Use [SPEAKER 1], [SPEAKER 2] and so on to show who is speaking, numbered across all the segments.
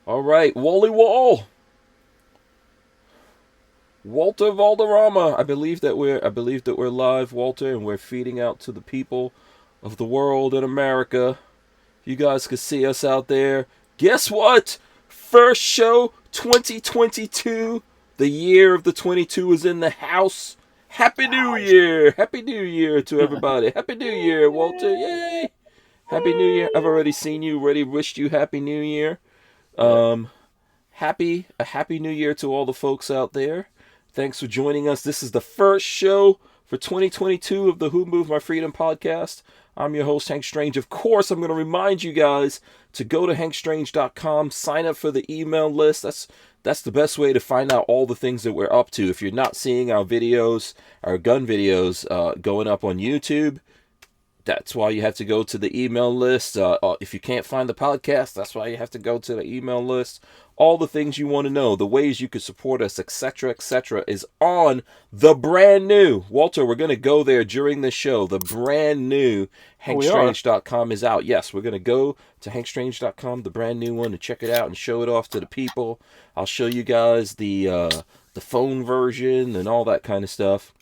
[SPEAKER 1] All right, Wally Wall, Walter Valderrama. I believe that we're live, Walter, and we're feeding out to the people of the world and America. You guys can see us out there. Guess what? First show 2022. The year of the 22 is in the house. Happy New Year! Happy New Year to everybody. Happy New Year, Walter. Yay! Happy New Year. I've already seen you, already wished you Happy New Year.
[SPEAKER 2] Yep.
[SPEAKER 1] Um, happy New Year to all the folks out there. Thanks for joining us. This is the first show for 2022 of the Who Moved My Freedom podcast. I'm your host, Hank Strange. Of course, I'm going to remind you guys to go to hankstrange.com, sign up for the email list. That's the best way to find out all the things that we're up to. If you're not seeing our videos, our gun videos going up on YouTube, that's why you have to go to the email list. If you can't find the podcast, that's why you have to go to the email list. All the things you want to know, the ways you could support us, etc., is on the brand new. Walter, we're going to go there during the show. The brand new
[SPEAKER 2] Oh, we are.
[SPEAKER 1] hankstrange.com is out. Yes, we're going to go to hankstrange.com, the brand new one, and check it out and show it off to the people. I'll show you guys the phone version and all that kind of stuff.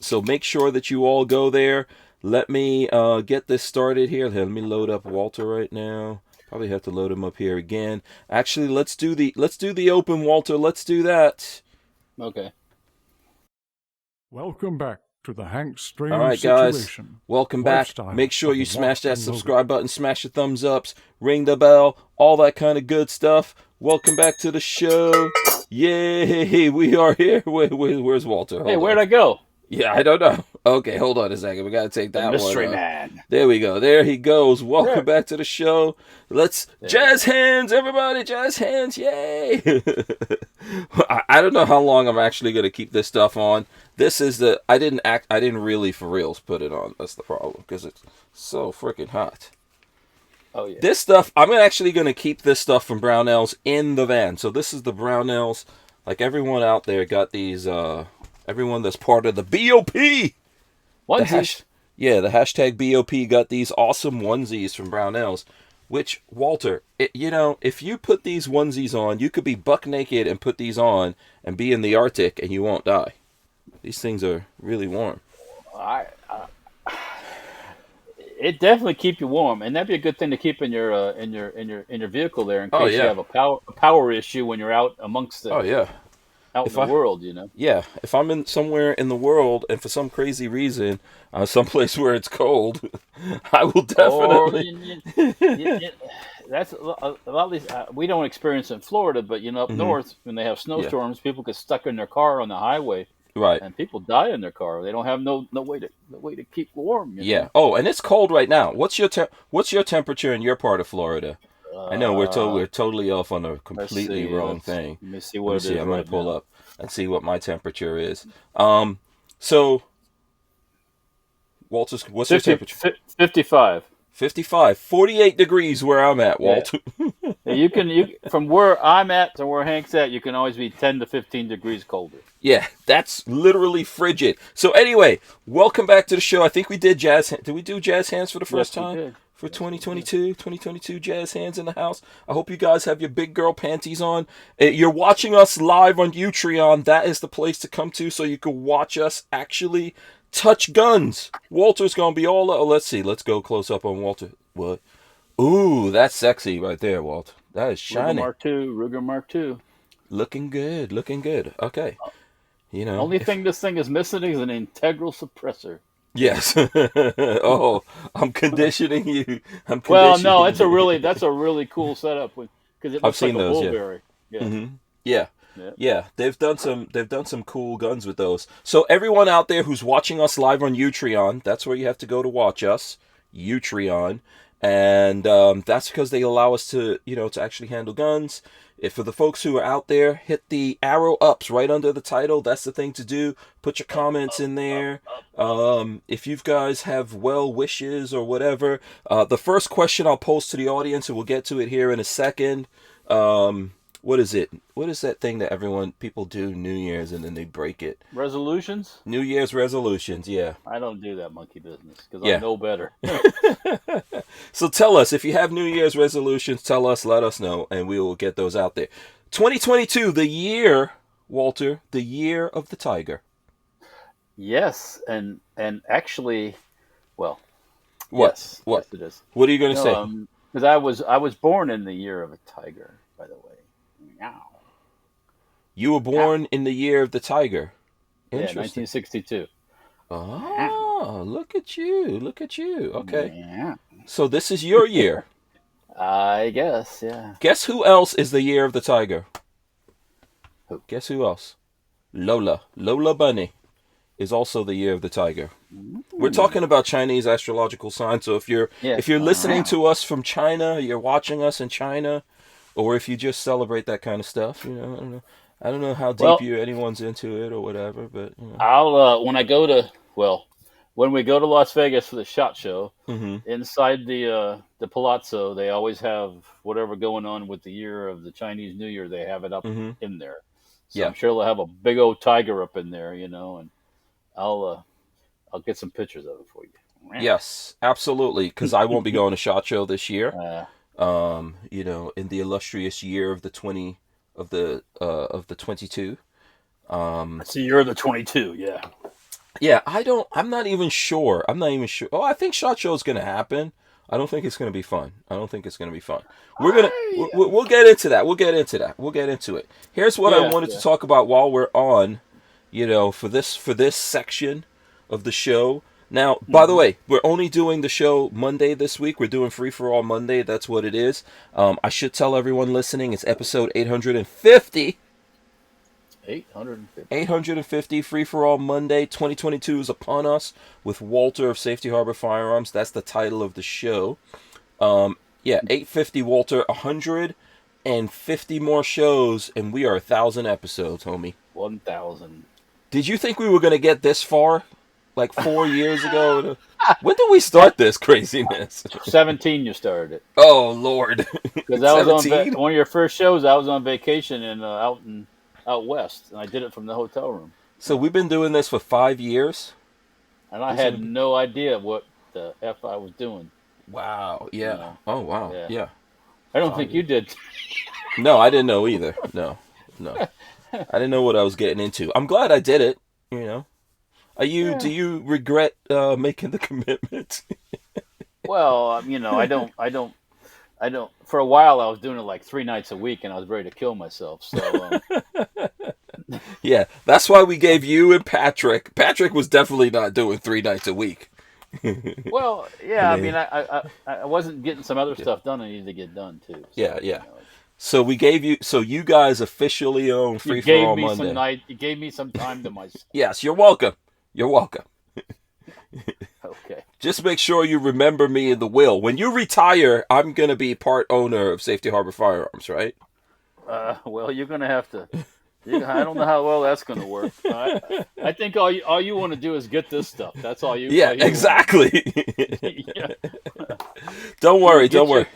[SPEAKER 1] So make sure that you all go there. Let me get this started here. Let me load up Walter right now. Probably have to load him up here again. Actually, let's do the open, Walter. Let's do that.
[SPEAKER 2] Okay.
[SPEAKER 3] Welcome back to the Hank Strange
[SPEAKER 1] All right, guys.
[SPEAKER 3] Situation.
[SPEAKER 1] Welcome back.
[SPEAKER 3] Lifestyle
[SPEAKER 1] Make sure
[SPEAKER 3] of
[SPEAKER 1] you
[SPEAKER 3] the
[SPEAKER 1] smash that
[SPEAKER 3] Walther
[SPEAKER 1] subscribe button, smash the thumbs ups, ring the bell, all that kind of good stuff. Welcome back to the show. Yay, we are here. Where's Walter? Hold
[SPEAKER 2] Hey,
[SPEAKER 1] on.
[SPEAKER 2] where'd I go?
[SPEAKER 1] Yeah, I don't know. Okay, hold on a second. We gotta take
[SPEAKER 2] The
[SPEAKER 1] that
[SPEAKER 2] mystery
[SPEAKER 1] one.
[SPEAKER 2] man.
[SPEAKER 1] There we go. There he goes. Welcome
[SPEAKER 2] There.
[SPEAKER 1] back to the show. Let's jazz hands, everybody. Jazz hands. Yay. I don't know how long I'm actually gonna keep this stuff on. This is I didn't really for reals put it on. That's the problem because it's so freaking hot.
[SPEAKER 2] Oh yeah.
[SPEAKER 1] This stuff, I'm actually gonna keep this stuff from Barnauls in the van. So this is the Barnauls. Like everyone out there got these. Everyone that's part of the BOP.
[SPEAKER 2] Onesies.
[SPEAKER 1] The hashtag BOP got these awesome onesies from Brownells. Which, Walter, if you put these onesies on, you could be buck naked and put these on and be in the Arctic and you won't die. These things are really warm.
[SPEAKER 2] I, it definitely keep you warm, and that'd be a good thing to keep in your vehicle there in case you have a power issue when you're out amongst the
[SPEAKER 1] Oh, yeah.
[SPEAKER 2] out in the world.
[SPEAKER 1] Yeah, if I'm in somewhere in the world and for some crazy reason, someplace where it's cold, I will definitely.
[SPEAKER 2] That's a lot of these. We don't experience it in Florida, but up north when they have snowstorms, people get stuck in their car on the highway,
[SPEAKER 1] Right.
[SPEAKER 2] and people die in their car. They don't have no way to keep warm.
[SPEAKER 1] Yeah.
[SPEAKER 2] Know?
[SPEAKER 1] Oh, and it's cold right now. What's your temperature in your part of Florida? I know we're totally off on a completely wrong thing.
[SPEAKER 2] Let me see what it is.
[SPEAKER 1] I'm gonna pull
[SPEAKER 2] now.
[SPEAKER 1] up and see what my temperature is. So Walter's, what's your temperature?
[SPEAKER 2] 55.
[SPEAKER 1] 55, 48 degrees where I'm at, Walt.
[SPEAKER 2] Yeah, you can from where I'm at to where Hank's at, you can always be 10 to 15 degrees colder.
[SPEAKER 1] Yeah, that's literally frigid. So anyway, welcome back to the show. I think we did jazz. Did we do jazz hands for the first time? For 2022 jazz hands in the house. I hope you guys have your big girl panties on. You're watching us live on Utreon. That is the place to come to so you can watch us actually touch guns. Walter's gonna be all. Oh, let's see. Let's go close up on Walter. What? Ooh, that's sexy right there, Walt. That is shiny.
[SPEAKER 2] Ruger Mark II.
[SPEAKER 1] Looking good. Okay.
[SPEAKER 2] Only thing this thing is missing is an integral suppressor.
[SPEAKER 1] Yes. Oh, I'm conditioning you.
[SPEAKER 2] Well, no, that's a really cool setup because it looks like a bullberry.
[SPEAKER 1] Yeah. Mm-hmm. Yeah. They've done some cool guns with those. So everyone out there who's watching us live on Utreon, that's where you have to go to watch us, Utreon, and that's because they allow us to actually handle guns. If for the folks who are out there, hit the arrow ups right under the title. That's the thing to do. Put your comments in there. If you guys have well wishes or whatever, the first question I'll post to the audience, and we'll get to it here in a second. what is it? What is that thing that people do New Year's and then they break it?
[SPEAKER 2] Resolutions?
[SPEAKER 1] New Year's resolutions, yeah.
[SPEAKER 2] I don't do that monkey business because
[SPEAKER 1] Yeah.
[SPEAKER 2] I know better.
[SPEAKER 1] So tell us, if you have New Year's resolutions, tell us, let us know, and we will get those out there. 2022, the year, Walter, the year of the tiger.
[SPEAKER 2] Yes, and actually, well,
[SPEAKER 1] What?
[SPEAKER 2] yes,
[SPEAKER 1] What?
[SPEAKER 2] yes, it is.
[SPEAKER 1] What are you going to say?
[SPEAKER 2] Because I was born in the year of a tiger, by the way. Meow.
[SPEAKER 1] You were born in the year of the tiger.
[SPEAKER 2] Yeah,
[SPEAKER 1] Interesting.
[SPEAKER 2] 1962.
[SPEAKER 1] Oh, look at you. Look at you. Okay.
[SPEAKER 2] Yeah.
[SPEAKER 1] So this is your year.
[SPEAKER 2] I guess, yeah.
[SPEAKER 1] Guess who else is the year of the tiger?
[SPEAKER 2] Who?
[SPEAKER 1] Guess who else? Lola. Lola Bunny is also the year of the tiger. We're talking about Chinese astrological signs. So if you're listening to us from China, you're watching us in China, or if you just celebrate that kind of stuff, I don't know how deep anyone's into it or whatever, but
[SPEAKER 2] I'll when we go to Las Vegas for the SHOT Show, inside the Palazzo, they always have whatever going on with the year of the Chinese New Year. They have it up in there, so I'm sure they'll have a big old tiger up in there, and I'll get some pictures of it for you.
[SPEAKER 1] Yes, absolutely, because I won't be going to SHOT Show this year. In the illustrious year of the 22.
[SPEAKER 2] It's the year of the 22. Yeah.
[SPEAKER 1] Yeah, I'm not even sure. Oh, I think SHOT Show is going to happen. I don't think it's going to be fun. We'll get into that. We'll get into it. Here's what I wanted to talk about while we're on, for this section of the show. Now, by the way, we're only doing the show Monday this week. We're doing Free-for-All Monday. That's what it is. I should tell everyone listening, it's episode 850. 850 Free-for-All Monday 2022 is upon us with Walter of Safety Harbor Firearms. That's the title of the show. 850 Walter, 150 more shows, and we are 1,000 episodes, homie.
[SPEAKER 2] 1,000.
[SPEAKER 1] Did you think we were going to get this far? Like 4 years ago? When did we start this craziness?
[SPEAKER 2] 17 you started it.
[SPEAKER 1] Oh, Lord.
[SPEAKER 2] Because I was on one of your first shows. I was on vacation out west, and I did it from the hotel room.
[SPEAKER 1] So we've been doing this for 5 years?
[SPEAKER 2] And I had no idea what the F I was doing.
[SPEAKER 1] Wow, yeah. Oh, wow, yeah.
[SPEAKER 2] I don't think you did.
[SPEAKER 1] No, I didn't know either. No. I didn't know what I was getting into. I'm glad I did it, Do you regret making the commitment?
[SPEAKER 2] Well, I don't. For a while, I was doing it like 3 nights a week, and I was ready to kill myself. So,
[SPEAKER 1] yeah, that's why we gave you and Patrick. Patrick was definitely not doing 3 nights a week.
[SPEAKER 2] Well, yeah, I wasn't getting some other stuff done. I needed to get done too. So,
[SPEAKER 1] yeah. So we gave you. So you guys officially own Free-for-All Monday.
[SPEAKER 2] You gave me some time to myself.
[SPEAKER 1] Yes, you're welcome. You're welcome.
[SPEAKER 2] Okay.
[SPEAKER 1] Just make sure you remember me in the will. When you retire, I'm going to be part owner of Safety Harbor Firearms, right?
[SPEAKER 2] Well, you're going to have to. I don't know how well that's going to work. I think all you want to do is get this stuff. That's all you.
[SPEAKER 1] Yeah, exactly.
[SPEAKER 2] Yeah.
[SPEAKER 1] Don't worry.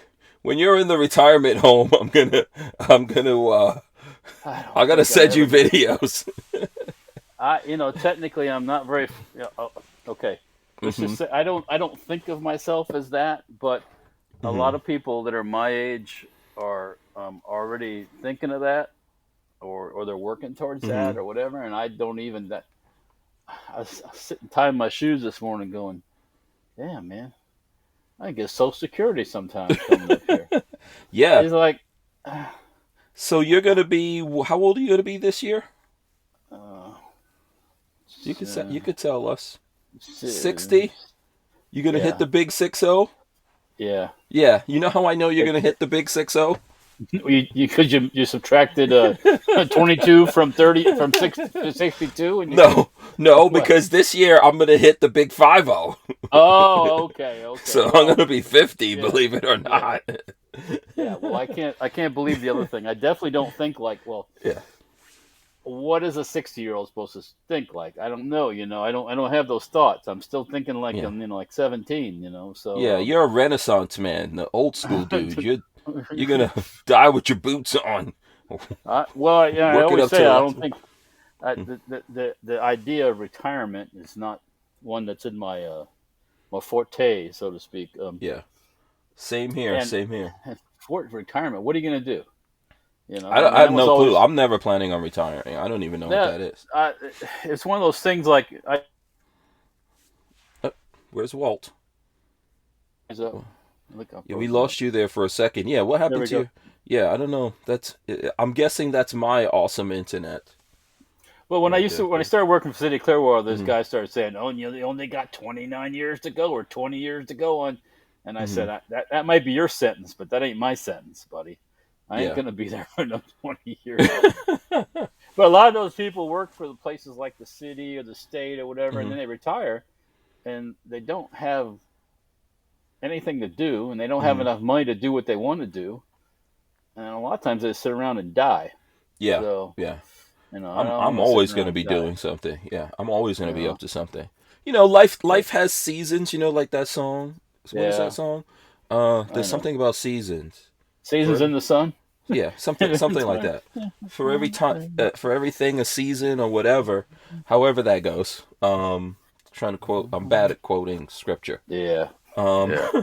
[SPEAKER 1] When you're in the retirement home, I'm gonna send you videos.
[SPEAKER 2] Technically, I'm not very. Okay. Let's just say I don't think of myself as that, but a lot of people that are my age are already thinking of that, or they're working towards that, or whatever. And I don't even that. I was sitting tying my shoes this morning, going, "Damn, man, I get Social Security sometimes coming up here."
[SPEAKER 1] Yeah.
[SPEAKER 2] He's like,
[SPEAKER 1] so you're gonna be? How old are you gonna be this year? You could tell us. 60? You gonna hit the big 60?
[SPEAKER 2] Yeah.
[SPEAKER 1] Yeah. You know how I know you're gonna hit the big 60?
[SPEAKER 2] Because you subtracted 22 from 30 from 6 to 62. And
[SPEAKER 1] no, because this year I'm gonna hit the big 50.
[SPEAKER 2] Oh, okay.
[SPEAKER 1] So I'm gonna be 50, believe it or not.
[SPEAKER 2] Yeah. Well, I can't believe the other thing. I definitely don't think like,
[SPEAKER 1] Yeah.
[SPEAKER 2] What is a 60-year-old supposed to think like? I don't know. I don't have those thoughts. I'm still thinking like I'm like 17. So
[SPEAKER 1] yeah, you're a Renaissance man, the old school dude. You're gonna die with your boots on.
[SPEAKER 2] Well, yeah, I
[SPEAKER 1] Work it
[SPEAKER 2] always
[SPEAKER 1] up
[SPEAKER 2] say
[SPEAKER 1] to
[SPEAKER 2] I
[SPEAKER 1] a-
[SPEAKER 2] don't think the idea of retirement is not one that's in my forte, so to speak.
[SPEAKER 1] Yeah. Same here.
[SPEAKER 2] And
[SPEAKER 1] Same here.
[SPEAKER 2] for retirement, what are you going to do?
[SPEAKER 1] I
[SPEAKER 2] That
[SPEAKER 1] have
[SPEAKER 2] was
[SPEAKER 1] no clue.
[SPEAKER 2] always
[SPEAKER 1] I'm never planning on retiring. I don't even know what
[SPEAKER 2] that.
[SPEAKER 1] that is.
[SPEAKER 2] It's one of those things like
[SPEAKER 1] Where's Walt?
[SPEAKER 2] look up.
[SPEAKER 1] Yeah, we lost you there for a second. Yeah, what
[SPEAKER 2] There
[SPEAKER 1] happened
[SPEAKER 2] we
[SPEAKER 1] to
[SPEAKER 2] go.
[SPEAKER 1] you? Yeah, I don't know. I'm guessing that's my awesome internet
[SPEAKER 2] Well, when
[SPEAKER 1] right there.
[SPEAKER 2] when I started working for City of Clearwater, this
[SPEAKER 1] Mhm.
[SPEAKER 2] guy started saying, "Oh, they only got 29 years to go or 20 years to go on," and I said,
[SPEAKER 1] Mhm.
[SPEAKER 2] "That might be your sentence, but that ain't my sentence, buddy. I ain't
[SPEAKER 1] Yeah.
[SPEAKER 2] gonna be there for another 20 years." But a lot of those people work for the places like the city or the state or whatever, and
[SPEAKER 1] Mhm.
[SPEAKER 2] then they retire, and they don't have anything to do, and they don't have
[SPEAKER 1] Mhm.
[SPEAKER 2] enough money to do what they want to do, and a lot of times they sit around and die.
[SPEAKER 1] Yeah.
[SPEAKER 2] So
[SPEAKER 1] Yeah.
[SPEAKER 2] I don't
[SPEAKER 1] I'm
[SPEAKER 2] want to sit
[SPEAKER 1] always
[SPEAKER 2] around
[SPEAKER 1] gonna
[SPEAKER 2] and
[SPEAKER 1] be
[SPEAKER 2] die.
[SPEAKER 1] doing something. Yeah, I'm always
[SPEAKER 2] You
[SPEAKER 1] gonna be
[SPEAKER 2] know,
[SPEAKER 1] up to something. Life
[SPEAKER 2] but
[SPEAKER 1] has seasons. Like that song. What is that
[SPEAKER 2] yeah,
[SPEAKER 1] song?
[SPEAKER 2] I
[SPEAKER 1] There's
[SPEAKER 2] know.
[SPEAKER 1] something about seasons. For
[SPEAKER 2] Seasons in
[SPEAKER 1] every
[SPEAKER 2] the sun.
[SPEAKER 1] Yeah, something like that. For every time, for everything a season or whatever, however that goes. Trying to quote. I'm bad at quoting scripture.
[SPEAKER 2] Yeah,
[SPEAKER 1] Um,
[SPEAKER 2] yeah,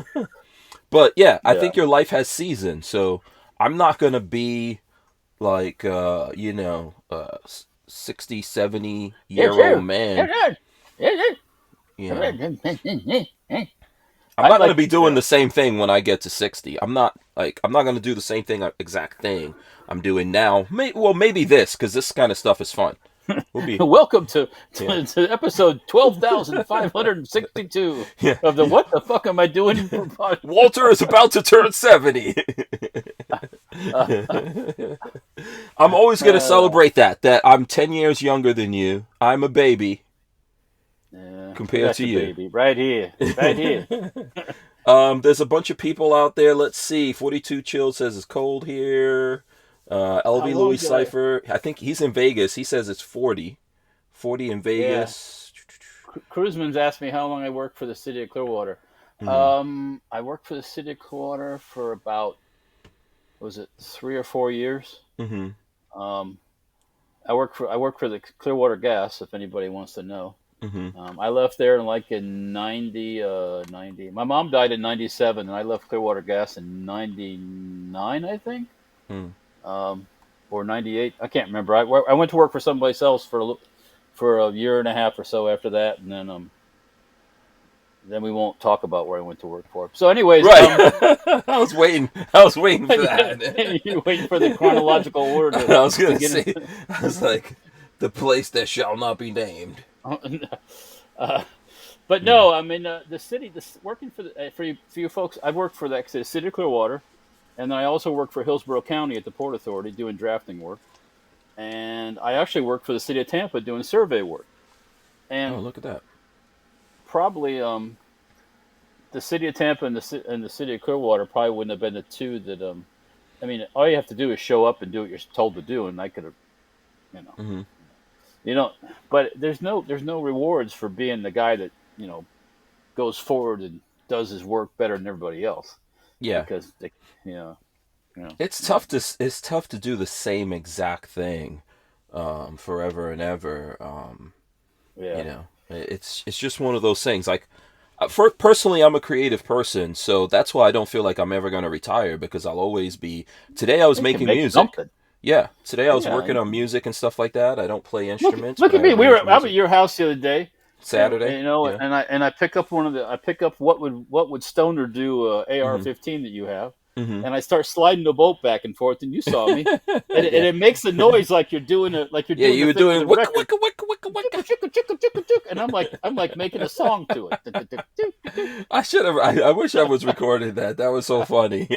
[SPEAKER 1] but yeah, I
[SPEAKER 2] yeah.
[SPEAKER 1] think your life has seasons. So I'm not gonna be like 60, 70-year-old man. You know, I'm
[SPEAKER 2] I'd
[SPEAKER 1] not gonna
[SPEAKER 2] like,
[SPEAKER 1] be doing the same thing when I get to 60. I'm not gonna do the same exact thing I'm doing now. Maybe this, because this kind of stuff is fun. We'll be
[SPEAKER 2] welcome to,
[SPEAKER 1] Yeah.
[SPEAKER 2] to episode 12,562
[SPEAKER 1] Yeah.
[SPEAKER 2] of the What the Fuck Am I Doing for podcast?
[SPEAKER 1] Walter is about to turn 70. I'm always going to celebrate that I'm 10 years younger than you. I'm a baby
[SPEAKER 2] Yeah, I
[SPEAKER 1] compared
[SPEAKER 2] got
[SPEAKER 1] to
[SPEAKER 2] your
[SPEAKER 1] you.
[SPEAKER 2] baby right here, right here.
[SPEAKER 1] There's a bunch of people out there. Let's see. 42 Chill says it's cold here.
[SPEAKER 2] How
[SPEAKER 1] LV
[SPEAKER 2] long
[SPEAKER 1] Louis
[SPEAKER 2] did I?
[SPEAKER 1] Cipher, I think he's in Vegas. He says it's 40. 40 in
[SPEAKER 2] Yeah,
[SPEAKER 1] Vegas.
[SPEAKER 2] Cruiseman's asked me how long I worked for the city of Clearwater.
[SPEAKER 1] Mm-hmm.
[SPEAKER 2] I worked for the city of Clearwater for about, was it 3 or 4 years?
[SPEAKER 1] Mm-hmm.
[SPEAKER 2] Um, I work for the Clearwater Gas. If anybody wants to know,
[SPEAKER 1] Mm-hmm.
[SPEAKER 2] I left there in 90. My mom died in 97, and I left Clearwater Gas in 99, I think,
[SPEAKER 1] Mm.
[SPEAKER 2] um, or 98. I can't remember. I went to work for somebody else for a year and a half or so after that, and then we won't talk about where I went to work for. So, anyways,
[SPEAKER 1] Right. I was waiting. I was waiting for that.
[SPEAKER 2] you're waiting for the chronological order
[SPEAKER 1] I was
[SPEAKER 2] to
[SPEAKER 1] gonna
[SPEAKER 2] get
[SPEAKER 1] say.
[SPEAKER 2] into.
[SPEAKER 1] I was like, the place that shall not be named.
[SPEAKER 2] uh, but no, I mean the city. Working for for you folks, I've worked for the city of Clearwater, and then I also worked for Hillsborough County at the Port Authority doing drafting work, and I actually worked for the city of Tampa doing survey work.
[SPEAKER 1] Oh,
[SPEAKER 2] And
[SPEAKER 1] look at that.
[SPEAKER 2] probably the city of Tampa and the city of Clearwater probably wouldn't have been the two that I mean, all you have to do is show up and do what you're told to do, and I could have, you know,
[SPEAKER 1] Mm-hmm.
[SPEAKER 2] you know. But there's no rewards for being the guy that goes forward and does his work better than everybody else
[SPEAKER 1] Yeah.
[SPEAKER 2] because they, you know, you know,
[SPEAKER 1] It's tough to do the same exact thing, forever and ever.
[SPEAKER 2] yeah.
[SPEAKER 1] It's just one of those things. Like, personally, I'm a creative person, so that's why I don't feel like I'm ever gonna retire because I'll always be. Today I was
[SPEAKER 2] You can
[SPEAKER 1] making
[SPEAKER 2] make
[SPEAKER 1] music.
[SPEAKER 2] something.
[SPEAKER 1] Yeah, today I was
[SPEAKER 2] Yeah.
[SPEAKER 1] working on music and stuff like that. I don't play
[SPEAKER 2] Look,
[SPEAKER 1] instruments,
[SPEAKER 2] look
[SPEAKER 1] but
[SPEAKER 2] at
[SPEAKER 1] I
[SPEAKER 2] me.
[SPEAKER 1] arrange
[SPEAKER 2] I'm at
[SPEAKER 1] music.
[SPEAKER 2] your house the other day, and
[SPEAKER 1] Saturday, yeah.
[SPEAKER 2] I pick up I pick up what would Stoner do
[SPEAKER 1] Mhm.
[SPEAKER 2] AR-15 that you have,
[SPEAKER 1] Mhm.
[SPEAKER 2] and I start sliding the bolt back and forth, and you saw me, and
[SPEAKER 1] Yeah.
[SPEAKER 2] it makes a noise like you're doing
[SPEAKER 1] Yeah, you
[SPEAKER 2] the
[SPEAKER 1] were
[SPEAKER 2] thing with
[SPEAKER 1] doing
[SPEAKER 2] the
[SPEAKER 1] wicka
[SPEAKER 2] record,
[SPEAKER 1] wicka wicka wicka wicka.
[SPEAKER 2] chicka, chicka, chicka, chicka, and I'm like making a song to it.
[SPEAKER 1] I should have. I wish I was recording that. That was so funny.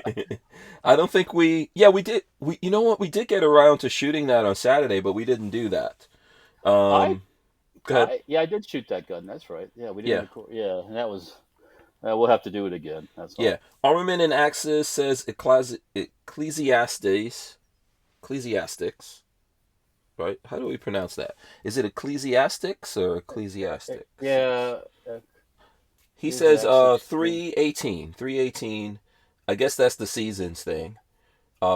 [SPEAKER 1] I don't think we. Yeah, we did. You know what? We did get around to shooting that on Saturday, but we didn't do that.
[SPEAKER 2] I
[SPEAKER 1] Go ahead.
[SPEAKER 2] yeah, I did shoot that gun. That's right. Yeah, we didn't
[SPEAKER 1] Yeah,
[SPEAKER 2] record. Yeah, and that was. We'll have to do it again. That's
[SPEAKER 1] yeah.
[SPEAKER 2] all.
[SPEAKER 1] Armament and Axis says ecclesiastics. Right? How do we pronounce that? Is it ecclesiastics or ecclesiastics?
[SPEAKER 2] Yeah,
[SPEAKER 1] He says
[SPEAKER 2] Ecclesiastics, yeah.
[SPEAKER 1] 318. 318. I guess that's the seasons thing.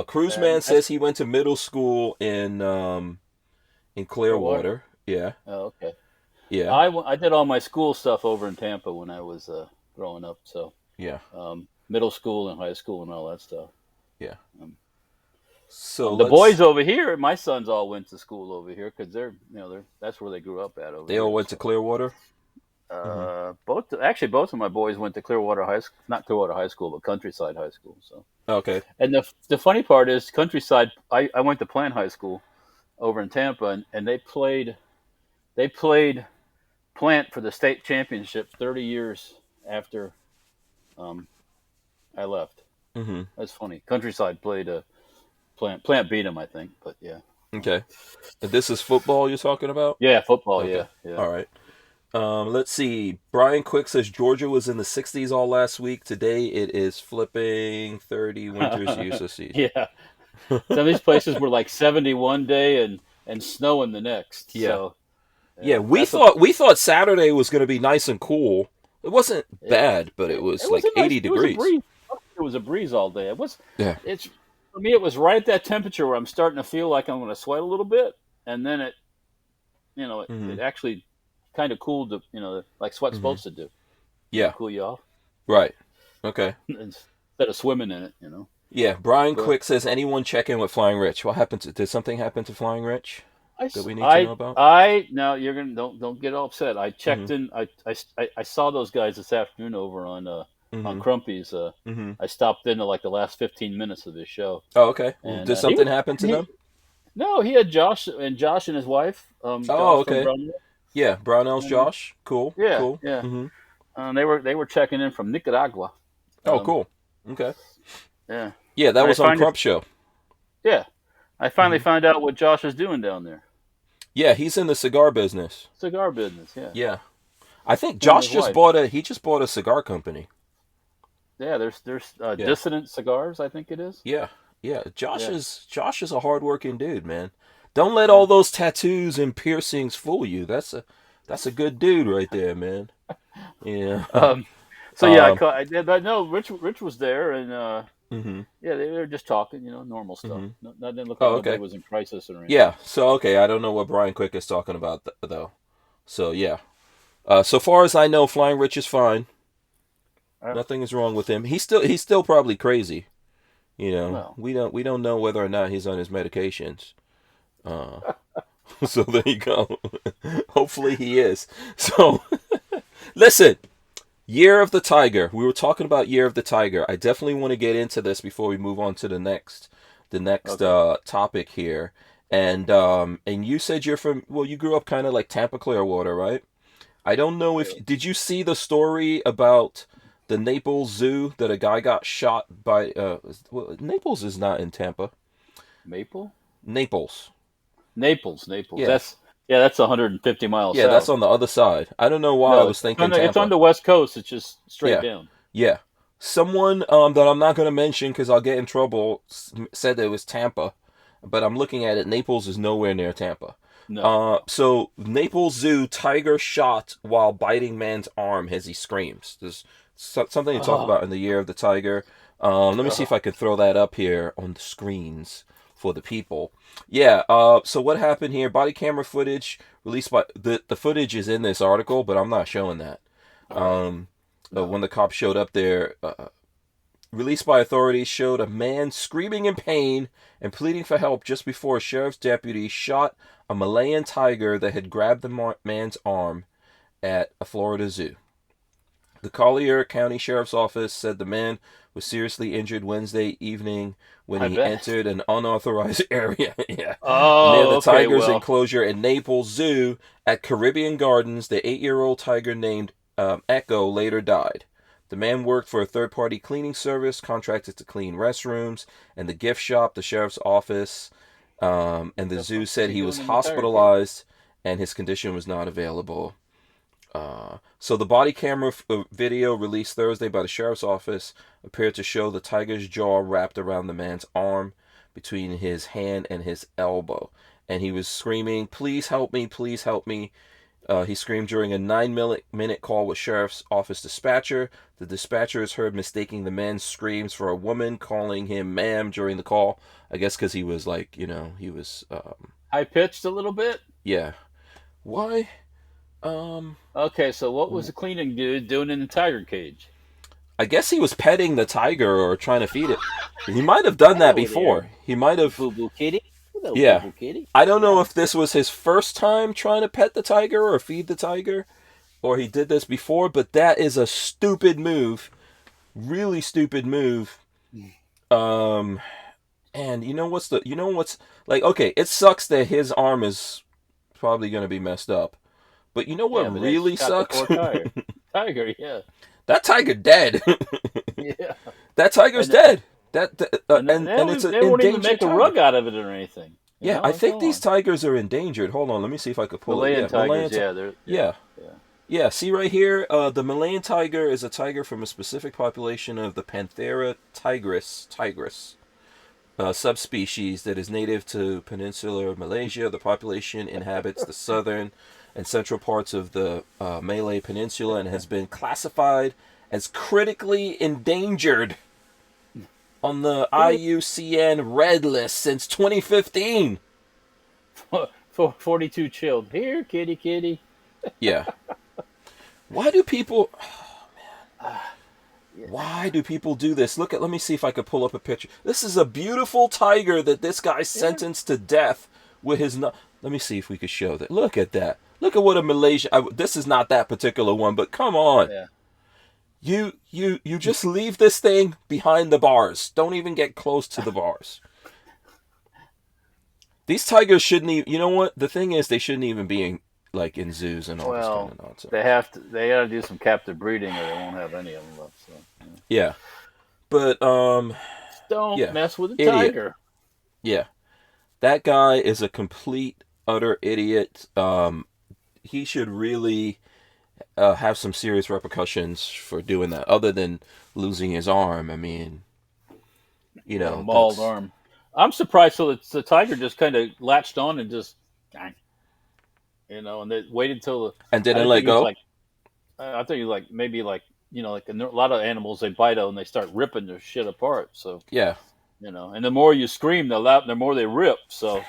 [SPEAKER 1] Cruiseman says he went to middle school in Clearwater. Yeah.
[SPEAKER 2] Oh, okay.
[SPEAKER 1] Yeah.
[SPEAKER 2] I did all my school stuff over in Tampa when I was growing up. So
[SPEAKER 1] Yeah.
[SPEAKER 2] Middle school and high school and all that stuff.
[SPEAKER 1] Yeah. So
[SPEAKER 2] the boys over here, my sons all went to school over here because that's where they grew up at over
[SPEAKER 1] They
[SPEAKER 2] here.
[SPEAKER 1] all went to Clearwater?
[SPEAKER 2] Both of my boys went to Clearwater High School, not Clearwater High School, but Countryside High School. So
[SPEAKER 1] Okay.
[SPEAKER 2] and the funny part is Countryside. I went to Plant High School over in Tampa, and they played Plant for the state championship 30 years after I left.
[SPEAKER 1] Mm-hmm.
[SPEAKER 2] That's funny. Countryside played Plant beat them, I think, but yeah.
[SPEAKER 1] Okay. And this is football you're talking about?
[SPEAKER 2] Yeah, football.
[SPEAKER 1] Okay.
[SPEAKER 2] Yeah.
[SPEAKER 1] All right. Let's see. Brian Quick says Georgia was in the 60s all last week. Today it is flipping 30 winters useless season.
[SPEAKER 2] Yeah. Some of these places were like 70 one day and snowing the next.
[SPEAKER 1] Yeah.
[SPEAKER 2] So,
[SPEAKER 1] yeah, we thought Saturday was going to be nice and cool. It wasn't bad, but it was like 80 degrees.
[SPEAKER 2] It was a breeze all day. It was.
[SPEAKER 1] Yeah.
[SPEAKER 2] It's for me. It was right at that temperature where I'm starting to feel like I'm going to sweat a little bit, and then it actually kind of cooled, like sweat's supposed to do.
[SPEAKER 1] Yeah.
[SPEAKER 2] Cool you off.
[SPEAKER 1] Right. Okay.
[SPEAKER 2] Instead of swimming in it,
[SPEAKER 1] Yeah. Brian Quick says, anyone check in with Flying Rich? What happened did something happen to Flying Rich that we need to know about?
[SPEAKER 2] No, you're gonna don't get all upset. I checked in. I saw those guys this afternoon over on Crumpy's. I stopped into like the last 15 minutes of his show.
[SPEAKER 1] Oh, okay.
[SPEAKER 2] And,
[SPEAKER 1] did something happen to them?
[SPEAKER 2] No, he had Josh and his wife. Josh
[SPEAKER 1] okay.
[SPEAKER 2] from Barnauls.
[SPEAKER 1] Yeah, Barnauls Josh. Cool.
[SPEAKER 2] Yeah,
[SPEAKER 1] cool.
[SPEAKER 2] yeah.
[SPEAKER 1] Mm-hmm.
[SPEAKER 2] They were checking in from Nicaragua.
[SPEAKER 1] Oh, cool. Okay.
[SPEAKER 2] Yeah.
[SPEAKER 1] Yeah, that was on Crump Show.
[SPEAKER 2] Yeah. I finally found out what Josh is doing down there.
[SPEAKER 1] Yeah, he's in the cigar business.
[SPEAKER 2] Cigar business, yeah.
[SPEAKER 1] Yeah. I think Josh just bought a cigar company.
[SPEAKER 2] Yeah, there's Dissident Cigars, I think it is.
[SPEAKER 1] Yeah. Yeah. Josh is a hardworking dude, man. Don't let all those tattoos and piercings fool you. That's a good dude right there, man. Yeah.
[SPEAKER 2] I did, but no, Rich was there, and yeah, they were just talking, normal stuff. Nothing looked like it was in crisis or anything.
[SPEAKER 1] Yeah. So okay, I don't know what Brian Quick is talking about though. So yeah. So far as I know, Flying Rich is fine. Nothing is wrong with him. He's still probably crazy. Well, we don't know whether or not he's on his medications. So there you go. Hopefully he is. So listen, Year of the Tiger. We were talking about Year of the Tiger. I definitely want to get into this before we move on to the next topic here. And you said you grew up kind of like Tampa, Clearwater, right? I don't know did you see the story about the Naples Zoo that a guy got shot by Naples is not in Tampa.
[SPEAKER 2] Naples.
[SPEAKER 1] Yeah.
[SPEAKER 2] That's 150 miles.
[SPEAKER 1] Yeah,
[SPEAKER 2] south.
[SPEAKER 1] that's on the other side. I don't know why I was thinking Tampa.
[SPEAKER 2] It's on the west coast. It's just straight down.
[SPEAKER 1] Yeah. Someone that I'm not going to mention because I'll get in trouble said it was Tampa, but I'm looking at it. Naples is nowhere near Tampa.
[SPEAKER 2] No.
[SPEAKER 1] So Naples Zoo, tiger shot while biting man's arm as he screams. There's something to talk about in the Year of the Tiger. Let me see if I can throw that up here on the screens for the people. Yeah, so what happened here? Body camera footage released by... The footage is in this article, but I'm not showing that. When the cops showed up there, released by authorities showed a man screaming in pain and pleading for help just before a sheriff's deputy shot a Malayan tiger that had grabbed the man's arm at a Florida zoo. The Collier County Sheriff's Office said the man was seriously injured Wednesday evening when he entered an unauthorized area near the tiger's enclosure in Naples Zoo at Caribbean Gardens. The 8-year-old tiger named Echo later died. The man worked for a third-party cleaning service contracted to clean restrooms and the gift shop. The sheriff's office and the zoo said he was hospitalized and his condition was not available. So the body camera video released Thursday by the sheriff's office appeared to show the tiger's jaw wrapped around the man's arm between his hand and his elbow. And he was screaming, "Please help me, please help me." He screamed during a 9-minute call with sheriff's office dispatcher. The dispatcher is heard mistaking the man's screams for a woman, calling him ma'am during the call. I guess because he was like, he was,
[SPEAKER 2] High pitched a little bit.
[SPEAKER 1] yeah. Why?
[SPEAKER 2] Okay, so what was the cleaning dude doing in the tiger cage?
[SPEAKER 1] I guess he was petting the tiger or trying to feed it. He might have done that
[SPEAKER 2] Hello
[SPEAKER 1] before.
[SPEAKER 2] there,
[SPEAKER 1] He might have.
[SPEAKER 2] boo boo kitty. Hello,
[SPEAKER 1] Yeah.
[SPEAKER 2] boo boo kitty.
[SPEAKER 1] I don't know
[SPEAKER 2] Yeah.
[SPEAKER 1] if this was his first time trying to pet the tiger or feed the tiger, or he did this before, but that is a stupid move. Really stupid move. And what's like, okay, it sucks that his arm is probably going to be messed up. But you know what
[SPEAKER 2] Yeah, but
[SPEAKER 1] really
[SPEAKER 2] that's shot
[SPEAKER 1] sucks?
[SPEAKER 2] the poor tiger. Tiger, yeah,
[SPEAKER 1] That tiger dead.
[SPEAKER 2] yeah.
[SPEAKER 1] That tiger's
[SPEAKER 2] And
[SPEAKER 1] dead. And
[SPEAKER 2] they
[SPEAKER 1] it's an
[SPEAKER 2] won't even
[SPEAKER 1] endangered
[SPEAKER 2] make a
[SPEAKER 1] tiger.
[SPEAKER 2] rug out of it or anything.
[SPEAKER 1] Yeah, I think
[SPEAKER 2] Come
[SPEAKER 1] these
[SPEAKER 2] on.
[SPEAKER 1] tigers are endangered. Hold on, let me see if I could pull
[SPEAKER 2] Malayan
[SPEAKER 1] it. Yeah,
[SPEAKER 2] tigers, yeah, they're
[SPEAKER 1] Yeah.
[SPEAKER 2] yeah.
[SPEAKER 1] Yeah, see right here, the Malayan tiger is a tiger from a specific population of the Panthera tigris subspecies that is native to peninsular Malaysia. The population inhabits the southern and central parts of the Malay Peninsula and has been classified as critically endangered on the IUCN Red List since 2015.
[SPEAKER 2] 42 chilled. Here, kitty, kitty.
[SPEAKER 1] Yeah. Why do people... Why do people do this? Let me see if I could pull up a picture. This is a beautiful tiger that this guy sentenced to death with his... Let me see if we could show that. Look at that. Look at what a Malaysian... this is not that particular one, but come on.
[SPEAKER 2] Yeah.
[SPEAKER 1] You just leave this thing behind the bars. Don't even get close to the bars. These tigers shouldn't even... You know what? The thing is, they shouldn't even be in zoos and all this kind of nonsense.
[SPEAKER 2] They got to do some captive breeding or they won't have any of them left. So,
[SPEAKER 1] Yeah. But,
[SPEAKER 2] don't mess with a
[SPEAKER 1] Idiot.
[SPEAKER 2] tiger.
[SPEAKER 1] Yeah. That guy is a complete, utter idiot. He should really have some serious repercussions for doing that, other than losing his arm. I mean,
[SPEAKER 2] A mauled arm. I'm surprised. So the tiger just kind of latched on and just, and they waited till
[SPEAKER 1] and didn't let go.
[SPEAKER 2] I think maybe like a lot of animals, they bite out and they start ripping their shit apart. So
[SPEAKER 1] Yeah.
[SPEAKER 2] and the more you scream, the more they rip. So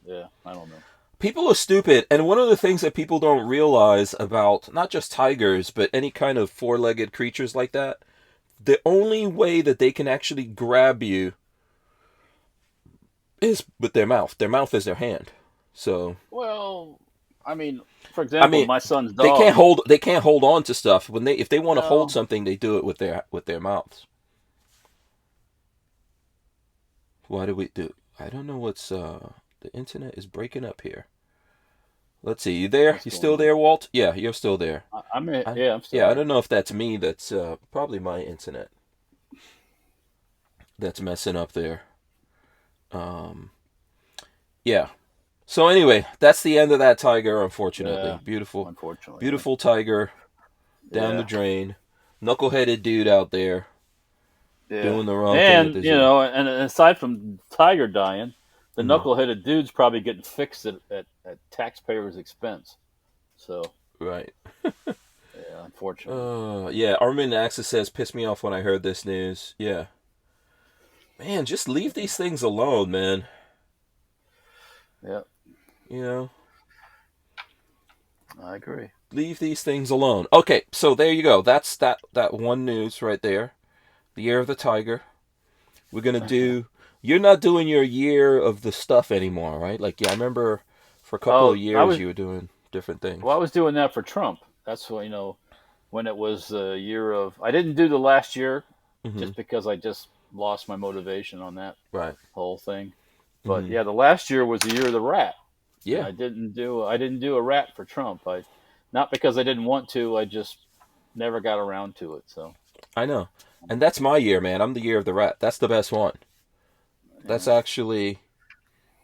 [SPEAKER 2] yeah, I don't know.
[SPEAKER 1] People are stupid, and one of the things that people don't realize about not just tigers, but any kind of four-legged creatures like that, the only way that they can actually grab you is with their mouth. Their mouth is their hand. So,
[SPEAKER 2] Well, I mean, for example, my son's dog.
[SPEAKER 1] they can't hold on to stuff. If they want to
[SPEAKER 2] No.
[SPEAKER 1] hold something, they do it with their mouths. Why do we do? I don't know what's the internet is breaking up here. Let's see. You there? You still there, Walt? Yeah, you're still there.
[SPEAKER 2] I'm still
[SPEAKER 1] Yeah,
[SPEAKER 2] there.
[SPEAKER 1] I don't know if that's me. That's probably my internet that's messing up there. Yeah. So anyway, that's the end of that tiger, unfortunately.
[SPEAKER 2] Yeah,
[SPEAKER 1] Beautiful.
[SPEAKER 2] Unfortunately.
[SPEAKER 1] Beautiful tiger down the drain. Knuckleheaded dude out there doing the wrong thing.
[SPEAKER 2] And,
[SPEAKER 1] with his
[SPEAKER 2] and aside from tiger dying, the knuckleheaded dude's probably getting fixed at taxpayers' expense. So,
[SPEAKER 1] Right.
[SPEAKER 2] yeah, unfortunately.
[SPEAKER 1] Yeah, Armin Axis says, pissed me off when I heard this news. Yeah. Man, just leave these things alone, man.
[SPEAKER 2] Yeah. I agree.
[SPEAKER 1] Leave these things alone. Okay, so there you go. That's that one news right there. The Year of the Tiger. We're going to do... You're not doing your year of the stuff anymore, right? I remember for a couple of years you were doing different things.
[SPEAKER 2] Well, I was doing that for Trump. That's what, when it was the year of... I didn't do the last year just because I just lost my motivation on that whole thing. But yeah, the last year was the year of the rat.
[SPEAKER 1] Yeah.
[SPEAKER 2] I didn't do a rat for Trump. Not because I didn't want to, I just never got around to it. So
[SPEAKER 1] I know. And that's my year, man. I'm the year of the rat. That's the best one. That's actually,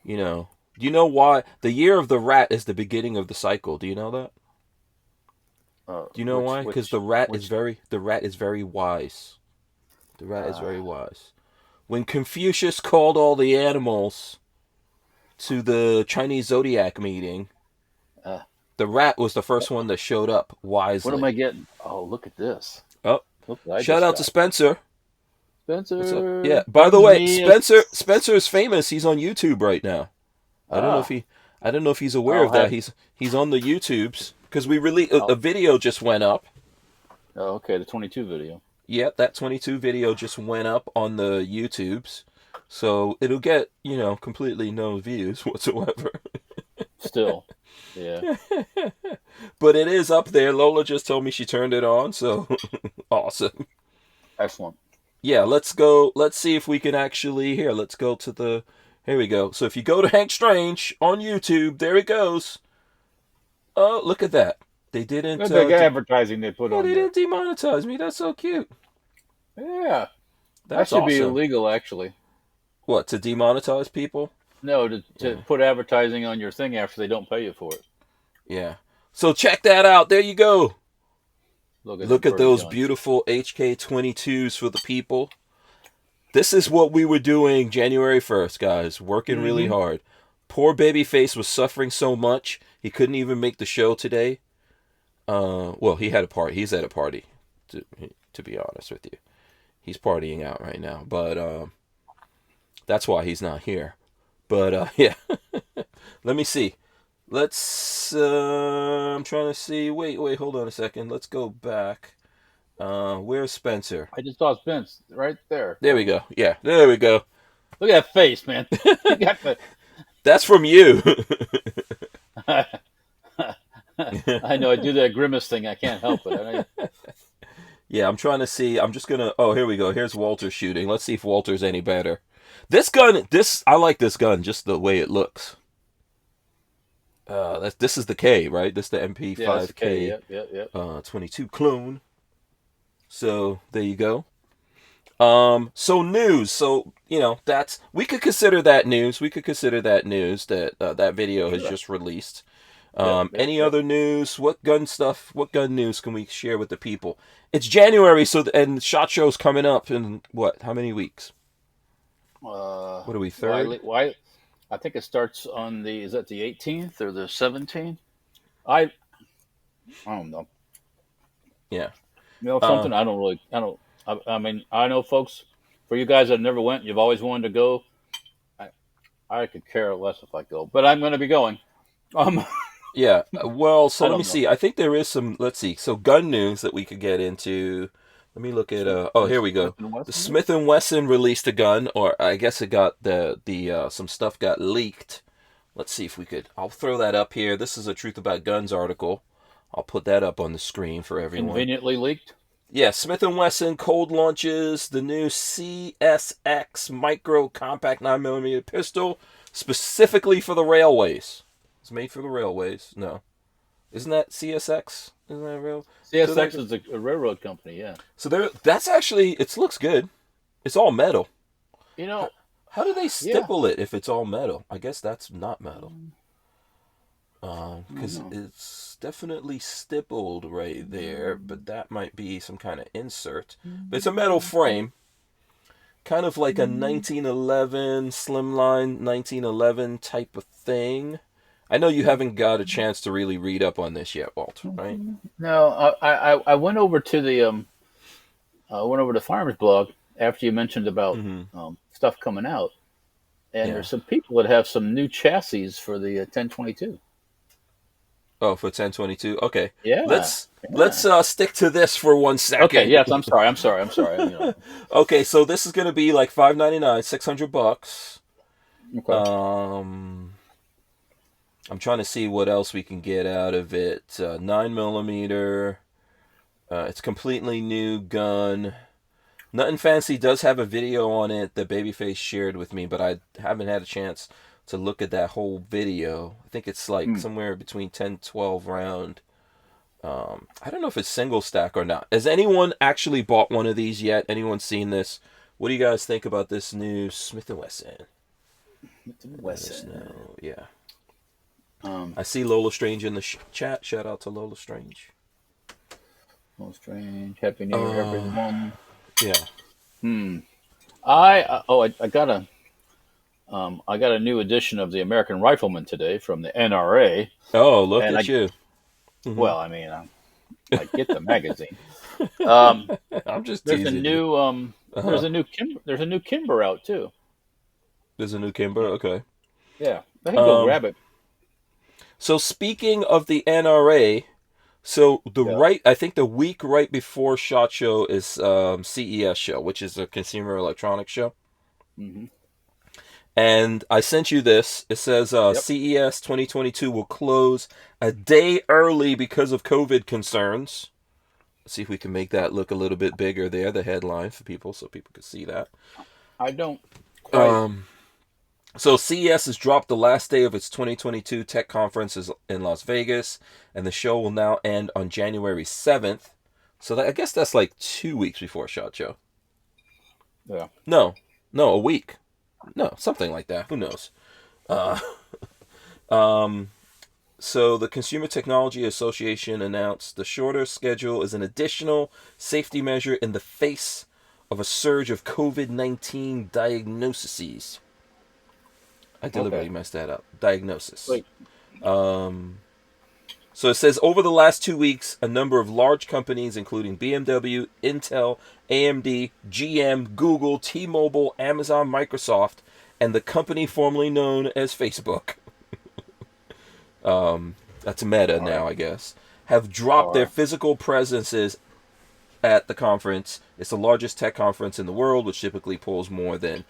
[SPEAKER 1] do you know why? The year of the rat is the beginning of the cycle. Do you know that? Do you know why? Because the rat is very wise. The rat is very wise. When Confucius called all the animals to the Chinese zodiac meeting, The rat was the first one that showed up wisely.
[SPEAKER 2] What am I getting? Oh, look at this.
[SPEAKER 1] Oh,
[SPEAKER 2] Look what I
[SPEAKER 1] shout
[SPEAKER 2] just
[SPEAKER 1] out
[SPEAKER 2] got.
[SPEAKER 1] to Spencer.
[SPEAKER 2] Spencer.
[SPEAKER 1] What's up? Yeah. By the way, Spencer is famous. He's on YouTube right now. I don't know if he's aware of that. He's on the YouTubes because we a video just went up.
[SPEAKER 2] Oh, okay, the 22 video.
[SPEAKER 1] Yeah, that 22 video just went up on the YouTubes. So it'll get, completely no views whatsoever.
[SPEAKER 2] Still. Yeah.
[SPEAKER 1] But it is up there. Lola just told me she turned it on, so awesome.
[SPEAKER 2] Excellent.
[SPEAKER 1] Yeah, let's go. Let's see if we can actually let's go to here we go. So if you go to Hank Strange on YouTube, there it goes. Oh, look at that. They didn't
[SPEAKER 4] That big advertising they put on
[SPEAKER 1] they
[SPEAKER 4] there.
[SPEAKER 1] didn't demonetize me. That's so cute.
[SPEAKER 4] Yeah.
[SPEAKER 1] That's
[SPEAKER 4] that should be
[SPEAKER 1] awesome.
[SPEAKER 4] illegal, actually.
[SPEAKER 1] What, to demonetize people?
[SPEAKER 2] No, to put advertising on your thing after they don't pay you for it.
[SPEAKER 1] Yeah. So check that out. There you go. Look at those
[SPEAKER 2] guns.
[SPEAKER 1] beautiful HK22s for the people. This is what we were doing January 1st, guys. Working really hard. Poor Babyface was suffering so much, he couldn't even make the show today. Well, he had a party. He's at a party, to be honest with you. He's partying out right now. But that's why he's not here. But, yeah. Let me see. I'm trying to see. Wait, hold on a second. Let's go back. Where's Spencer?
[SPEAKER 2] I just saw Spence right there.
[SPEAKER 1] There we go. Yeah, there we go.
[SPEAKER 2] Look at that face, man. You got the...
[SPEAKER 1] That's from you.
[SPEAKER 2] I know, I do that grimace thing. I can't help it.
[SPEAKER 1] Yeah, I'm trying to see. I'm just going to... Oh, here we go. Here's Walter shooting. Let's see if Walter's any better. This gun, I like this gun, just the way it looks. This is the K, right? This is the MP5K.
[SPEAKER 2] Yep.
[SPEAKER 1] 22 clone. So, there you go. So news. So, we could consider that news. We could consider that news that that video has just released. Any other news? What gun news can we share with the people? It's January, and SHOT Show's coming up in how many weeks? What are we, third?
[SPEAKER 2] Why? I think it starts on is that the 18th or the 17th? I don't know.
[SPEAKER 1] Yeah.
[SPEAKER 2] Something I mean, I know, folks, for you guys that never went, you've always wanted to go. I could care less if I go, but I'm going to be going.
[SPEAKER 1] Yeah. Well, so let me see. I think there is some, let's see. So gun news that we could get into. Let me look at, here we go. The Smith & Wesson released a gun, or I guess it got some stuff got leaked. Let's see if I'll throw that up here. This is a Truth About Guns article. I'll put that up on the screen for everyone.
[SPEAKER 2] Conveniently leaked?
[SPEAKER 1] Yeah, Smith & Wesson cold launches the new CSX Micro Compact 9mm pistol specifically for the railways. It's made for the railways. No. Isn't that CSX? Isn't that real?
[SPEAKER 2] CSX is a railroad company, yeah.
[SPEAKER 1] So that's actually, it looks good. It's all metal. How do they stipple it if it's all metal? I guess that's not metal. Because it's definitely stippled right there, but that might be some kind of insert. But it's a metal frame. Kind of like a 1911, slimline 1911 type of thing. I know you haven't got a chance to really read up on this yet, Walter, right?
[SPEAKER 2] No, I went over to the Firearms blog after you mentioned about stuff coming out, and there's some people that have some new chassis for the 1022.
[SPEAKER 1] Oh, for 1022. Okay.
[SPEAKER 2] Yeah.
[SPEAKER 1] Let's stick to this for 1 second.
[SPEAKER 2] Okay. Yes. I'm sorry.
[SPEAKER 1] Okay. So this is gonna be like $599, $600.
[SPEAKER 2] Okay.
[SPEAKER 1] I'm trying to see what else we can get out of it. 9mm. It's completely new gun. Nothing Fancy does have a video on it that Babyface shared with me, but I haven't had a chance to look at that whole video. I think it's like somewhere between 10, 12 round. I don't know if it's single stack or not. Has anyone actually bought one of these yet? Anyone seen this? What do you guys think about this new Smith & Wesson? Yeah. I see Lola Strange in the chat. Shout out to Lola Strange.
[SPEAKER 2] Lola Strange. Happy New Year, everyone.
[SPEAKER 1] Yeah.
[SPEAKER 2] I got a new edition of the American Rifleman today from the NRA.
[SPEAKER 1] Oh, look at you.
[SPEAKER 4] Well, I mean, I get the magazine. Um,
[SPEAKER 1] I'm just
[SPEAKER 2] there's a
[SPEAKER 1] teasing you.
[SPEAKER 2] new
[SPEAKER 1] Uh-huh.
[SPEAKER 2] there's a new Kimber out too.
[SPEAKER 1] There's a new Kimber. Okay.
[SPEAKER 4] Yeah, I can go
[SPEAKER 1] Um.
[SPEAKER 4] grab it.
[SPEAKER 1] So speaking of the NRA, so
[SPEAKER 4] Yeah.
[SPEAKER 1] I think the week right before SHOT Show is CES show, which is a consumer electronics show.
[SPEAKER 4] Hmm.
[SPEAKER 1] And I sent you this. It says
[SPEAKER 4] Yep.
[SPEAKER 1] CES 2022 will close a day early because of COVID concerns. Let's see if we can make that look a little bit bigger there, the headline for people, so people can see that.
[SPEAKER 4] I don't quite.
[SPEAKER 1] Um, so CES has dropped the last day of its 2022 tech conferences in Las Vegas, and the show will now end on January 7th. So I guess that's like 2 weeks before SHOT Show.
[SPEAKER 4] Yeah.
[SPEAKER 1] No, a week. No, something like that. Who knows? Uh, um, so the Consumer Technology Association announced the shorter schedule is an additional safety measure in the face of a surge of COVID-19 diagnoses. I deliberately
[SPEAKER 4] Okay.
[SPEAKER 1] messed that up. Diagnosis.
[SPEAKER 4] Wait.
[SPEAKER 1] Um, so it says over the last 2 weeks, a number of large companies, including BMW, Intel, AMD, GM, Google, T-Mobile, Amazon, Microsoft, and the company formerly known as Facebook, that's Meta
[SPEAKER 4] All
[SPEAKER 1] now,
[SPEAKER 4] right.
[SPEAKER 1] I guess, have
[SPEAKER 4] All
[SPEAKER 1] dropped their
[SPEAKER 4] right.
[SPEAKER 1] physical presences at the conference. It's the largest tech conference in the world, which typically pulls more than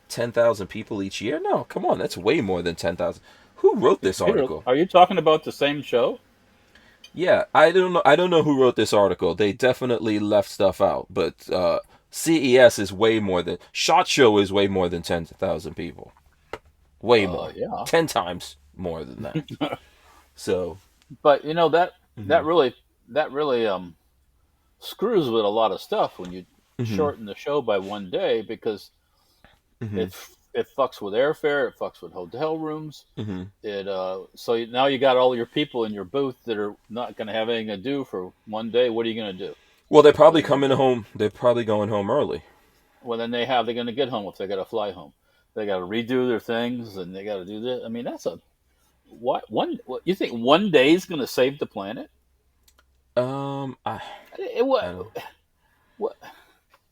[SPEAKER 1] 10,000 people each year. No, come on, that's way more than 10,000. Who wrote this
[SPEAKER 4] Peter,
[SPEAKER 1] article?
[SPEAKER 4] are you talking about the same show?
[SPEAKER 1] Yeah, I don't know. I don't know who wrote this article. They definitely left stuff out, but CES is way more than SHOT Show is way more than 10,000 people. Way more,
[SPEAKER 4] Yeah.
[SPEAKER 1] 10 times more than that. So,
[SPEAKER 2] But you know that
[SPEAKER 1] hmm
[SPEAKER 2] really that really screws with a lot of stuff when you
[SPEAKER 1] hmm
[SPEAKER 2] shorten the show by one day because
[SPEAKER 1] hmm
[SPEAKER 2] it it fucks with airfare, it fucks with hotel rooms.
[SPEAKER 1] hmm
[SPEAKER 2] Now you got all your people in your booth that are not going to have anything to do for one day. What are you going to do?
[SPEAKER 1] well, they're
[SPEAKER 2] What are
[SPEAKER 1] probably
[SPEAKER 2] they going to
[SPEAKER 1] coming
[SPEAKER 2] do?
[SPEAKER 1] home. They're probably going home early.
[SPEAKER 2] Well, then they're going to get home if they got to fly home. They got to redo their things and they got to do this. I mean, that's a what you think one day is going to save the planet?
[SPEAKER 1] Um, I,
[SPEAKER 2] What?
[SPEAKER 1] I don't.
[SPEAKER 2] What?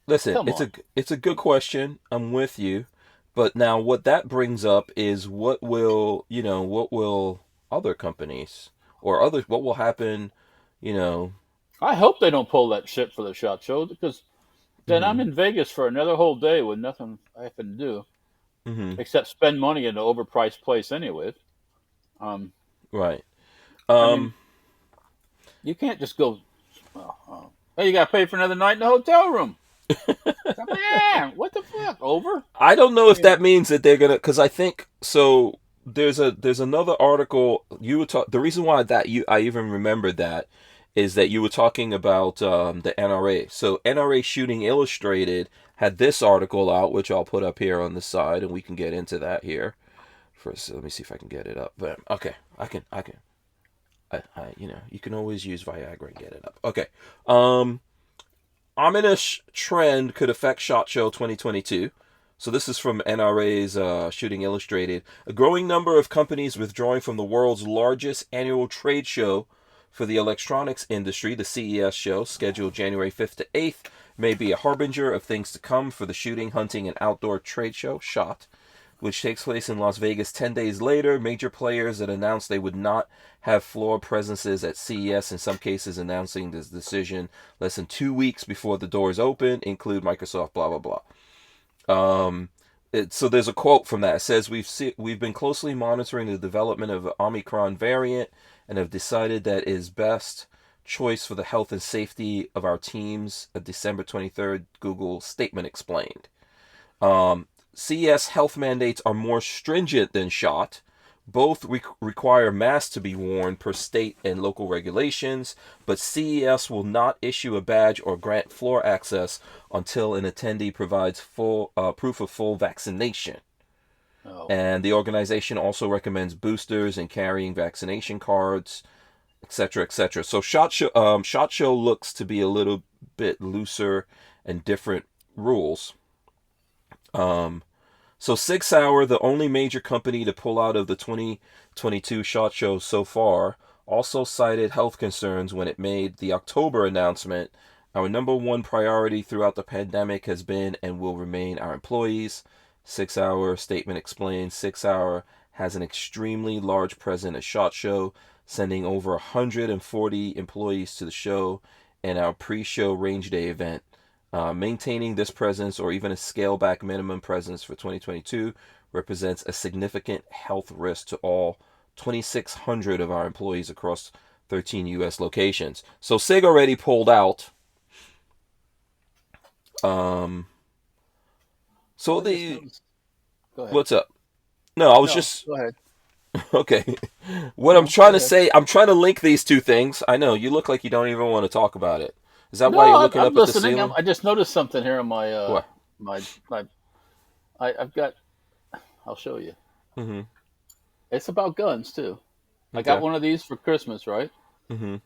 [SPEAKER 1] Listen,
[SPEAKER 2] Come on.
[SPEAKER 1] it's a good question. I'm with you, but now what that brings up is what will other companies or others what will happen, you know.
[SPEAKER 2] I hope they don't pull that shit for the SHOT Show because then I'm
[SPEAKER 1] hmm
[SPEAKER 2] in Vegas for another whole day with nothing I have to do
[SPEAKER 1] hmm
[SPEAKER 2] except spend money in an overpriced place anyway. Um,
[SPEAKER 1] Right.
[SPEAKER 2] I mean,
[SPEAKER 1] Um.
[SPEAKER 2] you can't just go. Hey, you got to pay for another night in the hotel room. Come on, what the fuck? Over?
[SPEAKER 1] I don't know
[SPEAKER 2] I
[SPEAKER 1] if
[SPEAKER 2] mean,
[SPEAKER 1] that means that they're gonna, because I think so. There's another article you were talking. The reason why that you I even remembered that is that you were talking about the NRA. So NRA Shooting Illustrated had this article out, which I'll put up here on the side, and we can get into that here. First, let me see if I can get it up. But okay, I can. You can always use Viagra and get it up. Okay. Ominous trend could affect SHOT Show 2022. So this is from NRA's Shooting Illustrated. A growing number of companies withdrawing from the world's largest annual trade show for the electronics industry, the CES show, scheduled January 5th to 8th, may be a harbinger of things to come for the shooting, hunting, and outdoor trade show, SHOT, which takes place in Las Vegas 10 days later. Major players that announced they would not have floor presences at CES, in some cases announcing this decision less than 2 weeks before the doors open, include Microsoft, blah, blah, blah. So there's a quote from that. It says, we've been closely monitoring the development of the Omicron variant and have decided that it is best choice for the health and safety of our teams, a December 23rd Google statement explained. CES health mandates are more stringent than SHOT. Both require masks to be worn per state and local regulations, but CES will not issue a badge or grant floor access until an attendee provides full proof of full vaccination.
[SPEAKER 2] no.
[SPEAKER 1] And the organization also recommends boosters and carrying vaccination cards, etc., etc. So SHOT Show looks to be a little bit looser and different rules. So 6 Hour, the only major company to pull out of the 2022 SHOT Show so far, also cited health concerns when it made the October announcement. Our number one priority throughout the pandemic has been and will remain our employees. 6 Hour statement explains 6 Hour has an extremely large presence at SHOT Show, sending over 140 employees to the show and our pre-show range day event. Maintaining this presence or even a scale-back minimum presence for 2022 represents a significant health risk to all 2,600 of our employees across 13 U.S. locations. So SIG already pulled out. So
[SPEAKER 2] Go ahead.
[SPEAKER 1] what's up? No, I was just
[SPEAKER 2] Go ahead.
[SPEAKER 1] okay. What I'm trying to say, I'm trying to link these two things. I know you look like you don't even want to talk about it. Is that why you're looking
[SPEAKER 2] I'm
[SPEAKER 1] up at the
[SPEAKER 2] listening.
[SPEAKER 1] ceiling?
[SPEAKER 2] I just noticed something here on my
[SPEAKER 1] What?
[SPEAKER 2] I've got. I'll show you.
[SPEAKER 1] Mm-hmm.
[SPEAKER 2] It's about guns too. I
[SPEAKER 1] Okay.
[SPEAKER 2] got one of these for Christmas, right?
[SPEAKER 1] Mm-hmm.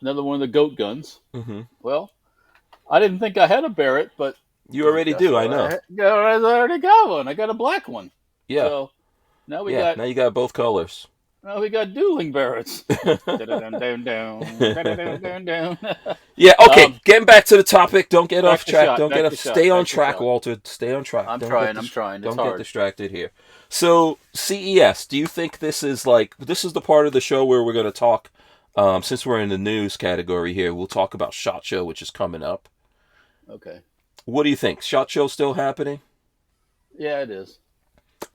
[SPEAKER 2] Another one of the goat guns.
[SPEAKER 1] Mm-hmm.
[SPEAKER 2] Well, I didn't think I had a Barrett, but
[SPEAKER 1] You already do, I know.
[SPEAKER 2] I already got one. I got a black one.
[SPEAKER 1] Yeah.
[SPEAKER 2] So now we
[SPEAKER 1] Now you got both colors.
[SPEAKER 2] dueling Barretts.
[SPEAKER 1] Yeah, okay. Getting back to the topic. Don't get off
[SPEAKER 2] to
[SPEAKER 1] track.
[SPEAKER 2] shot,
[SPEAKER 1] Don't
[SPEAKER 2] back
[SPEAKER 1] get
[SPEAKER 2] to
[SPEAKER 1] off.
[SPEAKER 2] shot,
[SPEAKER 1] Stay on
[SPEAKER 2] back to
[SPEAKER 1] track,
[SPEAKER 2] shot.
[SPEAKER 1] Walter. Stay on track.
[SPEAKER 2] I'm
[SPEAKER 1] Don't
[SPEAKER 2] trying.
[SPEAKER 1] get
[SPEAKER 2] I'm trying. It's
[SPEAKER 1] Don't get
[SPEAKER 2] hard.
[SPEAKER 1] distracted here. So CES, do you think this is the part of the show where we're going to talk? Since we're in the news category here, we'll talk about SHOT Show, which is coming up.
[SPEAKER 2] Okay.
[SPEAKER 1] What do you think? SHOT Show still happening?
[SPEAKER 2] Yeah, it is.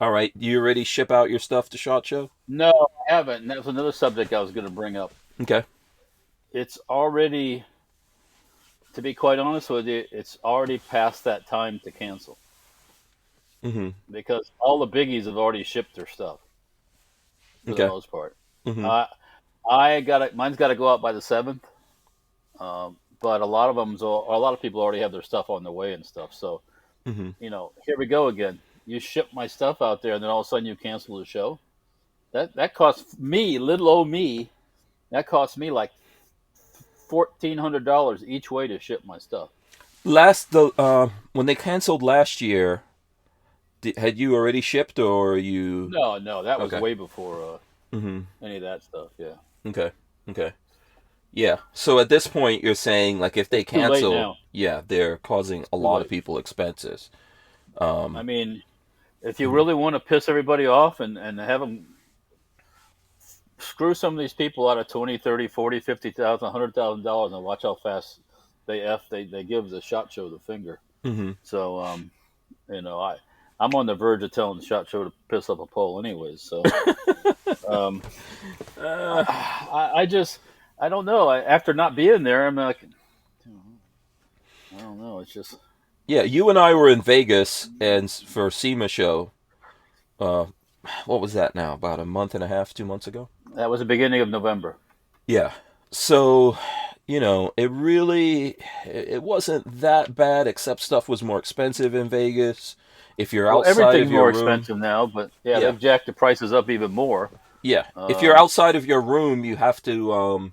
[SPEAKER 1] All right. You already ship out your stuff to SHOT Show?
[SPEAKER 2] No, I haven't. And that was another subject I was going to bring up.
[SPEAKER 1] Okay.
[SPEAKER 2] It's already, to be quite honest with you, it's already past that time to cancel.
[SPEAKER 1] Mm-hmm.
[SPEAKER 2] Because all the biggies have already shipped their stuff for the most part.
[SPEAKER 1] Mm-hmm.
[SPEAKER 2] Mine's got to go out by the 7th. But a lot of people already have their stuff on the way and stuff. So,
[SPEAKER 1] Mm-hmm.
[SPEAKER 2] Here we go again. You ship my stuff out there, and then all of a sudden you cancel the show. That costs me, little old me. That costs me like $1,400 each way to ship my stuff.
[SPEAKER 1] When they canceled last year, had you already shipped or you?
[SPEAKER 2] No, that was
[SPEAKER 1] Okay.
[SPEAKER 2] way before
[SPEAKER 1] Mm-hmm.
[SPEAKER 2] any of that stuff. Yeah.
[SPEAKER 1] Okay. Yeah. So at this point, you're saying like if they
[SPEAKER 2] It's too late
[SPEAKER 1] cancel,
[SPEAKER 2] now.
[SPEAKER 1] yeah, they're causing a lot of
[SPEAKER 2] late.
[SPEAKER 1] people expenses.
[SPEAKER 2] I mean, if you really want to piss everybody off and have them screw some of these people out of $20,000, $30,000, $40,000, $50,000, $100,000 and watch how fast they give the SHOT Show the finger.
[SPEAKER 1] Mm-hmm.
[SPEAKER 2] So, I'm on the verge of telling the SHOT Show to piss up a pole anyways. So, I don't know. After not being there, I'm like, I don't know. It's just.
[SPEAKER 1] Yeah, you and I were in Vegas and for SEMA show. What was that now? About a month and a half, 2 months ago?
[SPEAKER 2] That was the beginning of November.
[SPEAKER 1] Yeah. So, it wasn't that bad, except stuff was more expensive in Vegas. If you're outside
[SPEAKER 2] everything's
[SPEAKER 1] of your
[SPEAKER 2] more
[SPEAKER 1] room,
[SPEAKER 2] expensive now, but
[SPEAKER 1] Yeah.
[SPEAKER 2] they've jacked the prices up even more.
[SPEAKER 1] yeah. If you're outside of your room, you have to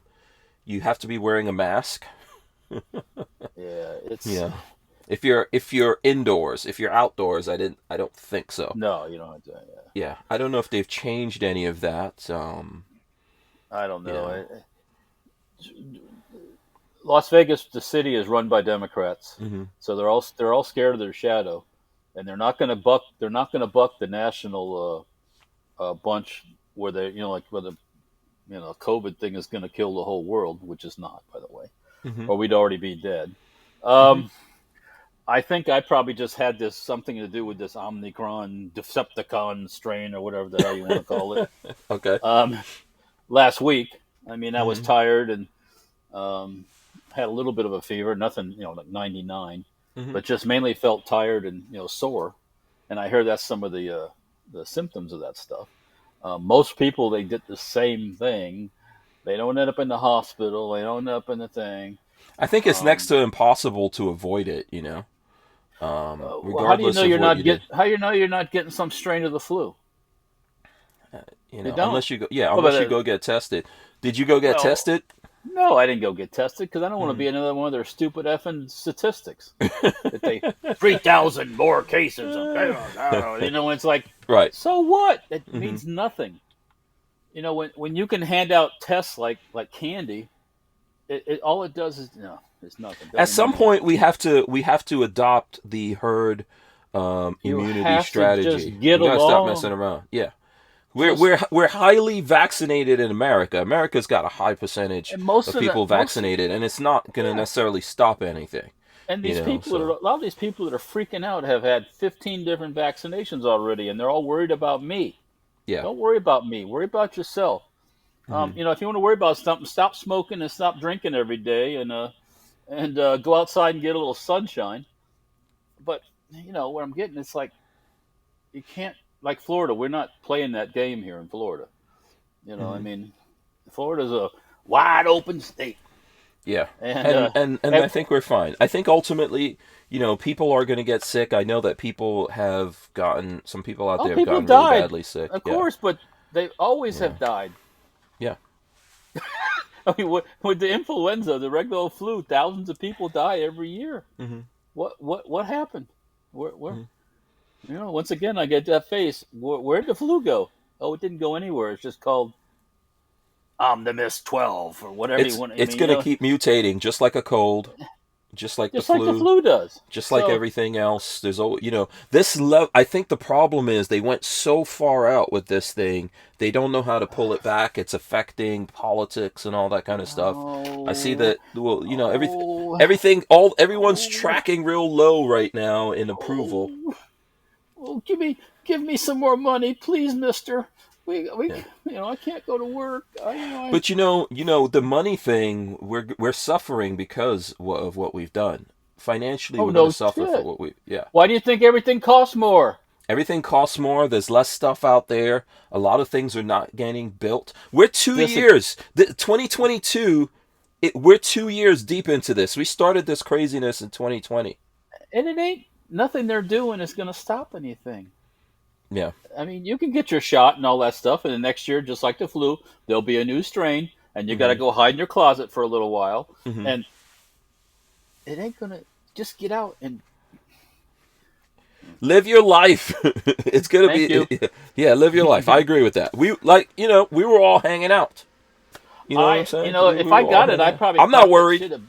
[SPEAKER 1] be wearing a mask.
[SPEAKER 2] Yeah, it's
[SPEAKER 1] Yeah. If you're indoors, if you're outdoors, I don't think so.
[SPEAKER 2] no, you don't have to. Yeah.
[SPEAKER 1] Yeah, I don't know if they've changed any of that.
[SPEAKER 2] I don't know. Las Vegas, the city, is run by Democrats,
[SPEAKER 1] Mhm.
[SPEAKER 2] so they're all scared of their shadow, and they're not going to buck. They're not going to buck the national bunch where they, where the COVID thing is going to kill the whole world, which is not, by the way,
[SPEAKER 1] Mhm.
[SPEAKER 2] or we'd already be dead. I think I probably just had something to do with this Omicron Decepticon strain or whatever the hell you want to call it.
[SPEAKER 1] Okay.
[SPEAKER 2] Last week, I mean, I was
[SPEAKER 1] Mhm.
[SPEAKER 2] tired and had a little bit of a fever, nothing, like 99,
[SPEAKER 1] Mhm.
[SPEAKER 2] but just mainly felt tired and sore. And I hear that's some of the symptoms of that stuff. Most people, they get the same thing. They don't end up in the hospital. They don't end up in the thing.
[SPEAKER 1] I think it's next to impossible to avoid it.
[SPEAKER 2] Well, how do you know you're not getting some strain of the flu? don't.
[SPEAKER 1] Unless you go, yeah,
[SPEAKER 2] Well,
[SPEAKER 1] unless
[SPEAKER 2] but,
[SPEAKER 1] you go get tested. Did you go get
[SPEAKER 2] no.
[SPEAKER 1] tested?
[SPEAKER 2] No, I didn't go get tested because I don't want to be another one of their stupid effing statistics. That they 3,000 more cases. It's like,
[SPEAKER 1] Right.
[SPEAKER 2] so what? It means nothing. when you can hand out tests like candy, it all it does is it's nothing.
[SPEAKER 1] At some point, we have to adopt the herd immunity
[SPEAKER 2] have to
[SPEAKER 1] strategy.
[SPEAKER 2] just get
[SPEAKER 1] We gotta stop
[SPEAKER 2] along.
[SPEAKER 1] messing around. Yeah. We're highly vaccinated in America. America's got a high percentage
[SPEAKER 2] And
[SPEAKER 1] of people vaccinated, and it's not going to necessarily stop anything.
[SPEAKER 2] And these people,
[SPEAKER 1] so.
[SPEAKER 2] a lot of these people that are freaking out have had 15 different vaccinations already, and they're all worried about me.
[SPEAKER 1] Yeah.
[SPEAKER 2] Don't worry about me. Worry about yourself. If you want to worry about something, stop smoking and stop drinking every day, and go outside and get a little sunshine. But what I'm getting, it's like you can't. Like Florida, we're not playing that game here in Florida. I mean, Florida's a wide open state.
[SPEAKER 1] Yeah, and I think we're fine. I think ultimately, people are going to get sick. I know that some people out there have gotten really badly sick.
[SPEAKER 2] Of course, but they always have died.
[SPEAKER 1] Yeah.
[SPEAKER 2] I mean, with the influenza, the regular flu, thousands of people die every year.
[SPEAKER 1] Mm-hmm.
[SPEAKER 2] What happened? Where? Once again, I get that face. Where'd the flu go? Oh, it didn't go anywhere. It's just called Omnimus 12 or whatever you want.
[SPEAKER 1] It's going to keep mutating, just like a cold, just like the flu.
[SPEAKER 2] Just like the flu does.
[SPEAKER 1] Just like everything else. There's this level. I think the problem is they went so far out with this thing. They don't know how to pull it back. It's affecting politics and all that kind of stuff. I see that. Well, everyone's tracking real low right now in approval.
[SPEAKER 2] Well, give me some more money, please, mister. I can't go to work.
[SPEAKER 1] But the money thing, we're suffering because of what we've done. Financially, we're going to suffer for what
[SPEAKER 2] Why do you think everything costs more?
[SPEAKER 1] Everything costs more. There's less stuff out there. A lot of things are not getting built. We're 2 years. 2022, we're 2 years deep into this. We started this craziness in 2020.
[SPEAKER 2] And it ain't. Nothing they're doing is going to stop anything.
[SPEAKER 1] Yeah.
[SPEAKER 2] I mean, you can get your shot and all that stuff, and the next year, just like the flu, there'll be a new strain, and you got to go hide in your closet for a little while.
[SPEAKER 1] Mm-hmm.
[SPEAKER 2] And it ain't going to just get out and
[SPEAKER 1] live your life. It's going to be, yeah, live your life. I agree with that. We were all hanging out. You know what I'm saying?
[SPEAKER 2] If I got it, I'd probably.
[SPEAKER 1] I'm not worried.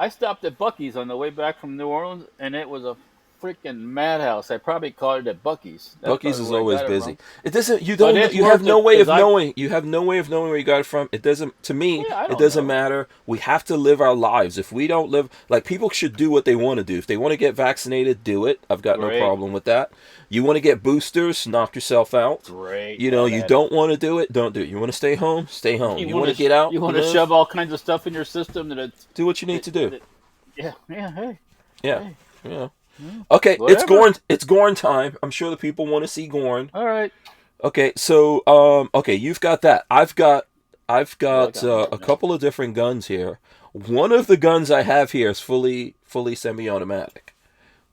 [SPEAKER 2] I stopped at Bucky's on the way back from New Orleans, and it was a freaking madhouse. I probably called it at Bucky's.
[SPEAKER 1] Bucky's is always busy. It doesn't. You have no way of knowing. You have no way of knowing where you got it from. It doesn't. To me, it doesn't matter. We have to live our lives. If we don't live, people should do what they want to do. If they want to get vaccinated, do it. I've got no problem with that. You want to get boosters, knock yourself out.
[SPEAKER 2] Great.
[SPEAKER 1] You don't want to do it, don't do it. You want to stay home, stay home. You want to get out.
[SPEAKER 2] You want to shove all kinds of stuff in your system
[SPEAKER 1] do what you need to do.
[SPEAKER 2] Yeah. Hey.
[SPEAKER 1] Yeah.
[SPEAKER 2] Hey.
[SPEAKER 1] Yeah. Okay,
[SPEAKER 2] Whatever.
[SPEAKER 1] it's Gorn time. I'm sure the people want to see Gorn.
[SPEAKER 2] All right.
[SPEAKER 1] Okay, so you've got that. I've got a couple of different guns here. One of the guns I have here is fully semi-automatic.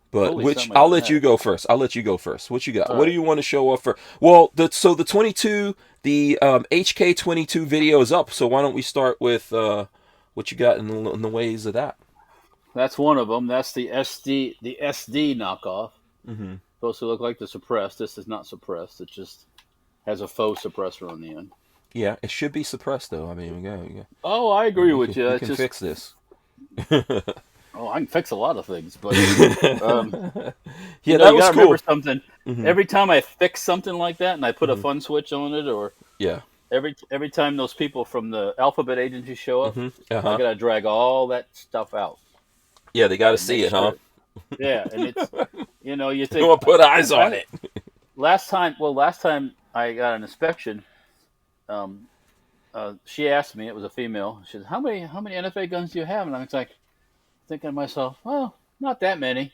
[SPEAKER 1] But I'll let you go first. What you got? What do you want to show off for? Well, the 22, the HK22 video is up. So why don't we start with what you got in the ways of that?
[SPEAKER 2] That's one of them. That's the SD knockoff.
[SPEAKER 1] Mm-hmm.
[SPEAKER 2] Supposed to look like the suppressed. This is not suppressed. It just has a faux suppressor on the end.
[SPEAKER 1] Yeah, it should be suppressed though. I mean, we got.
[SPEAKER 2] Oh, I agree with you.
[SPEAKER 1] We can fix this.
[SPEAKER 2] Oh, I can fix a lot of things, but
[SPEAKER 1] that was
[SPEAKER 2] you gotta
[SPEAKER 1] cool.
[SPEAKER 2] remember something.
[SPEAKER 1] Mm-hmm.
[SPEAKER 2] Every time I fix something like that, and I put a fun switch on it, or every time those people from the Alphabet Agency show up, I gotta drag all that stuff out.
[SPEAKER 1] Yeah, they gotta see it, huh?
[SPEAKER 2] Yeah, and it's you think
[SPEAKER 1] you want to put eyes on it.
[SPEAKER 2] Last time I got an inspection, she asked me. It was a female. She said, "How many NFA guns do you have?" And I was like, thinking to myself, well, not that many.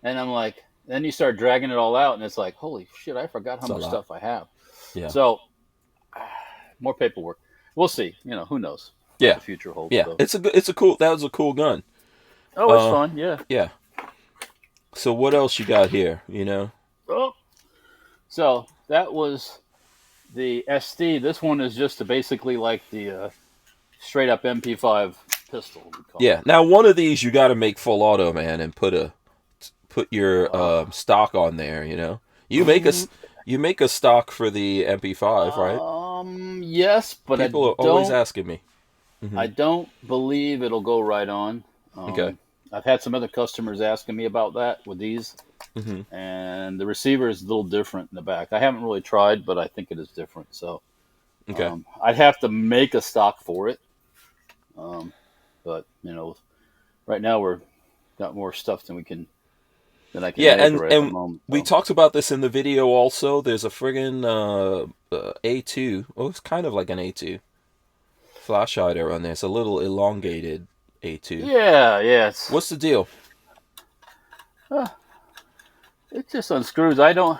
[SPEAKER 2] And I'm like, then you start dragging it all out, and it's like, holy shit, I forgot how much stuff I have. Yeah. So, more paperwork. We'll see. Who knows?
[SPEAKER 1] Yeah.
[SPEAKER 2] What the future holds.
[SPEAKER 1] Yeah.
[SPEAKER 2] So.
[SPEAKER 1] That was a cool gun.
[SPEAKER 2] Oh, it's fun. Yeah.
[SPEAKER 1] Yeah. So what else you got here?
[SPEAKER 2] Oh. So that was the SD. This one is just basically like the straight up MP5 pistol.
[SPEAKER 1] Yeah. Now one of these you got to make full auto, man, and put your stock on there. You make a stock for the MP5, right?
[SPEAKER 2] Yes, but
[SPEAKER 1] People
[SPEAKER 2] I
[SPEAKER 1] are always
[SPEAKER 2] don't.
[SPEAKER 1] asking me.
[SPEAKER 2] I don't believe it'll go right on.
[SPEAKER 1] Okay.
[SPEAKER 2] I've had some other customers asking me about that with these, and the receiver is a little different in the back. I haven't really tried, but I think it is different. So
[SPEAKER 1] Okay.
[SPEAKER 2] I'd have to make a stock for it. But right now we're got more stuff than I can
[SPEAKER 1] Yeah,
[SPEAKER 2] make
[SPEAKER 1] and
[SPEAKER 2] right at the moment.
[SPEAKER 1] we
[SPEAKER 2] So.
[SPEAKER 1] talked about this in the video also. There's a friggin' A2. Oh, it's kind of like an A2 flash hider on there. It's a little elongated A2.
[SPEAKER 2] Yeah,
[SPEAKER 1] What's the deal?
[SPEAKER 2] it just unscrews. I don't.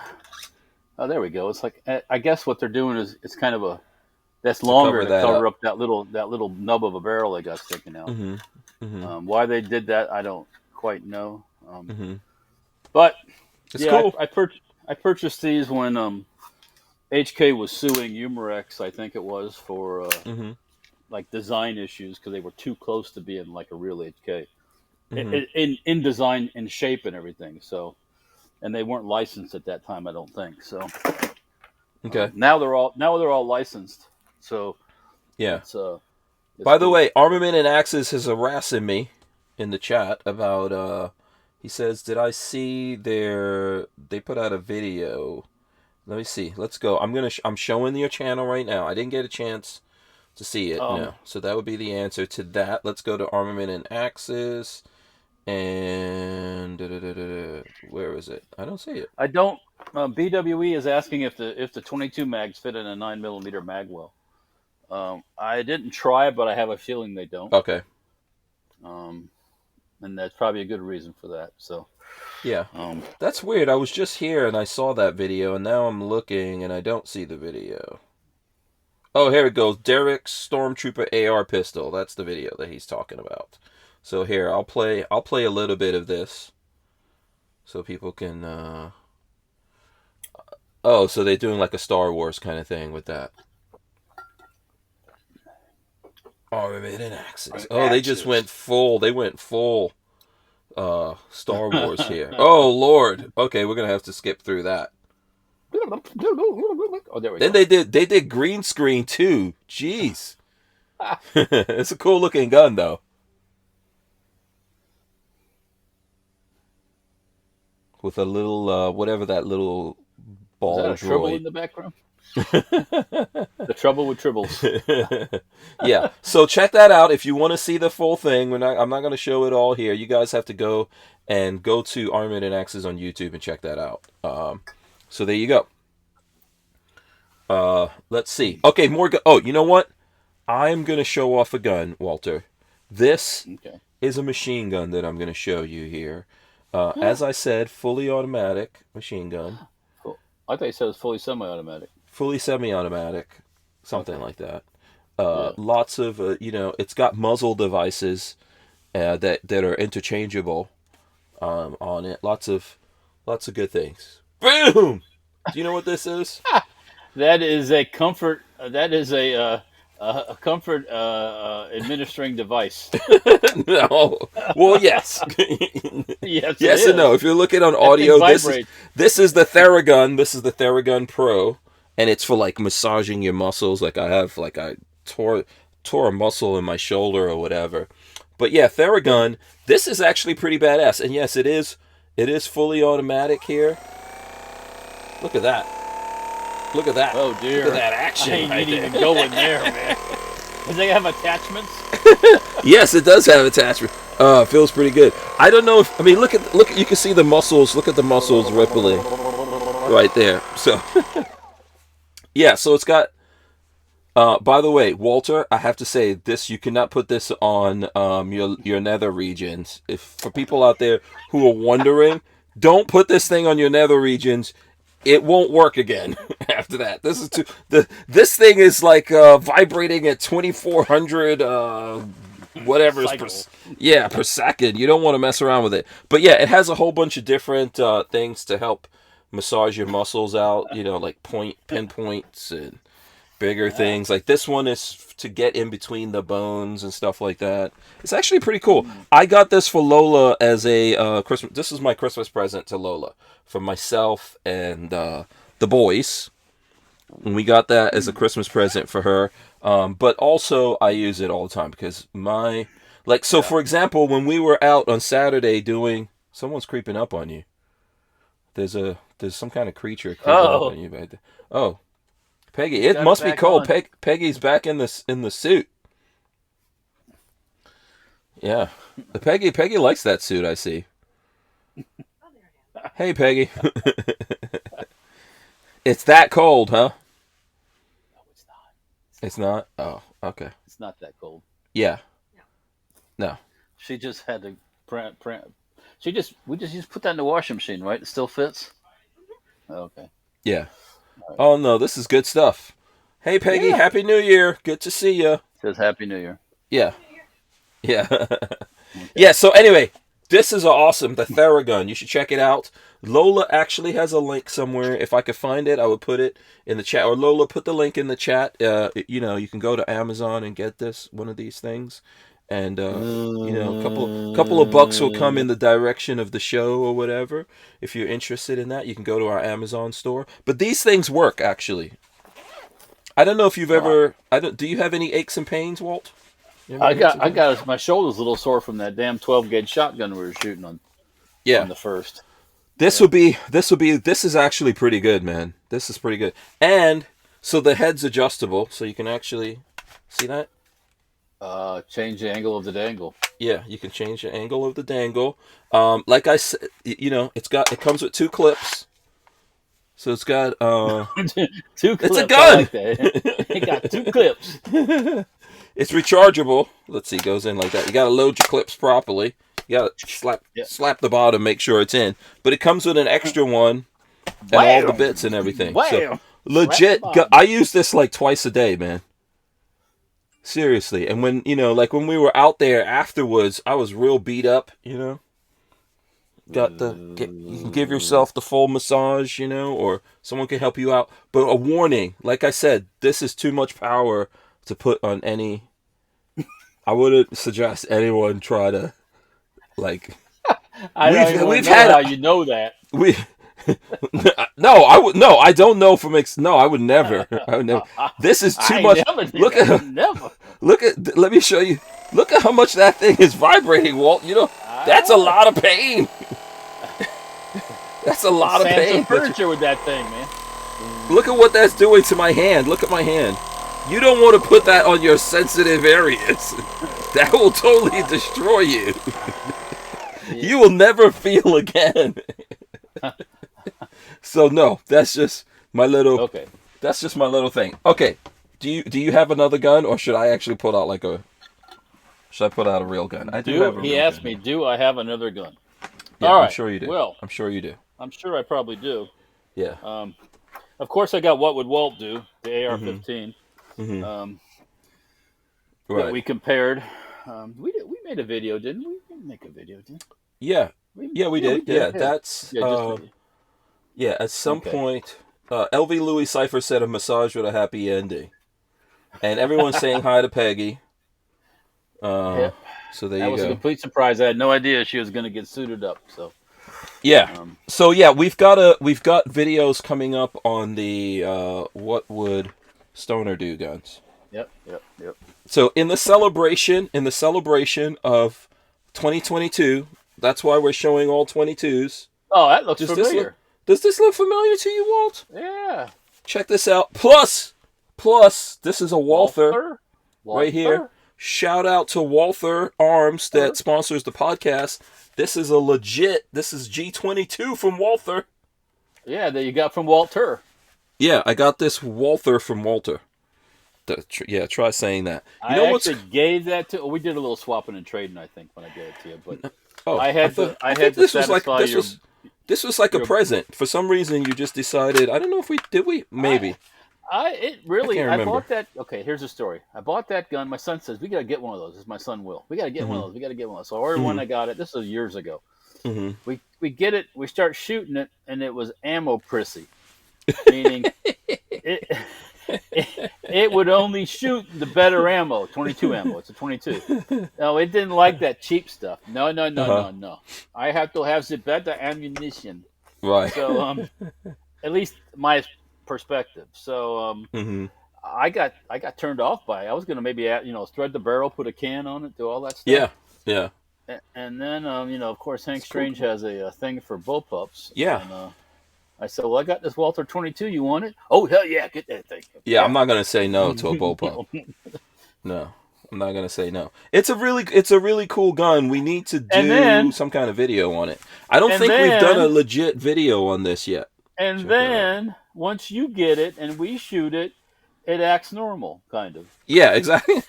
[SPEAKER 2] Oh, there we go. It's like I guess what they're doing is it's kind of that's
[SPEAKER 1] To
[SPEAKER 2] longer
[SPEAKER 1] cover
[SPEAKER 2] to
[SPEAKER 1] that
[SPEAKER 2] cover
[SPEAKER 1] up.
[SPEAKER 2] up that little nub of a barrel they got sticking out. Why they did that, I don't quite know. But
[SPEAKER 1] It's
[SPEAKER 2] yeah,
[SPEAKER 1] cool.
[SPEAKER 2] I purchased these when HK was suing Umarex, I think it was, for like design issues because they were too close to being like a real HK in design and shape and everything. So, and they weren't licensed at that time, I don't think. So
[SPEAKER 1] Okay.
[SPEAKER 2] now they're all licensed. So
[SPEAKER 1] Yeah.
[SPEAKER 2] it's
[SPEAKER 1] By the
[SPEAKER 2] cool.
[SPEAKER 1] way, Armament and Axes is harassing me in the chat about he says, "Did I see they put out a video? Let me see. Let's go. I'm showing your channel right now. I didn't get a chance to see it. No. So that would be the answer to that. Let's go to Armament and Axes and where is it? I don't see it.
[SPEAKER 2] I don't. BWE is asking if the 22 mags fit in a 9mm mag well. I didn't try, but I have a feeling they don't.
[SPEAKER 1] Okay.
[SPEAKER 2] And that's probably a good reason for that. So.
[SPEAKER 1] Yeah. That's weird. I was just here and I saw that video, and now I'm looking and I don't see the video. Oh, here it goes. Derek's Stormtrooper AR pistol. That's the video that he's talking about. So here, I'll play a little bit of this so people can Oh, so they're doing like a Star Wars kind of thing with that. Armament and Axes. Oh, they just went full. They went full Star Wars here. Oh Lord. Okay, we're gonna have to skip through that.
[SPEAKER 2] Oh, there we
[SPEAKER 1] Then
[SPEAKER 2] go.
[SPEAKER 1] they did green screen too. Jeez. It's a cool looking gun though. With a little whatever that little ball
[SPEAKER 2] Is that a trouble
[SPEAKER 1] droid.
[SPEAKER 2] in the background? The trouble with tribbles.
[SPEAKER 1] Yeah. So check that out if you want to see the full thing. I'm not going to show it all here. You guys have to go to Armament and Axes on YouTube and check that out. So there you go. Let's see. Okay, more. Oh, you know what? I'm going to show off a gun, Walter. This is a machine gun that I'm going to show you here. As I said, fully automatic machine gun.
[SPEAKER 2] Cool. I thought you said it was fully semi-automatic.
[SPEAKER 1] Fully semi-automatic, something like that. Lots of, it's got muzzle devices that are interchangeable on it. Lots of good things. Boom! Do you know what this is?
[SPEAKER 2] That is a comfort. That is a comfort administering device.
[SPEAKER 1] No. Well, yes.
[SPEAKER 2] Yes,
[SPEAKER 1] Yes and no. If you're looking on audio, this is the Theragun. This is the Theragun Pro, and it's for like massaging your muscles. Like I tore a muscle in my shoulder or whatever. But yeah, Theragun. This is actually pretty badass. And yes, it is fully automatic here. Look at that. Look at that.
[SPEAKER 2] Oh dear.
[SPEAKER 1] Look at that action.
[SPEAKER 2] I ain't
[SPEAKER 1] right
[SPEAKER 2] even
[SPEAKER 1] there.
[SPEAKER 2] going there, man. Does it have attachments?
[SPEAKER 1] Yes, it does have attachment. It feels pretty good. I don't know if look at you can see the muscles. Look at the muscles rippling right there. So yeah, so it's got by the way, Walter, I have to say this, you cannot put this on your nether regions. If for people out there who are wondering, don't put this thing on your nether regions. It won't work again after that. This thing is like vibrating at 2400 whatever's per second. You don't want to mess around with it. But yeah, it has a whole bunch of different things to help massage your muscles out, like pinpoints and bigger things. Like this one is to get in between the bones and stuff like that. It's actually pretty cool. I got this for Lola as a Christmas. This is my Christmas present to Lola from myself and the boys. And we got that as a Christmas present for her. But also I use it all the time because for example, when we were out on Saturday someone's creeping up on you. There's some kind of creature creeping up on you back there. Oh, Peggy, it must be cold. Peggy's back in the suit. Yeah, Peggy likes that suit. I see. Hey, Peggy. It's that cold, huh?
[SPEAKER 2] No, it's not.
[SPEAKER 1] It's not? Oh, okay.
[SPEAKER 2] It's not that cold.
[SPEAKER 1] Yeah. No.
[SPEAKER 2] She just had to print. We just put that in the washing machine, right? It still fits? Okay.
[SPEAKER 1] Yeah. Oh, no, this is good stuff. Hey, Peggy, Happy New Year. Good to see you.
[SPEAKER 2] Says Happy New Year.
[SPEAKER 1] Yeah. Yeah. Okay. Yeah, so anyway, this is awesome, the Theragun. You should check it out. Lola actually has a link somewhere. If I could find it, I would put it in the chat. Or Lola, put the link in the chat. You can go to Amazon and get one of these things. And a couple of bucks will come in the direction of the show or whatever. If you're interested in that, you can go to our Amazon store. But these things work, actually. I don't know if you've ever. Do you have any aches and pains, Walt?
[SPEAKER 2] I got my shoulder's a little sore from that damn 12-gauge shotgun we were shooting on. Yeah. On the first.
[SPEAKER 1] This is actually pretty good, man. This is pretty good. And so the head's adjustable, so you can actually see that.
[SPEAKER 2] Change the angle of the dangle.
[SPEAKER 1] Yeah, you can change the angle of the dangle. Like I said, it comes with 2 clips. So it's got
[SPEAKER 2] 2 clips.
[SPEAKER 1] It's a gun.
[SPEAKER 2] I like that. It got 2 clips.
[SPEAKER 1] It's rechargeable. Let's see, goes in like that. You got to load your clips properly. You got to slap the bottom, make sure it's in. But it comes with an extra one and all the bits and everything. So legit, I use this like twice a day, man. Seriously. And when when we were out there afterwards, I was real beat up. You can give yourself the full massage, or someone can help you out. But a warning, like I said, this is too much power to put on any. I wouldn't suggest anyone try to
[SPEAKER 2] I don't even know how you know that.
[SPEAKER 1] No, I would. No, I don't know from No, I would never. I would never. This is too much. Let me show you. Look at how much that thing is vibrating, Walt. That's a lot of pain. That's a lot of pain.
[SPEAKER 2] Some furniture with that thing, man.
[SPEAKER 1] Look at what that's doing to my hand. Look at my hand. You don't want to put that on your sensitive areas. That will totally destroy you. You will never feel again. So no, that's just my little. Okay. That's just my little thing. Okay. Do you have another gun, or should I actually put out Should I put out a real gun? I do. Have a
[SPEAKER 2] he asked me, "Do I have another gun?"
[SPEAKER 1] Yeah, all right. I'm sure you do. Well, I'm sure you do.
[SPEAKER 2] I'm sure I probably do.
[SPEAKER 1] Yeah.
[SPEAKER 2] Of course, I got What Would Walt Do? The AR-15.
[SPEAKER 1] Mm-hmm.
[SPEAKER 2] That we compared. We made a video, didn't we? We didn't make a video, didn't we?
[SPEAKER 1] Yeah. We did. Yeah, that's. At some point, LV Louis Cypher said a massage with a happy ending, and everyone's saying hi to Peggy. So there you go. That was
[SPEAKER 2] a complete surprise. I had no idea she was going to get suited up. So.
[SPEAKER 1] Yeah. We've got videos coming up on the What Would Stoner Do guns.
[SPEAKER 2] Yep.
[SPEAKER 1] So in the celebration of 2022, that's why we're showing all 22s.
[SPEAKER 2] Oh, that looks familiar.
[SPEAKER 1] Does this look familiar to you, Walt?
[SPEAKER 2] Yeah.
[SPEAKER 1] Check this out. Plus, this is a Walther right here. Shout out to Walther Arms that sponsors the podcast. This is this is G22 from Walther.
[SPEAKER 2] Yeah, that you got from Walther.
[SPEAKER 1] Yeah, I got this Walther from Walther. Try saying that.
[SPEAKER 2] I actually gave that to. We did a little swapping and trading, I think, when I gave it to you. But I had to satisfy your.
[SPEAKER 1] This was like a present. For some reason, you just decided. I don't know if we did. Maybe.
[SPEAKER 2] I bought that. Okay, here's the story. I bought that gun. My son says we gotta get one of those. It's my son Will. We gotta get one of those. We gotta get one of those. So I ordered one. I got it. This was years ago. Mm-hmm. We get it. We start shooting it, and it was ammo prissy, meaning it would only shoot the better ammo, 22 ammo. It's a 22. No, it didn't like that cheap stuff. No. I have to have the better ammunition.
[SPEAKER 1] Right.
[SPEAKER 2] So at least perspective. So
[SPEAKER 1] Mm-hmm.
[SPEAKER 2] I got turned off by it. I was going to maybe thread the barrel, put a can on it, do all that stuff.
[SPEAKER 1] Yeah. Yeah.
[SPEAKER 2] And then of course, Hank
[SPEAKER 1] It's cool.
[SPEAKER 2] Strange has a thing for bullpups.
[SPEAKER 1] Yeah.
[SPEAKER 2] And I said, well, I got this Walther 22. You want it? Oh, hell yeah, get that thing.
[SPEAKER 1] Yeah, I'm not gonna say no to a bullpup. No, I'm not gonna say no. It's a really cool gun. We need to do some kind of video on it. I don't think we've done a legit video on this yet.
[SPEAKER 2] And then once you get it and we shoot it, it acts normal, kind of.
[SPEAKER 1] Yeah, exactly.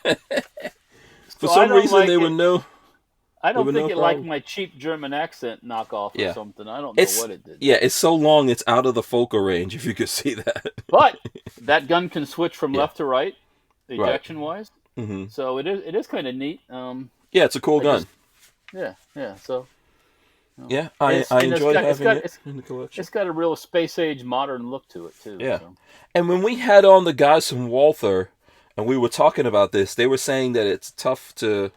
[SPEAKER 1] For some reason, they would know.
[SPEAKER 2] I don't think it liked my cheap German accent knockoff or something. I don't know what it did.
[SPEAKER 1] Yeah, it's so long, it's out of the focal range, if you could see that.
[SPEAKER 2] But that gun can switch from left to right, ejection-wise.
[SPEAKER 1] Mm-hmm.
[SPEAKER 2] So it is kind of neat.
[SPEAKER 1] Yeah, it's a cool gun.
[SPEAKER 2] Yeah. So.
[SPEAKER 1] Yeah, I enjoyed having it in the collection.
[SPEAKER 2] It's got a real space-age modern look to it, too.
[SPEAKER 1] Yeah.
[SPEAKER 2] So.
[SPEAKER 1] And when we had on the guys from Walther, and we were talking about this, they were saying that it's tough to...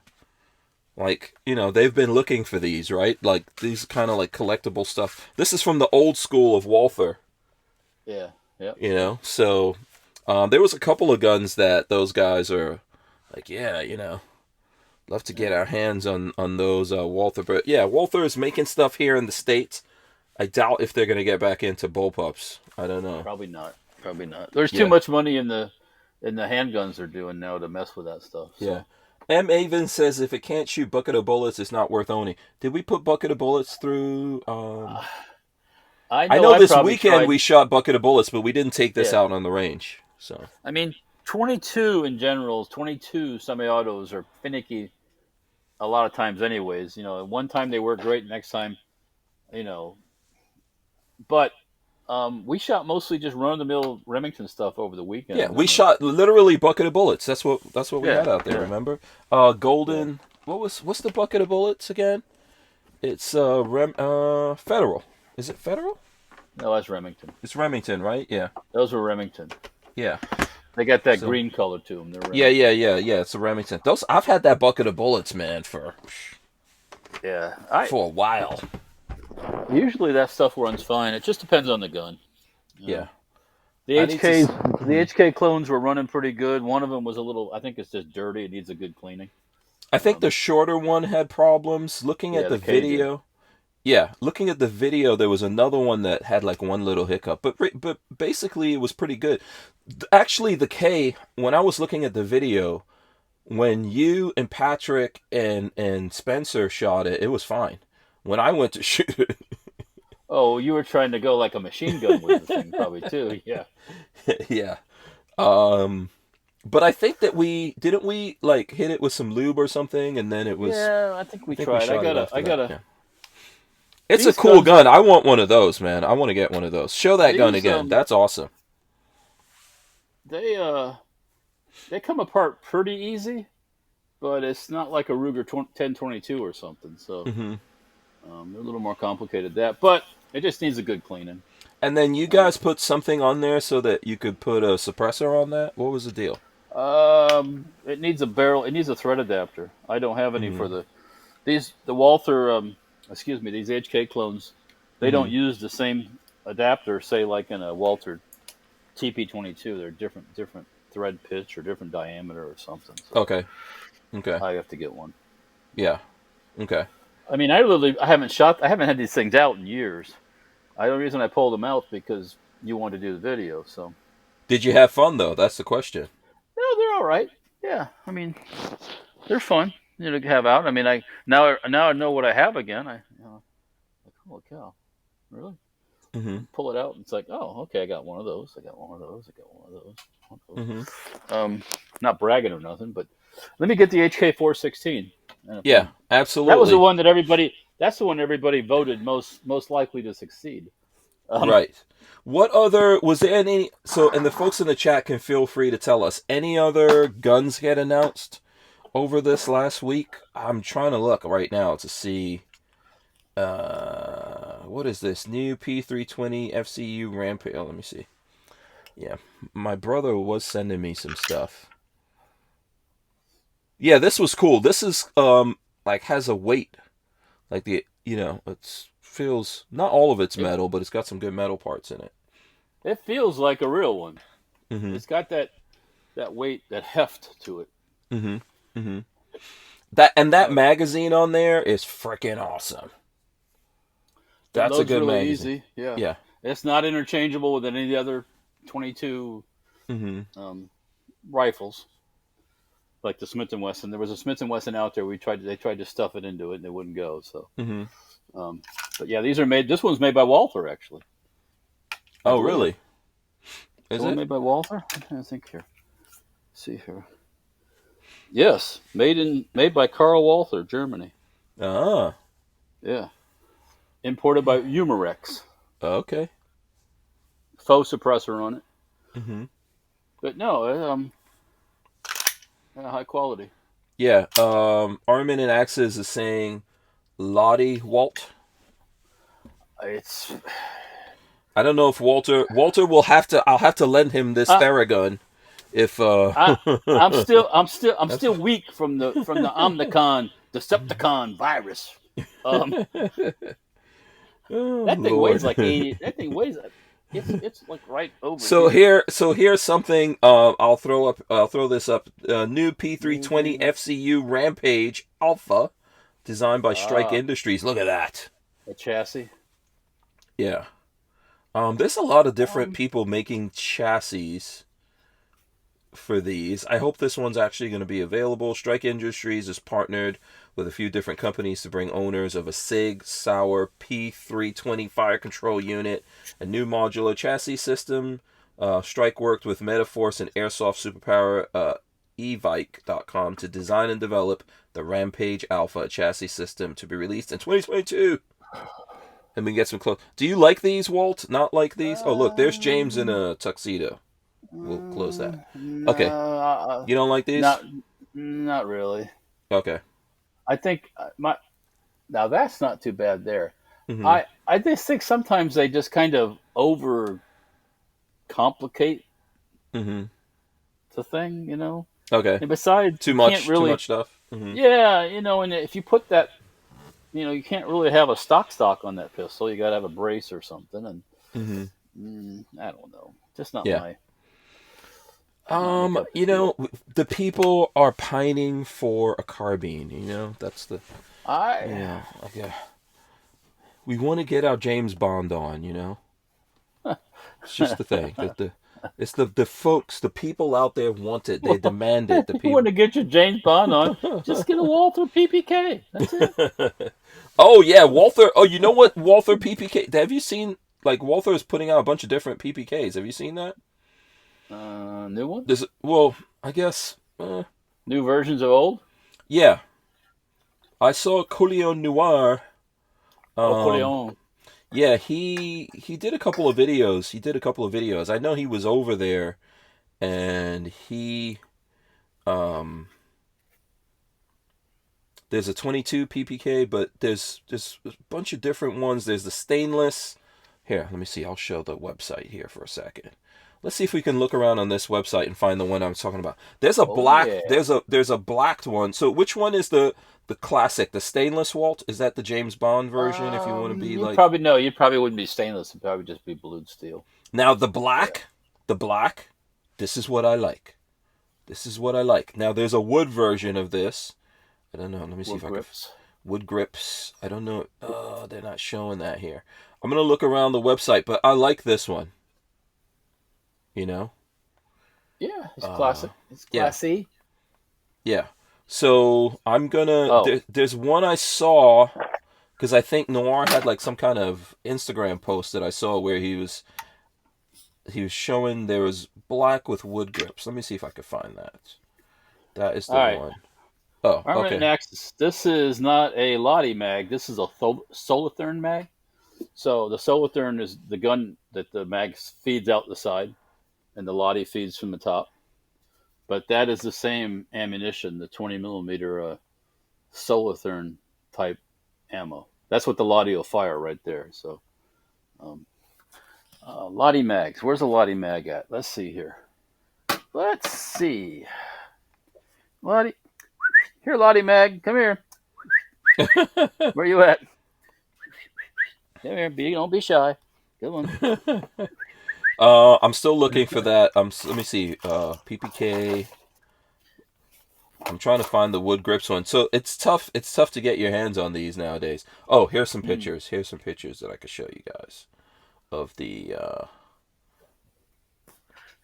[SPEAKER 1] Like, they've been looking for these, right? Like, these kind of like collectible stuff. This is from the old school of Walther.
[SPEAKER 2] Yeah.
[SPEAKER 1] So there was a couple of guns that those guys are like, love to get our hands on those Walther. But yeah, Walther is making stuff here in the States. I doubt if they're going to get back into bullpups. I don't know.
[SPEAKER 2] Probably not. There's too much money in the handguns they're doing now to mess with that stuff. So.
[SPEAKER 1] Yeah. M. Avon says if it can't shoot bucket of bullets, it's not worth owning. Did we put bucket of bullets through? I know this weekend we shot bucket of bullets, but we didn't take this out on the range. So
[SPEAKER 2] 22 in general, 22 semi-autos are finicky a lot of times anyways. One time they work great, next time, But we shot mostly just run-of-the-mill Remington stuff over the weekend.
[SPEAKER 1] Yeah, we shot literally bucket of bullets. That's what we had out there. Remember, golden. Yeah. What's the bucket of bullets again? It's Federal. Is it Federal?
[SPEAKER 2] No, that's Remington.
[SPEAKER 1] It's Remington, right? Yeah.
[SPEAKER 2] Those were Remington.
[SPEAKER 1] Yeah.
[SPEAKER 2] They got that green color to them.
[SPEAKER 1] Yeah. It's a Remington. I've had that bucket of bullets, man, for a while.
[SPEAKER 2] Usually that stuff runs fine. It just depends on the gun.
[SPEAKER 1] Yeah.
[SPEAKER 2] The HK clones were running pretty good. One of them was a little, I think it's just dirty. It needs a good cleaning.
[SPEAKER 1] I think the shorter one had problems. Looking at the video. Yeah, looking at the video, there was another one that had like one little hiccup. But basically it was pretty good. Actually, the K, when I was looking at the video, when you and Patrick and Spencer shot it, it was fine. When I went to shoot it...
[SPEAKER 2] Oh, you were trying to go like a machine gun with the thing, probably, too. Yeah.
[SPEAKER 1] Yeah. But I think that didn't we like hit it with some lube or something, and then it was...
[SPEAKER 2] Yeah, I think we tried. I got a...
[SPEAKER 1] It's a cool gun. I want one of those, man. I want to get one of those. Show that gun again. That's awesome.
[SPEAKER 2] They come apart pretty easy, but it's not like a Ruger 1022 or something, so... Mm-hmm. They're a little more complicated than that, but it just needs a good cleaning.
[SPEAKER 1] And then you guys put something on there so that you could put a suppressor on that? What was the deal?
[SPEAKER 2] It needs a barrel. It needs a thread adapter. I don't have any for the Walther. These HK clones. They don't use the same adapter. Say like in a Walther TP22, they're different thread pitch or different diameter or something. So
[SPEAKER 1] okay.
[SPEAKER 2] I have to get one.
[SPEAKER 1] Yeah. Okay.
[SPEAKER 2] I haven't had these things out in years. The only reason I pulled them out because you wanted to do the video. So,
[SPEAKER 1] did you have fun though? That's the question.
[SPEAKER 2] No, they're all right. Yeah, they're fun. To have out. Now I know what I have again. Holy cow, really? Mm-hmm. Pull it out, and it's like, oh, okay, I got one of those. Mm-hmm. Not bragging or nothing, but let me get the HK416.
[SPEAKER 1] Yeah, absolutely.
[SPEAKER 2] That was the one that everybody. That's the one everybody voted most likely to succeed.
[SPEAKER 1] Right. What other was there any? So, and the folks in the chat can feel free to tell us any other guns get announced over this last week. I'm trying to look right now to see. What is this new P320 FCU Rampage? Oh, let me see. Yeah, my brother was sending me some stuff. Yeah, this was cool. This is like has a weight, like it feels not all of it's metal, but it's got some good metal parts in it.
[SPEAKER 2] It feels like a real one.
[SPEAKER 1] Mm-hmm.
[SPEAKER 2] It's got that weight, that heft to it.
[SPEAKER 1] Mm-hmm. Mm-hmm. That
[SPEAKER 2] Uh,
[SPEAKER 1] magazine on there is freaking awesome.
[SPEAKER 2] it
[SPEAKER 1] That's a
[SPEAKER 2] loads
[SPEAKER 1] good
[SPEAKER 2] really
[SPEAKER 1] magazine.
[SPEAKER 2] easy. Yeah,
[SPEAKER 1] Yeah.
[SPEAKER 2] it's not interchangeable with any of the other 22
[SPEAKER 1] Mm-hmm.
[SPEAKER 2] rifles, like the Smith and Wesson. There was a Smith and Wesson out there. They tried to stuff it into it, and it wouldn't go. So,
[SPEAKER 1] Mm-hmm.
[SPEAKER 2] um, but yeah, these are made. This one's made by Walther, actually. I
[SPEAKER 1] Oh,
[SPEAKER 2] believe.
[SPEAKER 1] really?
[SPEAKER 2] Is
[SPEAKER 1] Is
[SPEAKER 2] the one
[SPEAKER 1] it?
[SPEAKER 2] made by Walther? I'm trying to think here. See here. Yes, made by Karl Walther, Germany.
[SPEAKER 1] Ah.
[SPEAKER 2] Yeah, imported by Humorex.
[SPEAKER 1] Okay.
[SPEAKER 2] Faux suppressor on it,
[SPEAKER 1] Mm-hmm.
[SPEAKER 2] but no, high quality.
[SPEAKER 1] Yeah. Armin and Axis is saying Lottie Walt.
[SPEAKER 2] It's
[SPEAKER 1] I don't know if Walter will have to. I'll have to lend him this
[SPEAKER 2] I,
[SPEAKER 1] Theragun. If
[SPEAKER 2] I I'm
[SPEAKER 1] That's
[SPEAKER 2] still weak from the Omnicon Decepticon virus. Um,
[SPEAKER 1] oh,
[SPEAKER 2] that thing weighs
[SPEAKER 1] Lord.
[SPEAKER 2] like 80. That thing weighs. It's like right over
[SPEAKER 1] So
[SPEAKER 2] here.
[SPEAKER 1] here's something. I'll throw this up. New P320 FCU Rampage Alpha, designed by Strike
[SPEAKER 2] Ah,
[SPEAKER 1] Industries. Look at that.
[SPEAKER 2] a chassis.
[SPEAKER 1] Yeah. There's a lot of different
[SPEAKER 2] Um,
[SPEAKER 1] people making chassis for these. I hope this one's actually going to be available. Strike Industries is partnered with a few different companies to bring owners of a SIG Sauer P320 fire control unit a new modular chassis system. Strike worked with Metaforce and Airsoft Superpower evike.com to design and develop the Rampage Alpha chassis system to be released in 2022. And we can get some close. Do you like these, Walt? Not like these? Oh, look, there's James in a tuxedo. We'll close that.
[SPEAKER 2] No,
[SPEAKER 1] Okay. You don't like these?
[SPEAKER 2] not really.
[SPEAKER 1] Okay.
[SPEAKER 2] I think my now that's not too bad there.
[SPEAKER 1] Mm-hmm.
[SPEAKER 2] I just think sometimes they just kind of over complicate
[SPEAKER 1] Mm-hmm.
[SPEAKER 2] the thing, you know.
[SPEAKER 1] Okay.
[SPEAKER 2] And besides,
[SPEAKER 1] Too
[SPEAKER 2] you can't
[SPEAKER 1] much
[SPEAKER 2] really,
[SPEAKER 1] stuff. Mm-hmm.
[SPEAKER 2] yeah, you know. And if you put that, you know, you can't really have a stock on that pistol. You got to have a brace or something. And
[SPEAKER 1] Mm-hmm.
[SPEAKER 2] I don't know, just not
[SPEAKER 1] Yeah.
[SPEAKER 2] my not my cup of
[SPEAKER 1] You
[SPEAKER 2] tea.
[SPEAKER 1] know, the people are pining for a carbine, you know? That's the
[SPEAKER 2] I
[SPEAKER 1] okay. We want to get our James Bond on, you know? It's just the thing. It's the folks, the people out there want it. They demand it. The
[SPEAKER 2] you want
[SPEAKER 1] people
[SPEAKER 2] to get your James Bond on? Just get a Walther PPK. That's it.
[SPEAKER 1] Oh yeah, Walther. Oh, you know what Walther PPK? Have you seen like Walther is putting out a bunch of different PPKs? Have you seen that?
[SPEAKER 2] New
[SPEAKER 1] There's
[SPEAKER 2] ones,
[SPEAKER 1] well, I guess
[SPEAKER 2] new versions of old.
[SPEAKER 1] yeah. I saw Coleon Noir.
[SPEAKER 2] Oh,
[SPEAKER 1] Um,
[SPEAKER 2] Coleon.
[SPEAKER 1] yeah, he did a couple of videos. He did a couple of videos. I know he was over there, and he um. There's a 22 PPK, but there's a bunch of different ones. There's the stainless. Here, let me see. I'll show the website here for a second. Let's see if we can look around on this website and find the one I'm talking about. There's a
[SPEAKER 2] Oh
[SPEAKER 1] black.
[SPEAKER 2] yeah.
[SPEAKER 1] There's a blacked one. So which one is the classic? The stainless, Walt? Is that the James Bond version? If you want to be
[SPEAKER 2] You
[SPEAKER 1] like
[SPEAKER 2] probably no. You probably wouldn't be stainless. It'd probably just be blued steel.
[SPEAKER 1] now the
[SPEAKER 2] Yeah.
[SPEAKER 1] black. The black. This is what I like. This is what I like. Now there's a wood version of this. I don't know. Let me see
[SPEAKER 2] Wood
[SPEAKER 1] if I can.
[SPEAKER 2] grips.
[SPEAKER 1] Wood grips. I don't know. Oh, they're not showing that here. I'm gonna look around the website, but I like this one. You know.
[SPEAKER 2] Yeah, it's classic. It's
[SPEAKER 1] Yeah.
[SPEAKER 2] classy.
[SPEAKER 1] Yeah. So I'm gonna.
[SPEAKER 2] Oh,
[SPEAKER 1] There's one I saw because I think Noir had like some kind of Instagram post that I saw where he was showing there was black with wood grips. Let me see if I can find that. That is the
[SPEAKER 2] all right.
[SPEAKER 1] one. Oh,
[SPEAKER 2] Armory
[SPEAKER 1] okay.
[SPEAKER 2] Axis. This is not a Lottie mag. This is a Solitherm mag. So the Solitherm is the gun that the mag feeds out the side, and the Lottie feeds from the top. But that is the same ammunition, the 20 millimeter Solitherm type ammo. That's what the Lottie will fire right there. So, um, Lottie mags. Where's the Lottie mag at? Let's see here. Let's see. Lottie. Here, Lottie mag. Come here. Where you at? Come here. Don't be shy. Come on.
[SPEAKER 1] I'm still looking for that. Let me see. PPK. I'm trying to find the wood grips one. So it's tough. It's tough to get your hands on these nowadays. Oh, here's some pictures. Here's some pictures that I could show you guys of the.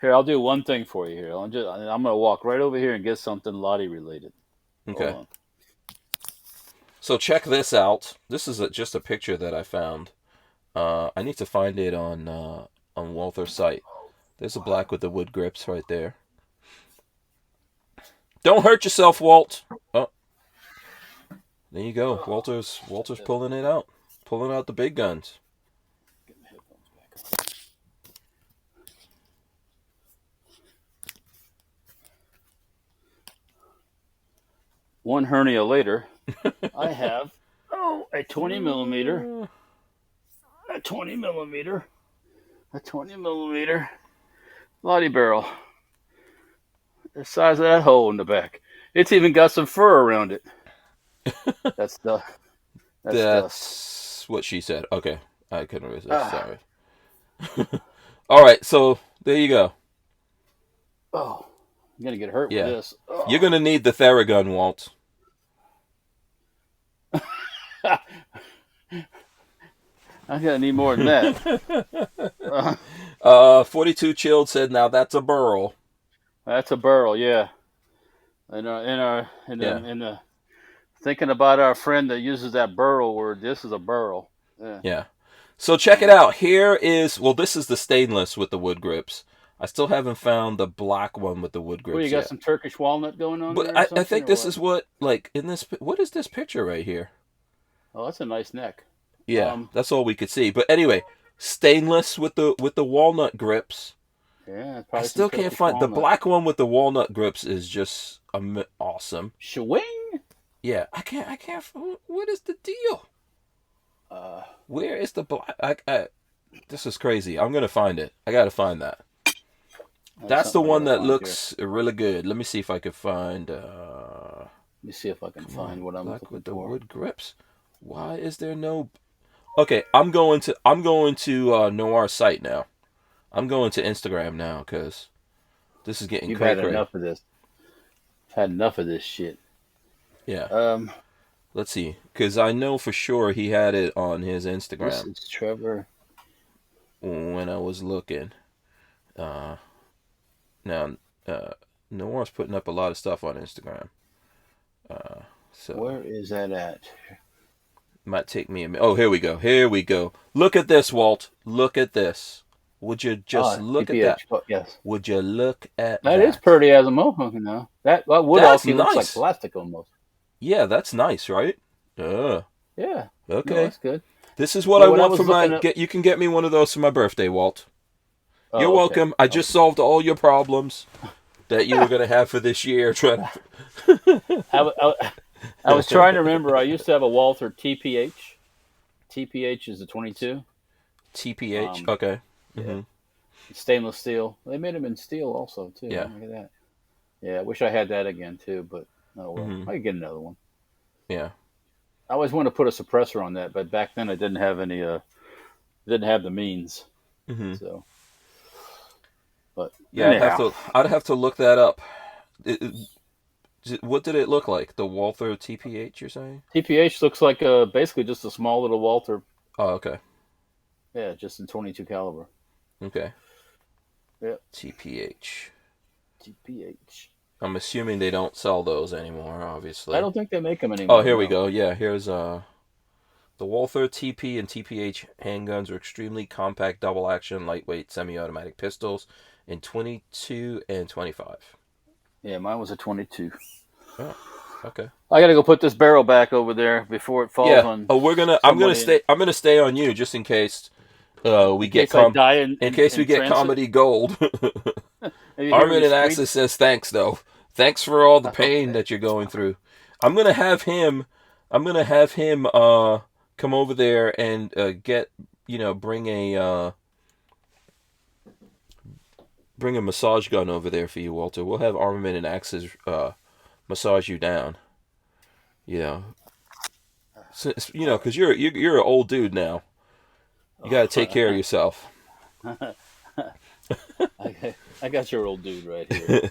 [SPEAKER 2] Here, I'll do one thing for you. Here, I'm gonna walk right over here and get something Lottie related.
[SPEAKER 1] Okay. So check this out. This is just a picture that I found. I need to find it on Walther's site. There's a black with the wood grips right there. Don't hurt yourself, Walt. Oh, there you go. Walter's pulling it out, pulling out the big guns.
[SPEAKER 2] Get the headphones back on. One hernia later, I have a 20 millimeter, a 20 millimeter, a 20 millimeter Lottie barrel. The size of that hole in the back. It's even got some fur around it. That's
[SPEAKER 1] what she said. Okay, I couldn't resist. Sorry. All right, so there you go.
[SPEAKER 2] Oh, I'm gonna get hurt with this. Oh.
[SPEAKER 1] You're gonna need the Theragun, Walt.
[SPEAKER 2] I'm gonna need more than that.
[SPEAKER 1] 42 Chilled said, "Now that's a burl."
[SPEAKER 2] That's a burl, yeah. In the thinking about our friend that uses that burl word, this is a burl.
[SPEAKER 1] Yeah. So check it out. This is the stainless with the wood grips. I still haven't found the black one with the wood grips.
[SPEAKER 2] Well, you got some Turkish walnut going on
[SPEAKER 1] but
[SPEAKER 2] there?
[SPEAKER 1] I think this is what is this picture right here?
[SPEAKER 2] Oh, that's a nice neck.
[SPEAKER 1] Yeah, that's all we could see. But anyway, stainless with the walnut grips.
[SPEAKER 2] Yeah,
[SPEAKER 1] I still can't find the black one with the walnut grips. Is just awesome.
[SPEAKER 2] Swing.
[SPEAKER 1] Yeah, I can't. What is the deal? Where is the black? This is crazy. I'm gonna find it. I gotta find that. That's the one that looks really good. Let me see if I can find.
[SPEAKER 2] Let me see if I can find what I'm looking
[SPEAKER 1] with the
[SPEAKER 2] for.
[SPEAKER 1] wood grips. Why is there no? Okay, I'm going to Noir's site now. I'm going to Instagram now because this is getting crazy.
[SPEAKER 2] You've had enough of this. I've had enough of this shit.
[SPEAKER 1] Yeah. Let's see, because I know for sure he had it on his Instagram.
[SPEAKER 2] This is Trevor.
[SPEAKER 1] When I was looking, now Noir's putting up a lot of stuff on Instagram. So
[SPEAKER 2] where is that at?
[SPEAKER 1] Might take me a minute. Oh, here we go. Here we go. Look at this, Walt. Look at this. Would you just look at that?
[SPEAKER 2] Yes.
[SPEAKER 1] Would you look at that?
[SPEAKER 2] That is pretty as a mohawk now. That wood also looks like plastic almost.
[SPEAKER 1] Yeah, that's nice, right?
[SPEAKER 2] Yeah.
[SPEAKER 1] Okay.
[SPEAKER 2] No, that's good.
[SPEAKER 1] This is what I want for my... You can get me one of those for my birthday, Walt. You're welcome. I just solved all your problems that you were going to have for this year.
[SPEAKER 2] I was trying to remember. I used to have a Walther TPH. TPH is a 22.
[SPEAKER 1] TPH? Okay.
[SPEAKER 2] Yeah. Stainless steel. They made them in steel also, too.
[SPEAKER 1] Yeah.
[SPEAKER 2] Look at that. Yeah, I wish I had that again, too, but oh well. I could get another one.
[SPEAKER 1] Yeah.
[SPEAKER 2] I always wanted to put a suppressor on that, but back then I didn't have any, didn't have the means. So, but
[SPEAKER 1] yeah, I'd have to look that up. What did it look like? The Walther TPH, you're saying?
[SPEAKER 2] TPH looks like basically just a small little Walther.
[SPEAKER 1] Oh, okay.
[SPEAKER 2] Yeah, just in 22 caliber.
[SPEAKER 1] Okay.
[SPEAKER 2] Yep.
[SPEAKER 1] TPH.
[SPEAKER 2] I'm
[SPEAKER 1] assuming they don't sell those anymore, obviously.
[SPEAKER 2] I don't think they make them anymore.
[SPEAKER 1] Oh, here we go. Yeah, here's the Walther TP and TPH handguns are extremely compact, double-action, lightweight, semi-automatic pistols in 22 and 25.
[SPEAKER 2] Yeah, mine was a 22.
[SPEAKER 1] Oh, okay.
[SPEAKER 2] I gotta go put this barrel back over there before it falls on.
[SPEAKER 1] Oh, I'm gonna stay on you just in case we get comedy gold. Armin and Axis says thanks though. Thanks for all the pain that you're going through. I'm gonna have him come over there and bring a massage gun over there for you, Walter. We'll have Armament and Axis massage you down. Because you're an old dude now. You got to take care of yourself.
[SPEAKER 2] I got your old dude right here.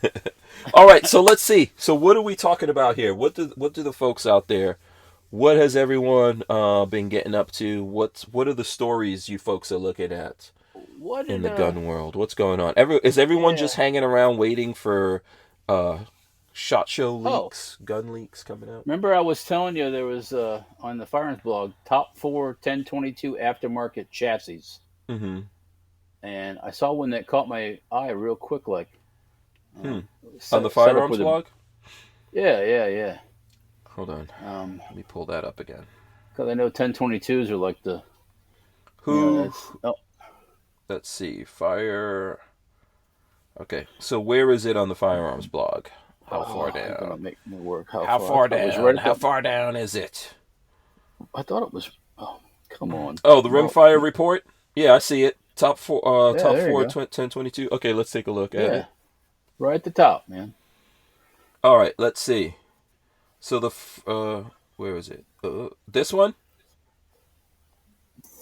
[SPEAKER 1] All right, so let's see. So what are we talking about here? What do the folks out there? What has everyone been getting up to? What are the stories you folks are looking at
[SPEAKER 2] What
[SPEAKER 1] in
[SPEAKER 2] did
[SPEAKER 1] the gun world? What's going on? Is everyone just
[SPEAKER 2] yeah.
[SPEAKER 1] hanging around waiting for uh, shot show
[SPEAKER 2] Oh,
[SPEAKER 1] leaks, gun leaks coming out?
[SPEAKER 2] remember I was telling you there was on the Firearms blog top 4 1022 aftermarket chassis,
[SPEAKER 1] Mm-hmm.
[SPEAKER 2] and I saw one that caught my eye real quick, like
[SPEAKER 1] Hmm. On the
[SPEAKER 2] set up
[SPEAKER 1] Firearms
[SPEAKER 2] with a
[SPEAKER 1] blog?
[SPEAKER 2] yeah.
[SPEAKER 1] Hold on. Let me pull that up again.
[SPEAKER 2] Because I know 1022s are like the
[SPEAKER 1] Who?
[SPEAKER 2] that's oh
[SPEAKER 1] Let's see. Fire. Okay, so where is it on the Firearms blog? How far
[SPEAKER 2] I'm gonna
[SPEAKER 1] down?
[SPEAKER 2] make me work.
[SPEAKER 1] How
[SPEAKER 2] I
[SPEAKER 1] far
[SPEAKER 2] thought it was
[SPEAKER 1] down?
[SPEAKER 2] right at
[SPEAKER 1] How
[SPEAKER 2] the.
[SPEAKER 1] far down is it?
[SPEAKER 2] I thought it was. Oh, come on.
[SPEAKER 1] Oh, the
[SPEAKER 2] No.
[SPEAKER 1] Rimfire report. Yeah, I see it. Top four.
[SPEAKER 2] Yeah,
[SPEAKER 1] Top
[SPEAKER 2] there you
[SPEAKER 1] four.
[SPEAKER 2] go.
[SPEAKER 1] 1022. Okay, let's take a look at
[SPEAKER 2] Yeah,
[SPEAKER 1] it.
[SPEAKER 2] right at the top, man.
[SPEAKER 1] All right, let's see. So where is it? This one.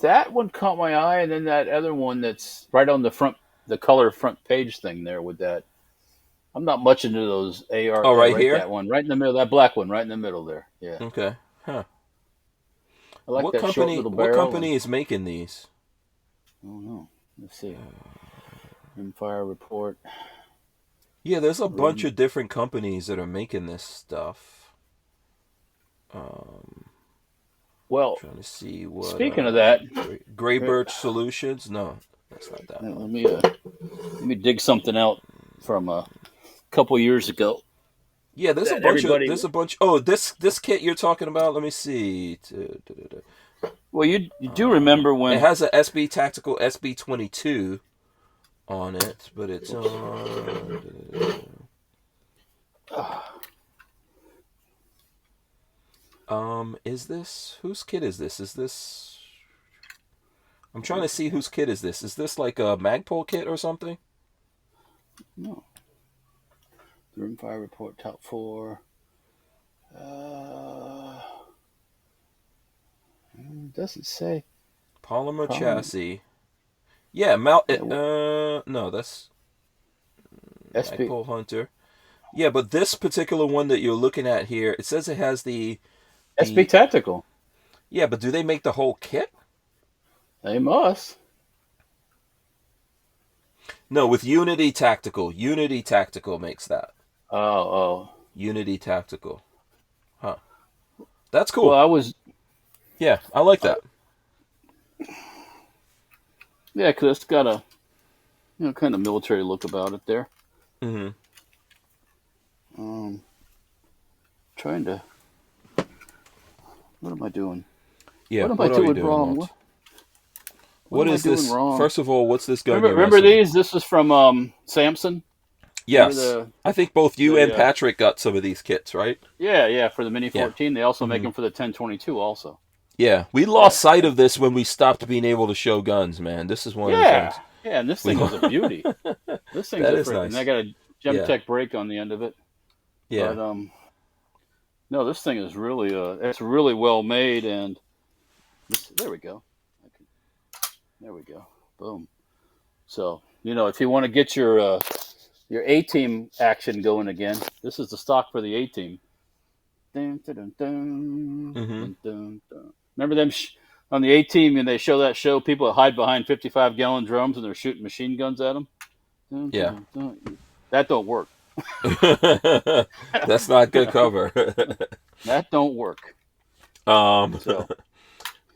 [SPEAKER 2] That one caught my eye, and then that other one that's right on the front, the color front page thing there with that. I'm not much into those AR.
[SPEAKER 1] Oh, right
[SPEAKER 2] Right,
[SPEAKER 1] here.
[SPEAKER 2] that one, right in the middle, that black one, right in the middle there. Yeah,
[SPEAKER 1] Okay. Huh.
[SPEAKER 2] I like that short little
[SPEAKER 1] What
[SPEAKER 2] barrel. And
[SPEAKER 1] company is making these?
[SPEAKER 2] I don't know. Let's see. Rimfire report.
[SPEAKER 1] Yeah, there's a bunch
[SPEAKER 2] Rim.
[SPEAKER 1] of different companies that are making this stuff. Um,
[SPEAKER 2] Well,
[SPEAKER 1] trying to see what.
[SPEAKER 2] speaking of that,
[SPEAKER 1] Gray
[SPEAKER 2] here,
[SPEAKER 1] Birch Solutions. No, that's not that
[SPEAKER 2] let
[SPEAKER 1] one.
[SPEAKER 2] me dig something out from a couple years ago.
[SPEAKER 1] Yeah, there's a
[SPEAKER 2] That
[SPEAKER 1] bunch of.
[SPEAKER 2] everybody.
[SPEAKER 1] There's a bunch. Oh, this kit you're talking about. Let me see.
[SPEAKER 2] Well, you do remember
[SPEAKER 1] It
[SPEAKER 2] when?
[SPEAKER 1] has a SB Tactical SB22 on it, but it's on. Is this whose kit is this? Is this? I'm trying to see whose kit is this. Is this like a Magpul kit or something?
[SPEAKER 2] No. The Rimfire report top 4. Doesn't say.
[SPEAKER 1] Polymer
[SPEAKER 2] Polymer.
[SPEAKER 1] chassis. Yeah, no, that's
[SPEAKER 2] SB.
[SPEAKER 1] Magpul Hunter. Yeah, but this particular one that you're looking at here, it says it has the
[SPEAKER 2] SB Tactical.
[SPEAKER 1] Yeah, but do they make the whole kit?
[SPEAKER 2] They must.
[SPEAKER 1] No, with Unity Tactical. Unity Tactical makes that.
[SPEAKER 2] Oh.
[SPEAKER 1] Unity Tactical. Huh. That's
[SPEAKER 2] Well,
[SPEAKER 1] cool.
[SPEAKER 2] I was.
[SPEAKER 1] Yeah, I like that.
[SPEAKER 2] Yeah, because it's got a kind of military look about it there.
[SPEAKER 1] Mm-hmm.
[SPEAKER 2] Trying to. What am I doing?
[SPEAKER 1] Yeah,
[SPEAKER 2] What am I
[SPEAKER 1] are you
[SPEAKER 2] doing wrong?
[SPEAKER 1] Walt?
[SPEAKER 2] What am I
[SPEAKER 1] is
[SPEAKER 2] doing
[SPEAKER 1] this?
[SPEAKER 2] wrong?
[SPEAKER 1] First of all, what's this gun?
[SPEAKER 2] Remember these? This is from Samson.
[SPEAKER 1] Yes. I think both you and Patrick got some of these kits, right?
[SPEAKER 2] Yeah, for the Mini 14. They also
[SPEAKER 1] Mm-hmm.
[SPEAKER 2] make them for the 1022 also.
[SPEAKER 1] Yeah, we lost sight of this when we stopped being able to show guns, man. This is one of the things.
[SPEAKER 2] Yeah, and this thing was a beauty. This thing's
[SPEAKER 1] That
[SPEAKER 2] a
[SPEAKER 1] is
[SPEAKER 2] freak,
[SPEAKER 1] nice.
[SPEAKER 2] and I got a Gemtech brake on the end of it.
[SPEAKER 1] Yeah.
[SPEAKER 2] But no, this thing is really it's really well made, and there we go. There we go. Boom. So if you want to get your A-team action going again, this is the stock for the A-team. Dun, dun, dun, dun,
[SPEAKER 1] Mm-hmm.
[SPEAKER 2] dun, dun, dun. Remember them on the A-team, and they show that show people hide behind 55-gallon drums and they're shooting machine guns at them. Dun,
[SPEAKER 1] Yeah.
[SPEAKER 2] dun, dun, dun. That don't work.
[SPEAKER 1] That's not good cover.
[SPEAKER 2] That don't work.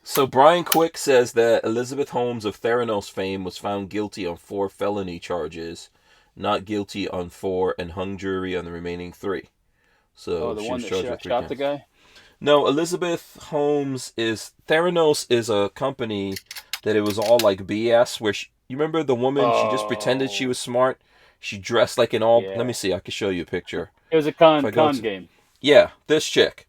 [SPEAKER 1] So Brian Quick says that Elizabeth Holmes of Theranos fame was found guilty on 4 felony charges, not guilty on 4, and hung jury on the remaining 3. So
[SPEAKER 2] the
[SPEAKER 1] she
[SPEAKER 2] one
[SPEAKER 1] was
[SPEAKER 2] that
[SPEAKER 1] charged with 3
[SPEAKER 2] shot
[SPEAKER 1] counts.
[SPEAKER 2] the guy?
[SPEAKER 1] No, Elizabeth Holmes is... Theranos is a company that it was all like BS, where you remember the woman, she just pretended she was smart? She dressed like an all...
[SPEAKER 2] Yeah.
[SPEAKER 1] Let me see, I can show you a picture.
[SPEAKER 2] It was a con game.
[SPEAKER 1] Yeah, this chick.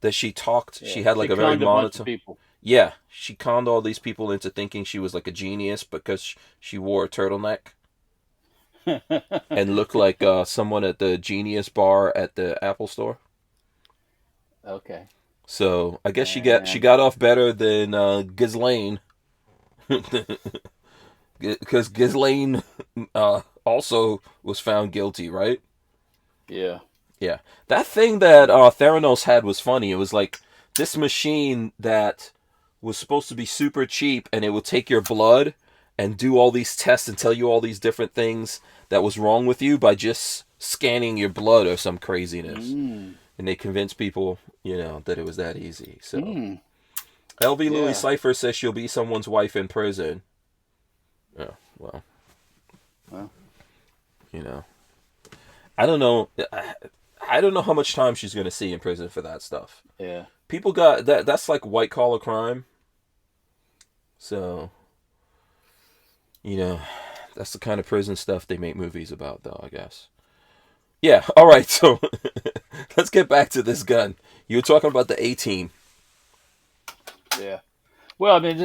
[SPEAKER 1] That she talked,
[SPEAKER 2] Yeah,
[SPEAKER 1] she had like
[SPEAKER 2] she
[SPEAKER 1] a very
[SPEAKER 2] conned a bunch of
[SPEAKER 1] monotone...
[SPEAKER 2] people.
[SPEAKER 1] Yeah, she conned all these people into thinking she was like a genius because she wore a turtleneck. And looked like someone at the Genius bar at the Apple store.
[SPEAKER 2] Okay.
[SPEAKER 1] So I guess she got off better than Ghislaine. because Ghislaine also was found guilty, right?
[SPEAKER 2] Yeah.
[SPEAKER 1] Yeah. That thing that Theranos had was funny. It was like this machine that was supposed to be super cheap, and it would take your blood and do all these tests and tell you all these different things that was wrong with you by just scanning your blood or some craziness.
[SPEAKER 2] Mm.
[SPEAKER 1] And they convinced people, that it was that easy. So
[SPEAKER 2] Mm.
[SPEAKER 1] LV Louis
[SPEAKER 2] Yeah.
[SPEAKER 1] Cypher says she'll be someone's wife in prison. Oh, well.
[SPEAKER 2] Well.
[SPEAKER 1] I don't know. I don't know how much time she's going to see in prison for that stuff.
[SPEAKER 2] Yeah.
[SPEAKER 1] People got that. That's like white collar crime. So, that's the kind of prison stuff they make movies about, though, I guess. Yeah. All right. So let's get back to this gun. You were talking about the A-Team.
[SPEAKER 2] Yeah. Well, I mean,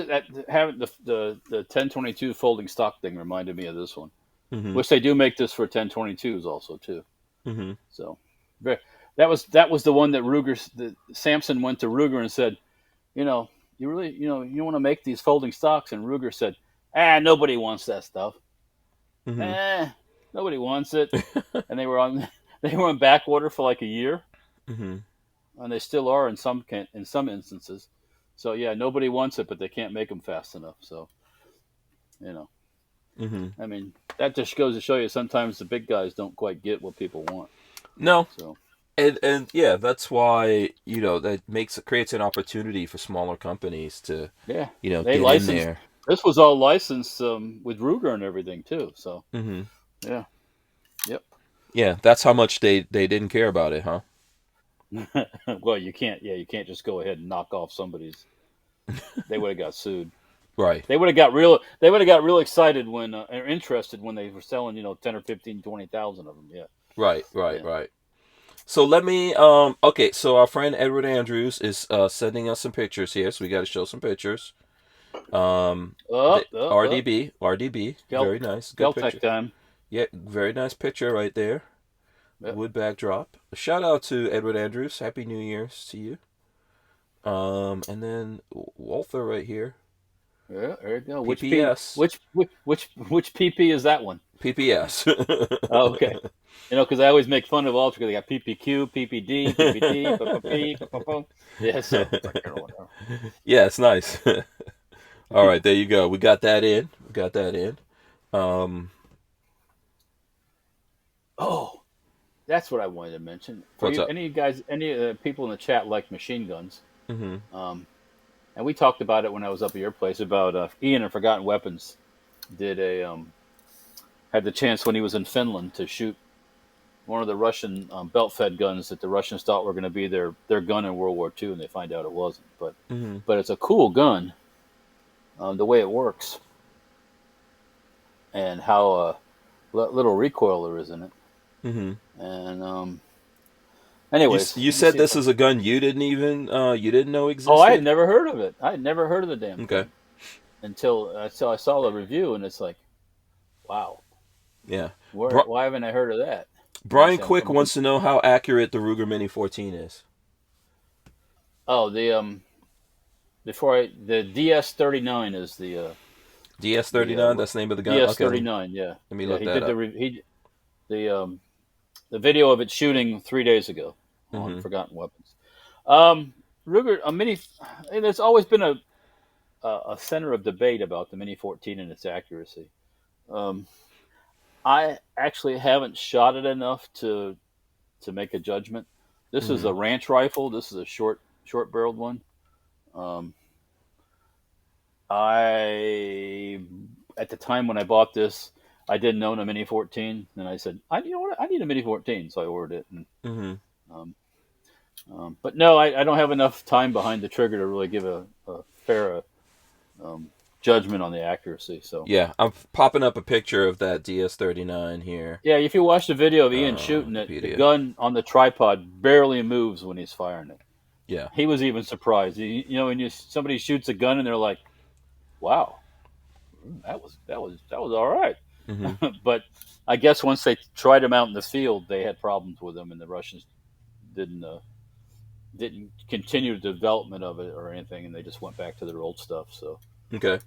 [SPEAKER 2] having the 1022 folding stock thing reminded me of this one, which they do make this for 1022s also too.
[SPEAKER 1] Mm-hmm.
[SPEAKER 2] So, that was the one that Samson went to Ruger and said, you really, you want to make these folding stocks, and Ruger said, nobody wants that stuff.
[SPEAKER 1] Mm-hmm.
[SPEAKER 2] Nobody wants it, and they were on back order for like a year,
[SPEAKER 1] Mm-hmm.
[SPEAKER 2] and they still are in some instances. So yeah, nobody wants it, but they can't make them fast enough. So,
[SPEAKER 1] Mm-hmm.
[SPEAKER 2] I mean, that just goes to show you sometimes the big guys don't quite get what people want.
[SPEAKER 1] No.
[SPEAKER 2] So,
[SPEAKER 1] and yeah, that's why that creates an opportunity for smaller companies to
[SPEAKER 2] yeah,
[SPEAKER 1] they
[SPEAKER 2] get
[SPEAKER 1] in there.
[SPEAKER 2] This was all licensed with Ruger and everything too. So,
[SPEAKER 1] Mm-hmm.
[SPEAKER 2] yeah, yep.
[SPEAKER 1] Yeah, that's how much they didn't care about it, huh?
[SPEAKER 2] Well, you can't just go ahead and knock off somebody's. They would have got sued.
[SPEAKER 1] Right.
[SPEAKER 2] They would have got real excited when or interested when they were selling 10 or 15, 20,000 of them. Yeah.
[SPEAKER 1] Right.
[SPEAKER 2] Yeah.
[SPEAKER 1] So let me okay, so our friend Edward Andrews is sending us some pictures here, so we got to show some pictures. RDB, very nice, good picture.
[SPEAKER 2] Tech time.
[SPEAKER 1] Yeah, very nice picture right there.
[SPEAKER 2] Yep.
[SPEAKER 1] Wood backdrop. A shout out to Edward Andrews. Happy New Year's to you. And then Walther right here.
[SPEAKER 2] Yeah, there you go.
[SPEAKER 1] PPS.
[SPEAKER 2] Which PP is that one?
[SPEAKER 1] PPS.
[SPEAKER 2] Oh, okay. Because I always make fun of Walter because they got PPQ, PPD, PPD, yeah. So
[SPEAKER 1] yeah, it's nice. All right, there you go. We got that in.
[SPEAKER 2] Oh, that's what I wanted to mention.
[SPEAKER 1] What's up?
[SPEAKER 2] Any of you guys, any people in the chat like machine guns?
[SPEAKER 1] Mm-hmm.
[SPEAKER 2] And we talked about it when I was up at your place about Ian and Forgotten Weapons had the chance when he was in Finland to shoot one of the Russian belt-fed guns that the Russians thought were going to be their gun in World War II, and they find out it wasn't. But it's a cool gun, the way it works, and how little recoil there is in it.
[SPEAKER 1] Mm-hmm.
[SPEAKER 2] And anyways,
[SPEAKER 1] you said this is a gun you didn't know existed.
[SPEAKER 2] Oh, I had never heard of it. I had never heard of the damn
[SPEAKER 1] okay
[SPEAKER 2] thing until I saw the review, and it's like, wow.
[SPEAKER 1] Yeah.
[SPEAKER 2] Why haven't I heard of that?
[SPEAKER 1] Brian Quick wants to know how accurate the Ruger Mini 14 is.
[SPEAKER 2] Oh, the DS39 is the
[SPEAKER 1] DS39. That's the name of the gun.
[SPEAKER 2] DS39.
[SPEAKER 1] Okay.
[SPEAKER 2] Yeah.
[SPEAKER 1] Let me look that up.
[SPEAKER 2] The video of it shooting 3 days ago on Forgotten Weapons. Ruger a Mini. There's always been a center of debate about the Mini 14 and its accuracy. I actually haven't shot it enough to make a judgment. This is a ranch rifle. This is a short barreled one. At the time when I bought this, I didn't own a Mini 14, and I said, I need a Mini 14, so I ordered it. And, but no, I don't have enough time behind the trigger to really give a fair judgment on the accuracy. So
[SPEAKER 1] yeah, I'm popping up a picture of that DS39 here.
[SPEAKER 2] Yeah, if you watch the video of Ian shooting it, the gun on the tripod barely moves when he's firing it.
[SPEAKER 1] Yeah,
[SPEAKER 2] he was even surprised. When somebody shoots a gun and they're like, "Wow, that was all right." But I guess once they tried him out in the field, they had problems with him, and the Russians didn't continue the development of it or anything, and they just went back to their old stuff. So
[SPEAKER 1] okay.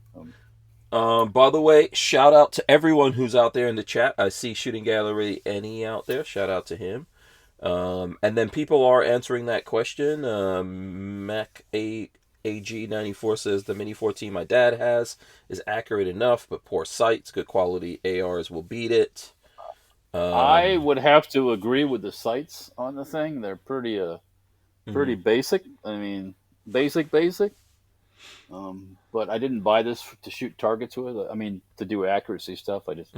[SPEAKER 1] By the way, shout out to everyone who's out there in the chat. I see Shooting Gallery Any out there. Shout out to him. And then people are answering that question. Mac AG94 says the Mini 14 my dad has is accurate enough, but poor sights. Good quality ARs will beat it.
[SPEAKER 2] I would have to agree with the sights on the thing. They're pretty basic. I mean, basic. But I didn't buy this to shoot targets with. I mean, to do accuracy stuff. I just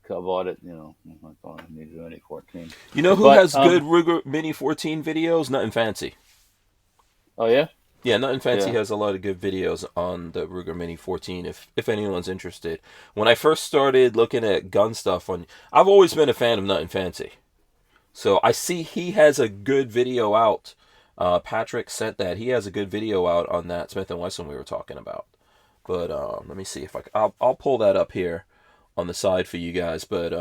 [SPEAKER 2] bought it. I thought I needed a Mini 14.
[SPEAKER 1] You know who has good Ruger Mini 14 videos? Nothing Fancy.
[SPEAKER 2] Oh yeah.
[SPEAKER 1] Yeah, Nothing Fancy has a lot of good videos on the Ruger Mini 14 if anyone's interested. When I first started looking at gun stuff I've always been a fan of Nothing Fancy. So I see he has a good video out. Patrick sent that. He has a good video out on that Smith & Wesson we were talking about. But let me see if I'll pull that up here on the side for you guys. But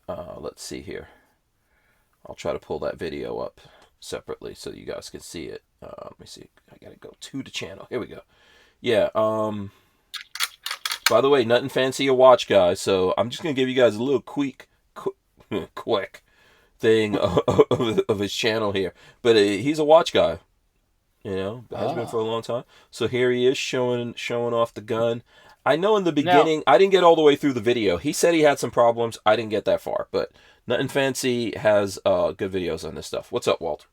[SPEAKER 1] let's see here. I'll try to pull that video up separately so you guys can see it. Let me see. I gotta go to the channel. Here we go. Yeah. By the way, Nothing Fancy a watch guy. So I'm just gonna give you guys a little quick thing of his channel here. But he's a watch guy. Has been for a long time. So here he is showing off the gun. I know in the beginning, I didn't get all the way through the video. He said he had some problems. I didn't get that far, but Nothing Fancy has good videos on this stuff. What's up, Walter?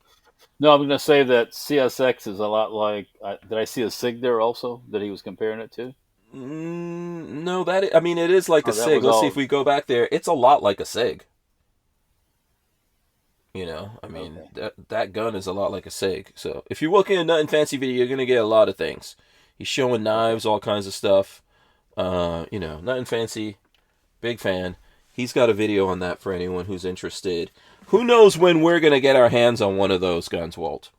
[SPEAKER 2] No, I'm going to say that CSX is a lot like. Did I see a SIG there also that he was comparing it to?
[SPEAKER 1] No, it is like a SIG. Let's see if we go back there. It's a lot like a SIG. That gun is a lot like a SIG. So if you're looking at Nothing Fancy video, you're going to get a lot of things. He's showing knives, all kinds of stuff. Nothing Fancy, big fan. He's got a video on that for anyone who's interested. Who knows when we're going to get our hands on one of those guns, Walt?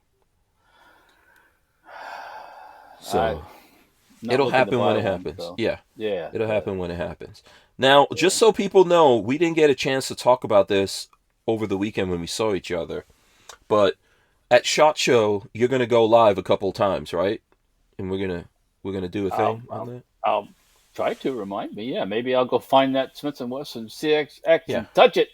[SPEAKER 1] So it'll happen when it happens. So. Yeah. It'll happen when it happens. Now, just so people know, we didn't get a chance to talk about this over the weekend when we saw each other. But at SHOT Show, you're going to go live a couple times, right? And we're gonna do a thing on that.
[SPEAKER 2] I'll try to remind me. Yeah, maybe I'll go find that Smith & Wesson CXX and touch it.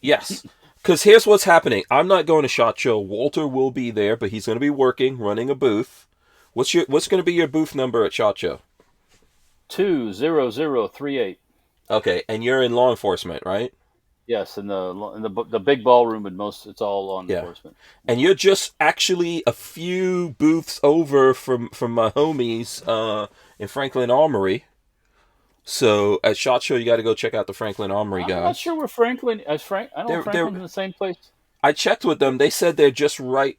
[SPEAKER 1] Yes, because here's what's happening. I'm not going to SHOT Show. Walter will be there, but he's going to be running a booth. What's going to be your booth number at SHOT Show?
[SPEAKER 2] 20038.
[SPEAKER 1] Okay, and you're in law enforcement, right?
[SPEAKER 2] Yes, in the big ballroom, and it's all law enforcement.
[SPEAKER 1] And you're just actually a few booths over from my homies in Franklin Armory. So at SHOT Show, you got to go check out the Franklin Armory guys.
[SPEAKER 2] I'm not sure where Franklin. I don't Franklin's in the same place.
[SPEAKER 1] I checked with them. They said they're just right,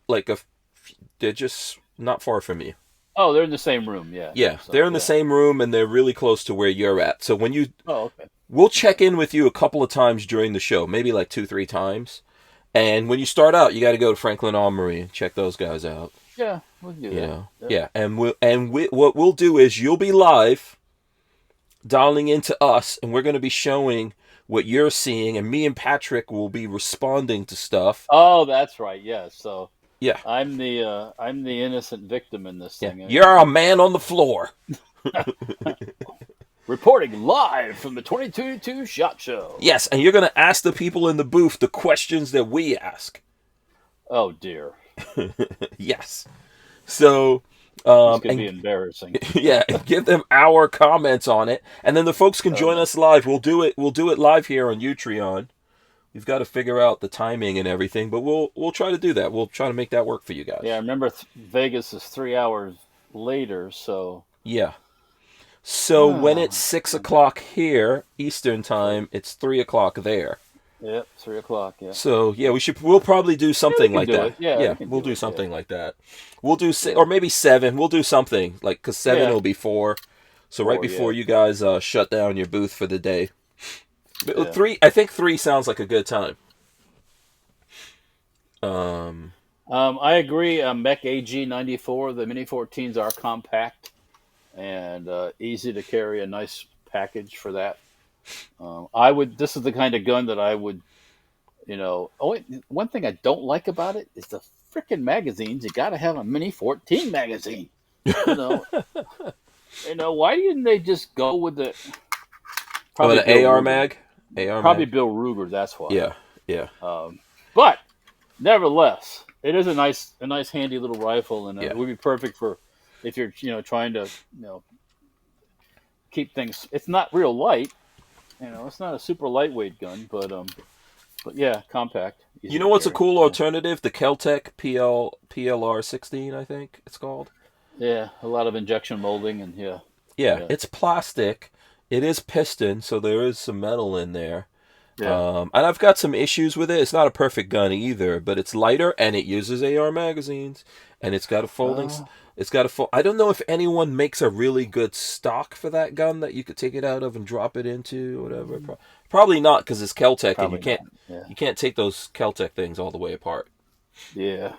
[SPEAKER 1] they're just not far from you.
[SPEAKER 2] Oh, they're in the same room. Yeah.
[SPEAKER 1] Yeah, so, they're in the same room, and they're really close to where you're at. So when you,
[SPEAKER 2] okay.
[SPEAKER 1] We'll check in with you a couple of times during the show, maybe like 2-3 times. And when you start out, you got to go to Franklin Armory and check those guys out.
[SPEAKER 2] Yeah, we'll do that.
[SPEAKER 1] Yeah. And what we'll do is you'll be live, dialing into us, and we're going to be showing what you're seeing, and me and Patrick will be responding to stuff.
[SPEAKER 2] Oh, that's right. Yeah. So.
[SPEAKER 1] Yeah.
[SPEAKER 2] I'm the innocent victim in this thing.
[SPEAKER 1] You're a man on the floor.
[SPEAKER 2] Reporting live from the 2022 SHOT Show.
[SPEAKER 1] Yes, and you're going to ask the people in the booth the questions that we ask.
[SPEAKER 2] Oh, dear.
[SPEAKER 1] Yes. So...
[SPEAKER 2] it's going to be embarrassing.
[SPEAKER 1] Yeah, give them our comments on it, and then the folks can join us live. We'll do it live here on Utreon. We've got to figure out the timing and everything, but we'll try to do that. We'll try to make that work for you guys.
[SPEAKER 2] Yeah, I remember Vegas is 3 hours later, so...
[SPEAKER 1] Yeah. So when it's 6 o'clock here, Eastern time, it's 3 o'clock there.
[SPEAKER 2] Yep, 3 o'clock, yeah.
[SPEAKER 1] So, yeah, we'll probably do something like that.
[SPEAKER 2] Yeah,
[SPEAKER 1] we'll do something like that. We'll do, or maybe 7. We'll do something, because 7 will be 4. So right before you guys shut down your booth for the day. But 3, I think 3 sounds like a good time.
[SPEAKER 2] I agree. Mech AG94, the Mini 14s are compact and easy to carry. A nice package for that. This is the kind of gun that I would, one thing I don't like about it is the frickin' magazines. You got to have a Mini 14 magazine. You know, why didn't they just go with the
[SPEAKER 1] The
[SPEAKER 2] Bill
[SPEAKER 1] AR
[SPEAKER 2] Ruger.
[SPEAKER 1] mag? AR
[SPEAKER 2] Probably
[SPEAKER 1] mag?
[SPEAKER 2] Bill Ruger. That's why.
[SPEAKER 1] Yeah, yeah.
[SPEAKER 2] But nevertheless, it is a nice, handy little rifle, and
[SPEAKER 1] Yeah.
[SPEAKER 2] it would be perfect for if you're, trying to, keep things. It's not real light, it's not a super lightweight gun, but yeah, compact. Easy
[SPEAKER 1] You know
[SPEAKER 2] to
[SPEAKER 1] what's a
[SPEAKER 2] carry.
[SPEAKER 1] cool
[SPEAKER 2] Yeah.
[SPEAKER 1] alternative? The Keltec PLR 16, I think it's called.
[SPEAKER 2] Yeah, a lot of injection molding, and
[SPEAKER 1] Yeah,
[SPEAKER 2] yeah,
[SPEAKER 1] it's plastic. It is piston, so there is some metal in there.
[SPEAKER 2] yeah.
[SPEAKER 1] And I've got some issues with it. It's not a perfect gun either, but it's lighter and it uses AR magazines, and it's got a folding.
[SPEAKER 2] Uh,
[SPEAKER 1] It's got a fold. I don't know if anyone makes a really good stock for that gun that you could take it out of and drop it into, whatever. Probably not, because it's Keltec, and
[SPEAKER 2] Probably not. Yeah,
[SPEAKER 1] you can't take those Keltec things all the way apart.
[SPEAKER 2] yeah.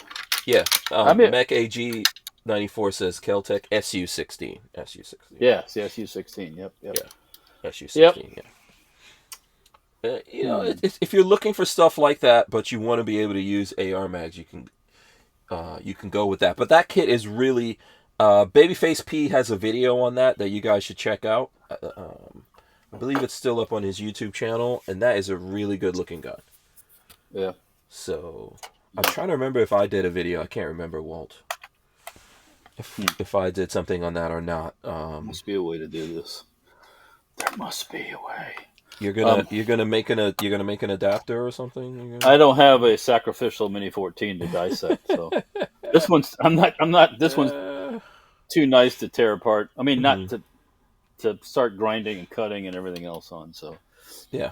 [SPEAKER 1] Yeah,
[SPEAKER 2] I mean,
[SPEAKER 1] Mech AG 94 says Keltec SU16. SU16.
[SPEAKER 2] yeah, CSU 16. Yep.
[SPEAKER 1] Yeah,
[SPEAKER 2] Yep.
[SPEAKER 1] SU16. Yeah. If you're looking for stuff like that, but you want to be able to use AR mags, you can go with that. But that kit is really, Babyface P has a video on that you guys should check out. I believe it's still up on his YouTube channel, and that is a really good looking gun.
[SPEAKER 2] Yeah.
[SPEAKER 1] So I'm trying to remember if I did a video. I can't remember, Walt. If I did something on that or not.
[SPEAKER 2] Must be a way to do this. There must be a way.
[SPEAKER 1] You're gonna make an adapter or something.
[SPEAKER 2] I don't have a sacrificial Mini 14 to dissect, so this one's I'm not. This one's too nice to tear apart. I mean, not to start grinding and cutting and everything else on. So
[SPEAKER 1] yeah.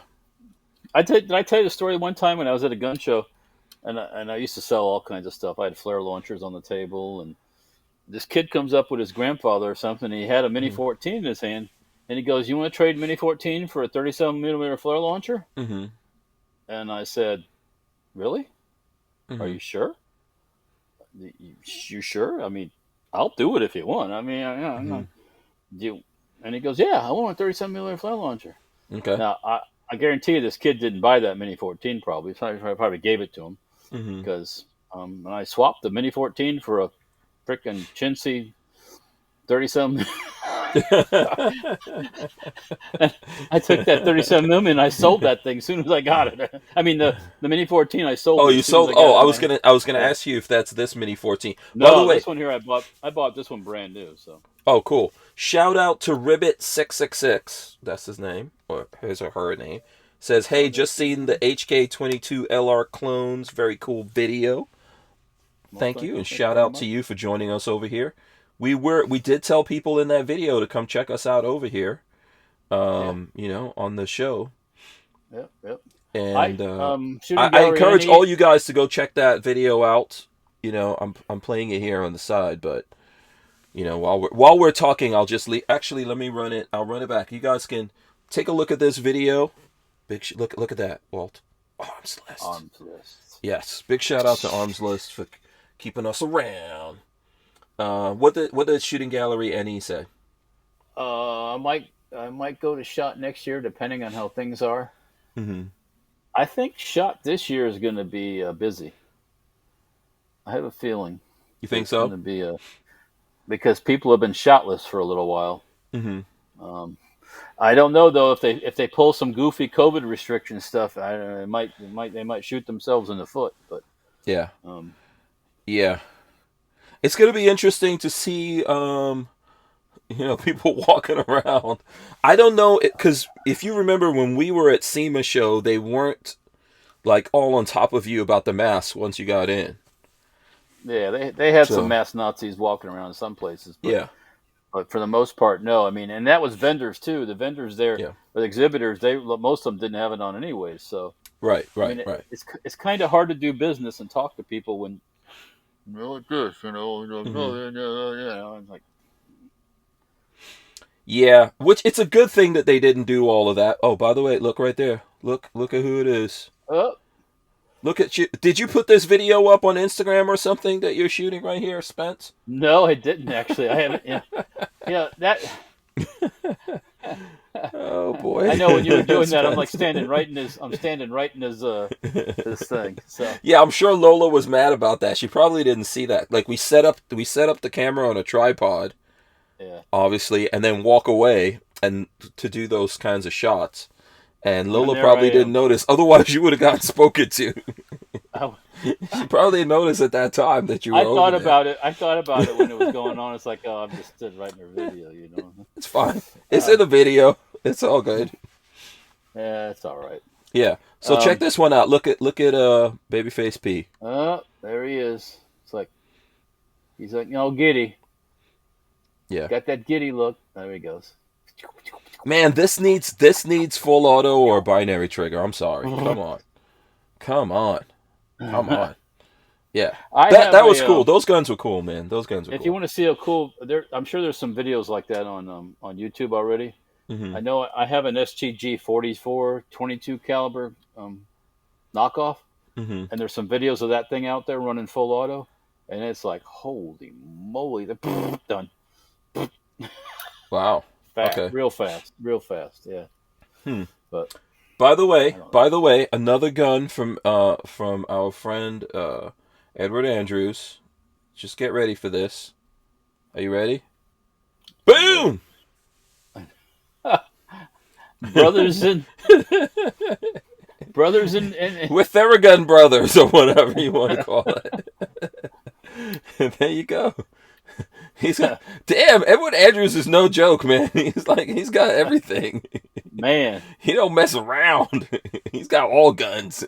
[SPEAKER 2] did I tell you the story one time when I was at a gun show, and I used to sell all kinds of stuff. I had flare launchers on the table, and this kid comes up with his grandfather or something. And he had a Mini 14 in his hand. And he goes, "You want to trade Mini 14 for a 37 millimeter flare launcher?"
[SPEAKER 1] Mm-hmm.
[SPEAKER 2] And I said, "Really?
[SPEAKER 1] Mm-hmm.
[SPEAKER 2] Are you sure? You sure? I mean, I'll do it if you want. I mean, I'm not, you." And he goes, "Yeah, I want a 37 millimeter flare launcher."
[SPEAKER 1] Okay.
[SPEAKER 2] Now, I guarantee you, this kid didn't buy that Mini 14. Probably, I probably gave it to him because and I swapped the Mini 14 for a frickin' chintzy 37. I took that 37 millimeter and I sold that thing as soon as I got it. I mean, the Mini 14 I sold.
[SPEAKER 1] Oh, you sold? I was gonna ask you if that's this Mini 14.
[SPEAKER 2] No,
[SPEAKER 1] by the way,
[SPEAKER 2] this one here I bought this one brand new. So.
[SPEAKER 1] Oh, cool! Shout out to Ribbit666. That's his name, or his or her name. Says, "Hey, just seen the HK22 LR clones. Very cool video. Thank you, and shout out to you for joining us over here. We did tell people in that video to come check us out over here, on the show.
[SPEAKER 2] Yep.
[SPEAKER 1] And I encourage all you guys to go check that video out. I'm playing it here on the side, but while we're talking, I'll just actually let me run it. I'll run it back. You guys can take a look at this video. Look at that, Walt. Arms List.
[SPEAKER 2] Arms List.
[SPEAKER 1] Yes, big shout out to Arms List for keeping us around. What did Shooting Gallery NE say?
[SPEAKER 2] I might go to SHOT next year, depending on how things are.
[SPEAKER 1] Mm-hmm.
[SPEAKER 2] I think SHOT this year is going to be busy. I have a feeling.
[SPEAKER 1] You think so?
[SPEAKER 2] It's going to be because people have been shotless for a little while.
[SPEAKER 1] Mm-hmm.
[SPEAKER 2] I don't know though if they pull some goofy COVID restriction stuff, they might shoot themselves in the foot. But
[SPEAKER 1] yeah, yeah. It's going to be interesting to see, people walking around. I don't know, because if you remember when we were at SEMA show, they weren't like all on top of you about the masks once you got in.
[SPEAKER 2] Yeah, they had some masked Nazis walking around in some places. But,
[SPEAKER 1] yeah.
[SPEAKER 2] But for the most part, no. I mean, and that was vendors too. The vendors there, or the exhibitors, most of them didn't have it on anyways. So
[SPEAKER 1] right.
[SPEAKER 2] It's kind of hard to do business and talk to people when. Like this, like.
[SPEAKER 1] Yeah, which it's a good thing that they didn't do all of that. Oh, by the way, look right there. Look at who it is.
[SPEAKER 2] Oh.
[SPEAKER 1] Look at you. Did you put this video up on Instagram or something that you're shooting right here, Spence?
[SPEAKER 2] No, I didn't actually. I haven't. Yeah, that.
[SPEAKER 1] Oh boy!
[SPEAKER 2] I know when you were doing that, I'm
[SPEAKER 1] Spence.
[SPEAKER 2] standing right in his his thing. So
[SPEAKER 1] Yeah, I'm sure Lola was mad about that. She probably didn't see that. Like we set up the camera on a tripod,
[SPEAKER 2] yeah,
[SPEAKER 1] obviously, and then walk away and to do those kinds of shots. And
[SPEAKER 2] and
[SPEAKER 1] Lola
[SPEAKER 2] there I
[SPEAKER 1] probably didn't
[SPEAKER 2] am.
[SPEAKER 1] notice. Otherwise, you would have gotten spoken to.
[SPEAKER 2] I,
[SPEAKER 1] She probably noticed at that time that you were
[SPEAKER 2] I
[SPEAKER 1] over
[SPEAKER 2] thought
[SPEAKER 1] there.
[SPEAKER 2] about it. I thought about it when it was going on. It's like, oh, I'm just stood right in her video, you know.
[SPEAKER 1] It's fine. It's in the video. It's all good.
[SPEAKER 2] Yeah, it's all right.
[SPEAKER 1] Yeah. So check this one out. Look at Babyface P.
[SPEAKER 2] Oh, there he is. It's like he's like, giddy.
[SPEAKER 1] Yeah.
[SPEAKER 2] Got that giddy look. There he goes.
[SPEAKER 1] Man, this needs full auto or binary trigger. I'm sorry. Come on. Come on. Come on. Yeah. That was cool. Those guns were cool, man. Those guns were cool.
[SPEAKER 2] If you want to see a cool, I'm sure there's some videos like that on YouTube already.
[SPEAKER 1] Mm-hmm.
[SPEAKER 2] I know I have an STG 44 22 caliber knockoff,
[SPEAKER 1] Mm-hmm.
[SPEAKER 2] and there's some videos of that thing out there running full auto, and it's like, holy moly, they're done.
[SPEAKER 1] Wow.
[SPEAKER 2] Fast,
[SPEAKER 1] Okay.
[SPEAKER 2] real fast, yeah. But
[SPEAKER 1] By the way, another gun from our friend Edward Andrews. Just get ready for this. Are you ready? Boom!
[SPEAKER 2] brothers and
[SPEAKER 1] With Theragun Brothers or whatever you want to call it. There you go. Damn, Edward Andrews is no joke, man. He's got everything.
[SPEAKER 2] man,
[SPEAKER 1] He don't mess around. He's got all guns.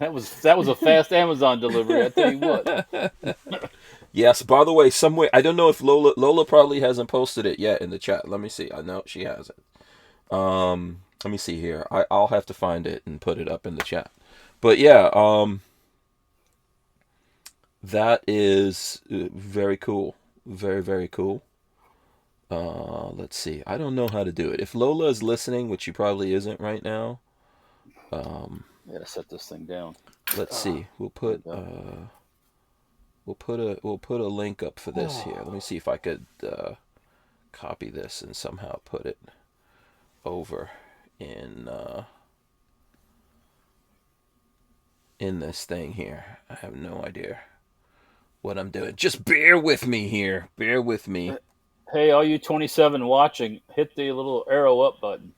[SPEAKER 2] that was a fast Amazon delivery. I tell you what.
[SPEAKER 1] Yes, by the way, somewhere I don't know if Lola probably hasn't posted it yet in the chat. Let me see. I know she hasn't. Let me see here. I'll have to find it and put it up in the chat. But yeah, that is very cool. Very, very cool. Let's see. I don't know how to do it. If Lola is listening, which she probably isn't right now,
[SPEAKER 2] I gotta set this thing down.
[SPEAKER 1] let's see. We'll put a link up for this here. Let me see if I could copy this and somehow put it over in this thing here. I have no idea what I'm doing. Just bear with me here. Bear with me.
[SPEAKER 2] Hey, all you 27 watching, hit the little arrow up button.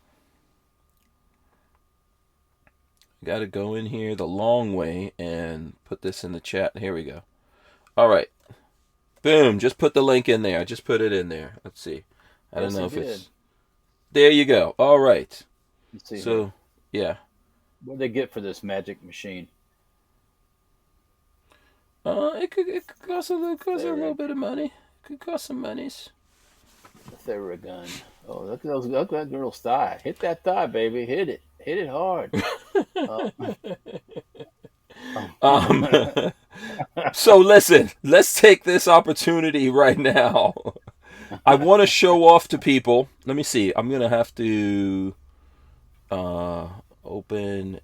[SPEAKER 1] Got to go in here the long way and put this in the chat. Here we go. All right. Boom. Just put the link in there. I just put it in there. Let's see. I don't know if it's... There you go. All right.
[SPEAKER 2] Let's see.
[SPEAKER 1] So, yeah.
[SPEAKER 2] What do they get for this magic machine?
[SPEAKER 1] It could cost a little bit of money. It could cost some monies.
[SPEAKER 2] The Theragun. Oh, look at that girl's thigh. Hit that thigh, baby. Hit it hard.
[SPEAKER 1] So listen, let's take this opportunity right now. I want to show off to people. Let me see. I'm gonna have to open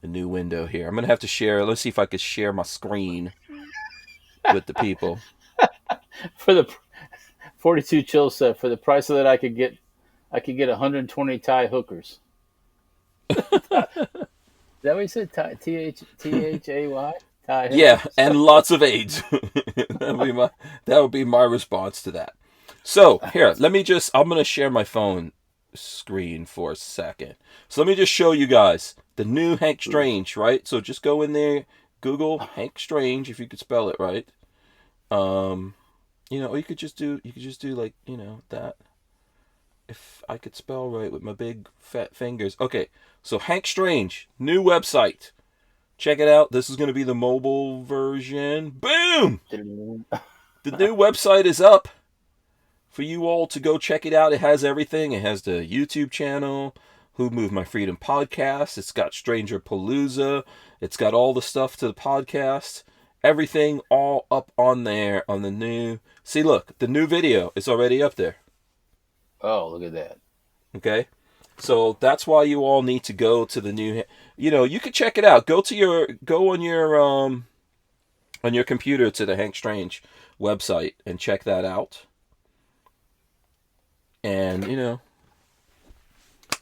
[SPEAKER 1] a new window here. I'm gonna have to share. Let's see if I could share my screen with the people.
[SPEAKER 2] For the 42 chill set, for the price of that, I could get 120 tie hookers. Is that what you said? T-H-A-Y? Tie
[SPEAKER 1] Yeah,
[SPEAKER 2] hookers?
[SPEAKER 1] and lots of AIDS. that would be my response to that. So here, I'm gonna share my phone screen for a second. So let me just show you guys the new Hank Strange, right? So just go in there, Google Hank Strange if you could spell it right. Or you could just do like, that. If I could spell right with my big fat fingers. Okay, so Hank Strange, new website. Check it out. This is going to be the mobile version. Boom! The new website is up for you all to go check it out. It has everything. It has the YouTube channel, Who Moved My Freedom podcast. It's got Stranger Palooza. It's got all the stuff to the podcast. Everything all up on there on the new... See, look, the new video is already up there.
[SPEAKER 2] Oh, look at that.
[SPEAKER 1] Okay? So that's why you all need to go to the new... you could check it out. Go on your on your computer to the Hank Strange website and check that out. And,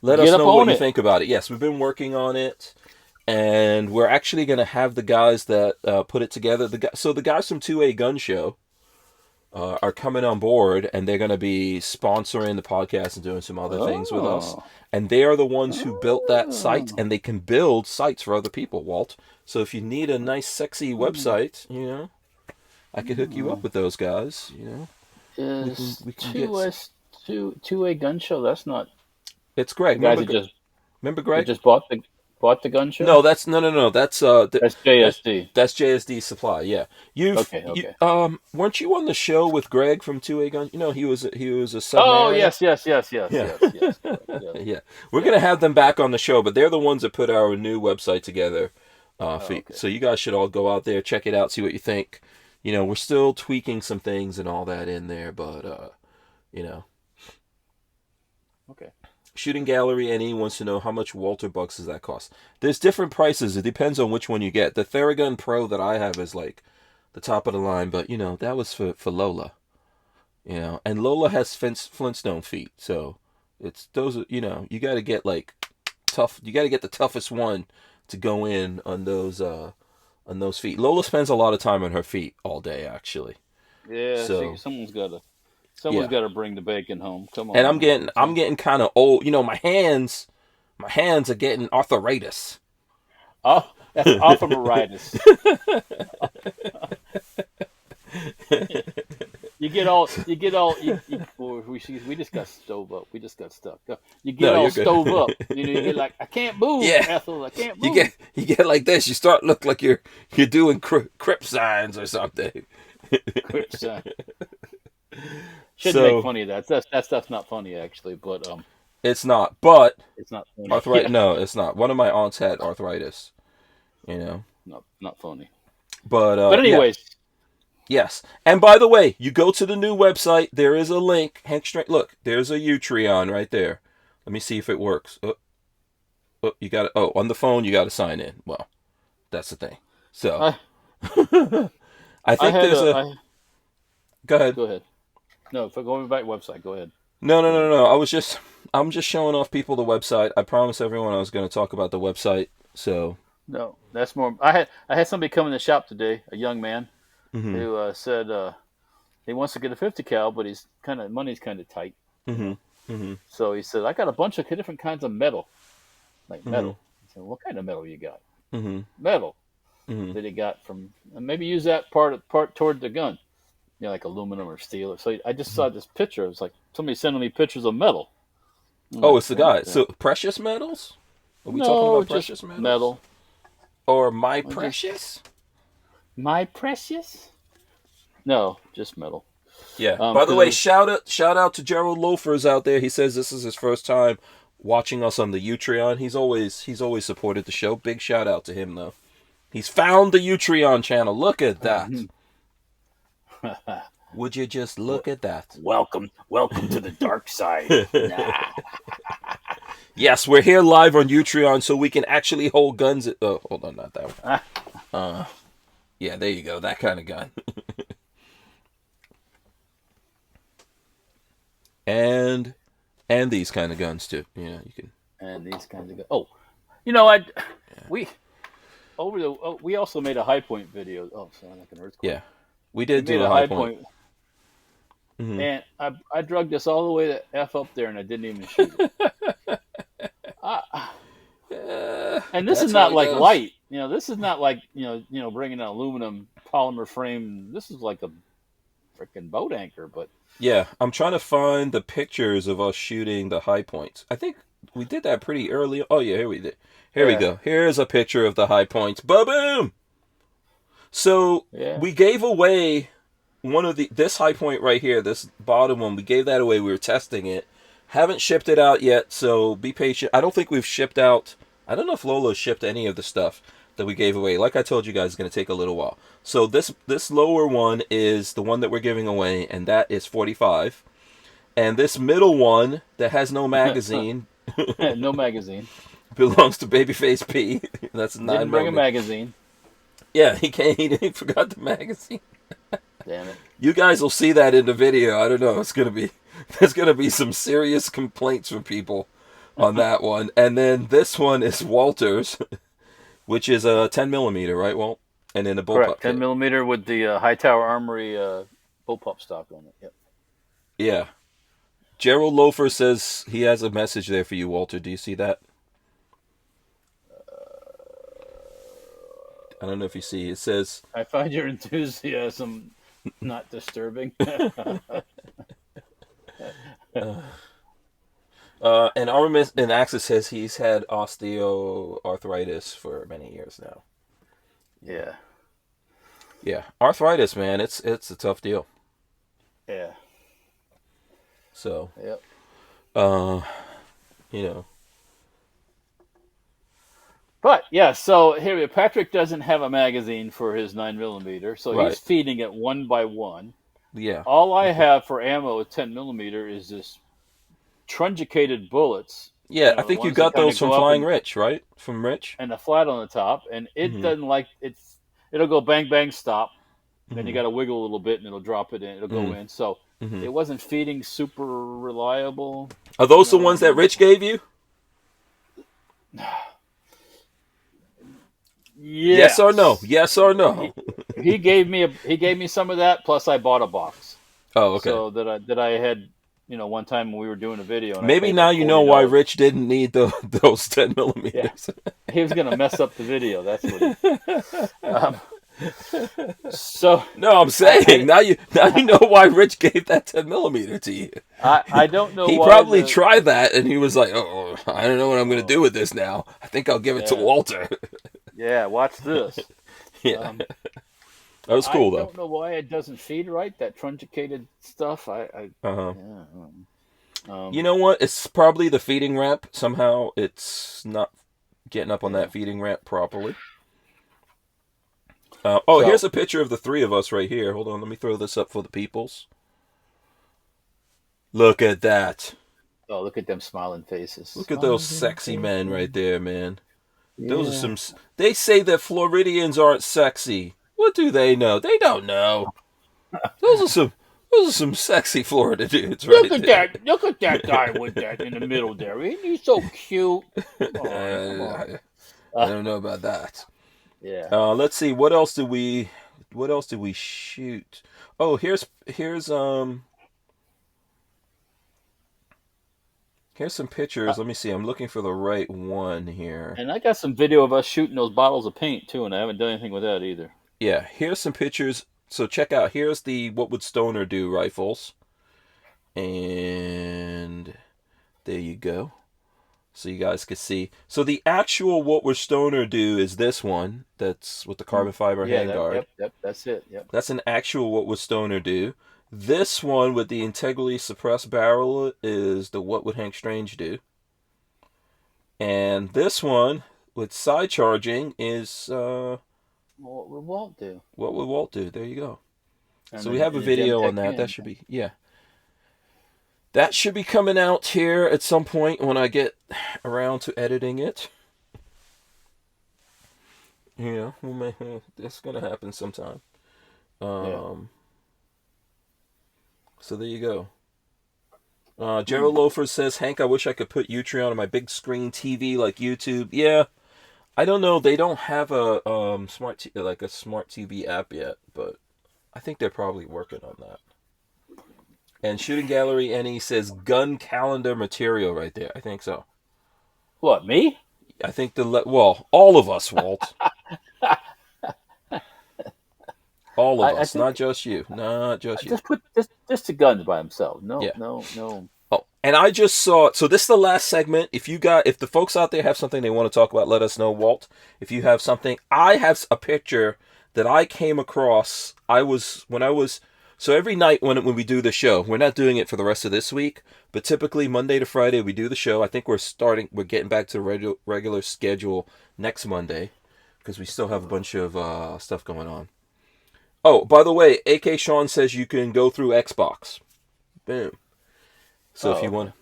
[SPEAKER 1] let us know what you think about it. Yes, we've been working on it. And we're actually going to have the guys that put it together. So the guys from 2A Gun Show are coming on board, and they're going to be sponsoring the podcast and doing some other things with us. And they are the ones who built that site, and they can build sites for other people, Walt. So if you need a nice, sexy website, I could hook you up with those guys.
[SPEAKER 2] We can get 2A Gun Show. That's not.
[SPEAKER 1] It's Greg. Remember Greg?
[SPEAKER 2] Just bought the gun show?
[SPEAKER 1] No, that's That's
[SPEAKER 2] JSD.
[SPEAKER 1] That's JSD Supply. Yeah,
[SPEAKER 2] Okay.
[SPEAKER 1] Weren't you on the show with Greg from 2A Gun? He was a sub.
[SPEAKER 2] Oh yes.
[SPEAKER 1] Yeah.
[SPEAKER 2] Yes.
[SPEAKER 1] Yeah, we're gonna have them back on the show, but they're the ones that put our new website together. So you guys should all go out there, check it out, see what you think. We're still tweaking some things and all that in there, but
[SPEAKER 2] Okay.
[SPEAKER 1] Shooting Gallery NE wants to know how much Walther bucks does that cost. There's different prices. It depends on which one you get. The Theragun Pro that I have is like the top of the line, but that was for Lola. And Lola has Flintstone feet, so it's those. You got to get like tough. You got to get the toughest one to go in on those feet. Lola spends a lot of time on her feet all day, actually.
[SPEAKER 2] Yeah. So someone's got to bring the bacon home. Come on.
[SPEAKER 1] And I'm getting kind of old. My hands are getting arthritis.
[SPEAKER 2] Oh, that's arthritis. We just got stove up. We just got stuck. You get stove up. You get like, I can't move.
[SPEAKER 1] Yeah.
[SPEAKER 2] Ethel, I can't move.
[SPEAKER 1] You get like this. You start look like you're doing crip signs or something.
[SPEAKER 2] Crip sign. Shouldn't make funny of that. That stuff's not funny actually, but
[SPEAKER 1] it's not. But
[SPEAKER 2] it's not funny.
[SPEAKER 1] Arthritis?
[SPEAKER 2] Yeah.
[SPEAKER 1] No, it's not. One of my aunts had arthritis.
[SPEAKER 2] Not funny.
[SPEAKER 1] But
[SPEAKER 2] anyways.
[SPEAKER 1] Yeah. Yes. And by the way, you go to the new website. There is a link. Look, there's a Utreon right there. Let me see if it works. You got it. Oh, on the phone, you got to sign in. Well, that's the thing. So I think there's a. Go ahead.
[SPEAKER 2] Go ahead. No, for going back to the website, go ahead.
[SPEAKER 1] No. I'm just showing off people the website. I promised everyone I was going to talk about the website. So
[SPEAKER 2] no, that's more. I had somebody come in the shop today, a young man, who said he wants to get a 50 cal, but money's kind of tight. So he said, I got a bunch of different kinds of metal, like metal. I said, what kind of metal you got? Metal that he got from, and maybe use that part toward the gun. Like aluminum or steel. So I just saw this picture. It was like somebody sending me pictures of metal.
[SPEAKER 1] It's the guy. So precious metals? Are we talking about precious metals?
[SPEAKER 2] Metal.
[SPEAKER 1] Or my precious?
[SPEAKER 2] My precious? No, just metal.
[SPEAKER 1] Yeah. By the way, shout out to Gerald Loafers out there. He says this is his first time watching us on the Utreon. He's always supported the show. Big shout out to him though. He's found the Utreon channel. Look at that. Would you just look at that?
[SPEAKER 4] Welcome to the dark side.
[SPEAKER 1] Yes, we're here live on Utreon, so we can actually hold guns. Oh, hold on, not that one. Yeah, there you go, that kind of gun. and these kind of guns too. You can.
[SPEAKER 2] And these kinds of guns. Oh, we also made a high point video. Oh, sorry, like an earthquake.
[SPEAKER 1] Yeah. We did do a high point.
[SPEAKER 2] And I drugged this all the way to F up there, and I didn't even shoot it. And this is not like light. This is not like bringing an aluminum polymer frame. This is like a freaking boat anchor. But
[SPEAKER 1] yeah, I'm trying to find the pictures of us shooting the high points. I think we did that pretty early. Oh yeah, here we did. Here we go. Here's a picture of the high points. Boom! So we gave away one of this high point right here, this bottom one. We gave that away. We were testing it. Haven't shipped it out yet, so be patient. I don't think we've shipped out. I don't know if Lola shipped any of the stuff that we gave away. Like I told you guys, it's going to take a little while. So this lower one is the one that we're giving away, and that is 45. And this middle one that has no magazine.
[SPEAKER 2] No magazine.
[SPEAKER 1] Belongs to Babyface P. That's 9.
[SPEAKER 2] Didn't bring a magazine.
[SPEAKER 1] Yeah, he forgot the magazine.
[SPEAKER 2] Damn it.
[SPEAKER 1] You guys will see that in the video. I don't know. There's gonna be some serious complaints from people on that one. And then this one is Walther's, which is a 10 millimeter, right, Walt? And then the bullpup.
[SPEAKER 2] Correct. 10 millimeter with the Hightower Armory bullpup stock on it. Yep.
[SPEAKER 1] Yeah. Gerald Loafer says he has a message there for you, Walter. Do you see that? I don't know if you see. It says,
[SPEAKER 2] I find your enthusiasm not disturbing.
[SPEAKER 1] and Armament and Axis says he's had osteoarthritis for many years now.
[SPEAKER 2] Yeah.
[SPEAKER 1] Yeah, arthritis, man, it's a tough deal.
[SPEAKER 2] Yeah.
[SPEAKER 1] So,
[SPEAKER 2] Yep.
[SPEAKER 1] you know.
[SPEAKER 2] But yeah, so here Patrick doesn't have a magazine for his 9 millimeter, so
[SPEAKER 1] Right.
[SPEAKER 2] he's feeding it one by one.
[SPEAKER 1] Yeah.
[SPEAKER 2] All I have for ammo with 10 millimeter is this truncated bullets.
[SPEAKER 1] Yeah,
[SPEAKER 2] You know,
[SPEAKER 1] I think
[SPEAKER 2] the
[SPEAKER 1] you
[SPEAKER 2] ones
[SPEAKER 1] got
[SPEAKER 2] that kinda
[SPEAKER 1] those from
[SPEAKER 2] go up
[SPEAKER 1] Flying
[SPEAKER 2] and-
[SPEAKER 1] Rich, right? From Rich?
[SPEAKER 2] And a flat on the top, and it
[SPEAKER 1] Mhm.
[SPEAKER 2] doesn't like it'll go bang bang stop. Then
[SPEAKER 1] Mhm.
[SPEAKER 2] you got to wiggle a little bit, and it'll drop it in. It'll go
[SPEAKER 1] Mhm.
[SPEAKER 2] in. So
[SPEAKER 1] Mhm.
[SPEAKER 2] it wasn't feeding super reliable.
[SPEAKER 1] Are those the
[SPEAKER 2] No.
[SPEAKER 1] ones that Rich gave you? Yes or no? Yes or no?
[SPEAKER 2] He gave me some of that. Plus, I bought a box.
[SPEAKER 1] Oh, okay.
[SPEAKER 2] So that I had, one time when we were doing a video. And I
[SPEAKER 1] Maybe
[SPEAKER 2] paid
[SPEAKER 1] now
[SPEAKER 2] like
[SPEAKER 1] you know why
[SPEAKER 2] $40.
[SPEAKER 1] Rich didn't need those 10 millimeters.
[SPEAKER 2] He was gonna mess up the video. That's what. So
[SPEAKER 1] No, I'm saying now you know why Rich gave that 10 millimeter to you.
[SPEAKER 2] I don't know.
[SPEAKER 1] He
[SPEAKER 2] why
[SPEAKER 1] probably
[SPEAKER 2] the-
[SPEAKER 1] tried that and he was like, "Oh, I don't know what I'm going to do with this now. I think I'll give it to
[SPEAKER 2] Yeah.
[SPEAKER 1] Walter."
[SPEAKER 2] Yeah, watch this.
[SPEAKER 1] Yeah,
[SPEAKER 2] Um,
[SPEAKER 1] that was cool
[SPEAKER 2] I
[SPEAKER 1] though.
[SPEAKER 2] don't know why it doesn't feed right. That truncated stuff.
[SPEAKER 1] Uh-huh.
[SPEAKER 2] Yeah.
[SPEAKER 1] You know what? It's probably the feeding ramp. Somehow it's not getting up on that feeding ramp properly.
[SPEAKER 2] So-
[SPEAKER 1] Here's a picture of the three of us right here. Hold on, let me throw this up for the peoples. Look at that.
[SPEAKER 2] Oh, look at them smiling faces.
[SPEAKER 1] Look at those sexy men right there, man. Those
[SPEAKER 2] Yeah.
[SPEAKER 1] are some. They say that Floridians aren't sexy. What do they know? They don't know. Those are some sexy Florida dudes right
[SPEAKER 2] Look at
[SPEAKER 1] there.
[SPEAKER 2] that! Look at that guy with that in the middle there. Isn't he so cute? Come on.
[SPEAKER 1] I don't know about that.
[SPEAKER 2] Yeah.
[SPEAKER 1] Let's see. What else did we shoot? Oh, here's some pictures. Let me see. I'm looking for the right one here.
[SPEAKER 2] And I got some video of us shooting those bottles of paint too, and I haven't done anything with that either.
[SPEAKER 1] Yeah, here's some pictures. So check out. Here's the What Would Stoner Do rifles. And there you go. So you guys can see. So the actual What Would Stoner Do is this one. That's with the carbon fiber handguard.
[SPEAKER 2] Yep, that's it. Yep.
[SPEAKER 1] That's an actual What Would Stoner Do. This one with the integrally suppressed barrel is the What Would Hank Strange Do. And this one with side charging is
[SPEAKER 2] What would Walt do?
[SPEAKER 1] What Would Walt Do? There you go.
[SPEAKER 2] And
[SPEAKER 1] So
[SPEAKER 2] then-
[SPEAKER 1] we have a
[SPEAKER 2] and then
[SPEAKER 1] video
[SPEAKER 2] Gemtech
[SPEAKER 1] on that. That
[SPEAKER 2] can.
[SPEAKER 1] should be, yeah. That should be coming out here at some point when I get around to editing it. Yeah, that's going to happen sometime. So there you go. Gerald Loafer says, Hank, I wish I could put Utreon on my big screen TV like YouTube. Yeah, I don't know. They don't have a smart TV app yet, but I think they're probably working on that. And Shooting Gallery NE says gun calendar material right there. I think so.
[SPEAKER 2] What, me?
[SPEAKER 1] I think all of us, Walt. All of
[SPEAKER 2] I
[SPEAKER 1] us,
[SPEAKER 2] think-
[SPEAKER 1] not just you. Not just you.
[SPEAKER 2] Just put just the guns by himself. No,
[SPEAKER 1] Yeah.
[SPEAKER 2] no.
[SPEAKER 1] Oh, and I just saw. So this is the last segment. If the folks out there have something they want to talk about, let us know, Walt. If you have something, I have a picture that I came across. So every night when we do the show, we're not doing it for the rest of this week, but typically Monday to Friday we do the show. I think we're getting back to the regular schedule next Monday because we still have a bunch of stuff going on. Oh, by the way, AK Sean says you can go through Xbox. Boom. So if you want,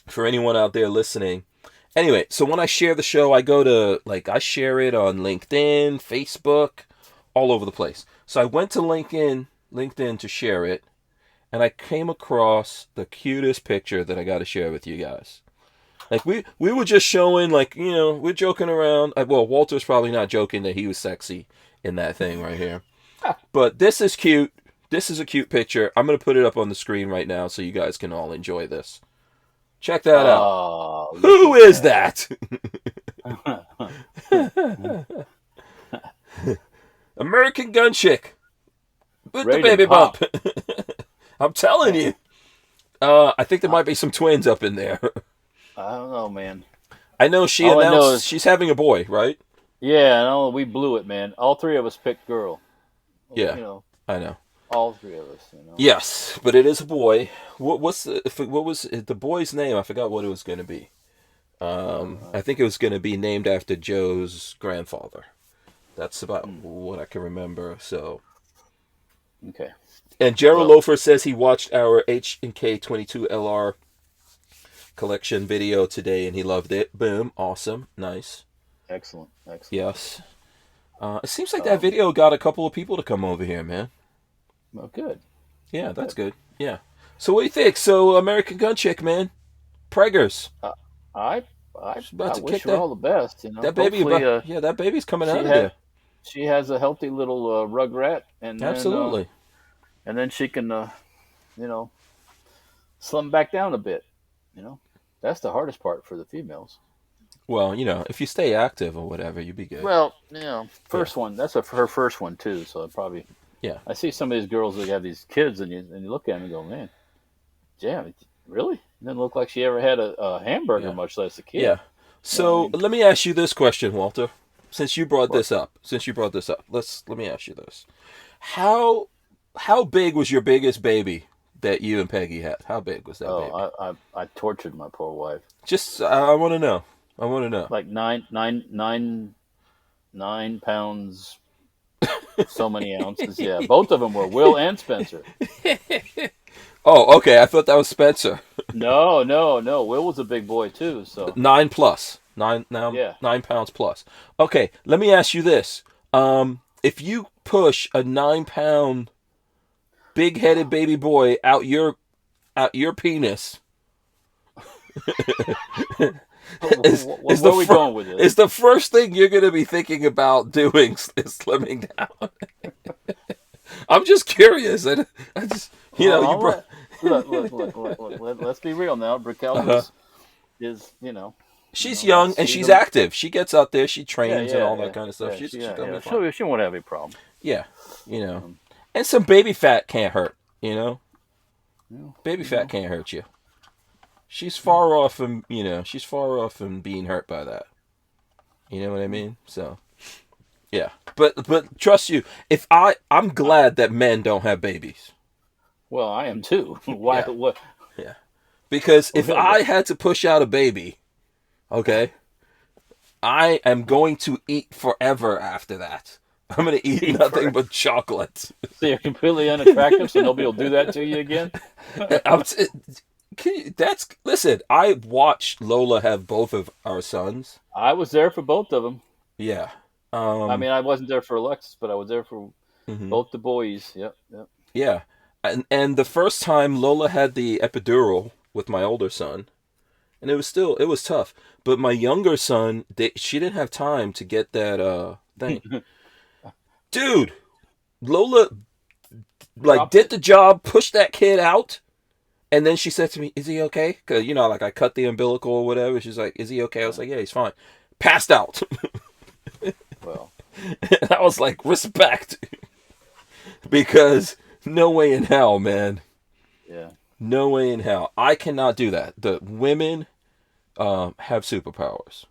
[SPEAKER 1] for anyone out there listening. Anyway, so when I share the show, I share it on LinkedIn, Facebook, all over the place. So I went to LinkedIn to share it, and I came across the cutest picture that I got to share with you guys. Like we were just showing, like, we're joking around. Well, Walter's probably not joking that he was sexy in that thing right here. But this is cute. This is a cute picture. I'm going to put it up on the screen right now so you guys can all enjoy this. Check that out. Who is that? American gun chick with the baby bump. I'm telling you. I think there might be some twins up in there.
[SPEAKER 2] I don't know, man.
[SPEAKER 1] I know she announced she's having a boy, right?
[SPEAKER 2] Yeah, I know. We blew it, man. All three of us picked girl.
[SPEAKER 1] Yeah, I know.
[SPEAKER 2] All three of us,
[SPEAKER 1] Yes, but it is a boy. What was the boy's name? I forgot what it was going to be. I think it was going to be named after Joe's grandfather. That's about what I can remember. So,
[SPEAKER 2] okay.
[SPEAKER 1] And Gerald Loafer says he watched our H&K 22 LR collection video today and he loved it. Boom, awesome, nice,
[SPEAKER 2] excellent.
[SPEAKER 1] Yes. It seems like that video got a couple of people to come over here, man.
[SPEAKER 2] Well, good.
[SPEAKER 1] Yeah, that's good. Yeah. So what do you think? So American Gun Chick, man, preggers.
[SPEAKER 2] I wish her all the best.
[SPEAKER 1] That baby, that baby's coming out of there.
[SPEAKER 2] She has a healthy little rugrat, and
[SPEAKER 1] absolutely.
[SPEAKER 2] Then she can, slim back down a bit. That's the hardest part for the females.
[SPEAKER 1] Well, if you stay active or whatever, you'd be good.
[SPEAKER 2] Well, first one. That's her first one too. So probably.
[SPEAKER 1] Yeah.
[SPEAKER 2] I see some of these girls that have these kids, and you look at them and go, man, damn, really? It doesn't look like she ever had a hamburger, much less a kid.
[SPEAKER 1] Yeah. So let me ask you this question, Walter. Since you brought this up, let me ask you this: How big was your biggest baby that you and Peggy had? How big was that baby?
[SPEAKER 2] I tortured my poor wife.
[SPEAKER 1] Just I want to know.
[SPEAKER 2] Like nine pounds, so many ounces. Yeah, both of them were Will and Spencer.
[SPEAKER 1] Oh, okay. I thought that was Spencer.
[SPEAKER 2] No. Will was a big boy too. So
[SPEAKER 1] 9 plus 9 now. Yeah. 9 pounds plus. Okay, let me ask you this: if you push a 9-pound big-headed baby boy out your penis.
[SPEAKER 2] Where are we going with this?
[SPEAKER 1] Is the first thing you're going to be thinking about doing is slimming down? I'm just curious. I just,
[SPEAKER 2] look. Let's be real now. Brickell is,
[SPEAKER 1] she's young and she's active. She gets out there, she trains and all that kind of stuff. She's gonna be fine.
[SPEAKER 2] She won't have any problem.
[SPEAKER 1] Yeah, and some baby fat can't hurt. Baby fat can't hurt you. She's far off from being hurt by that. You know what I mean? So, yeah. But trust you, I'm glad that men don't have babies.
[SPEAKER 2] Well, I am too. Why?
[SPEAKER 1] Yeah.
[SPEAKER 2] What?
[SPEAKER 1] Yeah. Because if I had to push out a baby, okay, I am going to eat forever after that. I'm going to eat nothing but chocolate.
[SPEAKER 2] So you're completely unattractive, so nobody will do that to you again?
[SPEAKER 1] Listen, I watched Lola have both of our sons.
[SPEAKER 2] I was there for both of them.
[SPEAKER 1] Yeah.
[SPEAKER 2] I wasn't there for Alexis, but I was there for both the boys. Yep.
[SPEAKER 1] Yeah. And the first time Lola had the epidural with my older son, and it was tough. But my younger son, she didn't have time to get that thing. Dude, Lola did the job, pushed that kid out. And then she said to me, "Is he okay?" Because, I cut the umbilical or whatever. She's like, "Is he okay?" I was like, "Yeah, he's fine." Passed out.
[SPEAKER 2] Well.
[SPEAKER 1] And I was like, respect. Because no way in hell, man.
[SPEAKER 2] Yeah.
[SPEAKER 1] No way in hell. I cannot do that. The women have superpowers.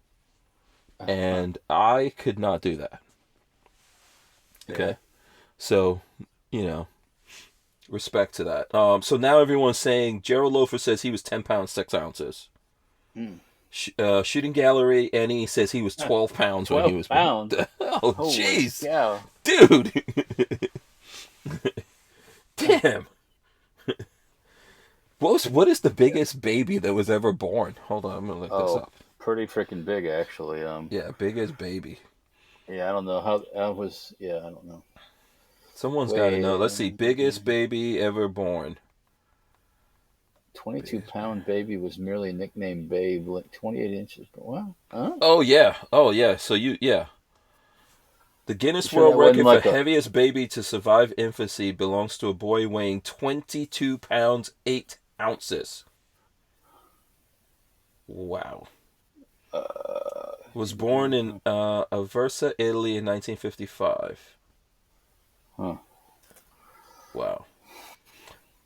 [SPEAKER 1] And I could not do that. Okay?
[SPEAKER 2] Yeah.
[SPEAKER 1] So, respect to that. So now everyone's saying Gerald Loafer says he was 10 pounds 6 ounces. Shooting Gallery Annie says he was 12 pounds when he was
[SPEAKER 2] 12 pounds.
[SPEAKER 1] Oh, jeez,
[SPEAKER 2] yeah,
[SPEAKER 1] dude. Damn. What is the biggest baby that was ever born? Hold on, I'm gonna look this up.
[SPEAKER 2] Pretty freaking big, actually.
[SPEAKER 1] Yeah, biggest baby.
[SPEAKER 2] Yeah, I don't know how I was. Yeah, I don't know.
[SPEAKER 1] Someone's got to know.
[SPEAKER 2] Wait,
[SPEAKER 1] Let's see. Biggest baby ever born.
[SPEAKER 2] 22-pound baby was merely nicknamed Babe, like 28 inches. But wow, huh?
[SPEAKER 1] Oh yeah. Oh yeah. So yeah. The
[SPEAKER 2] You
[SPEAKER 1] Guinness
[SPEAKER 2] sure
[SPEAKER 1] World
[SPEAKER 2] that wasn't
[SPEAKER 1] Record for
[SPEAKER 2] like a?
[SPEAKER 1] heaviest baby to survive infancy belongs to a boy weighing 22 pounds 8 ounces. Wow. Was born in Aversa, Italy in 1955.
[SPEAKER 2] Huh.
[SPEAKER 1] Wow.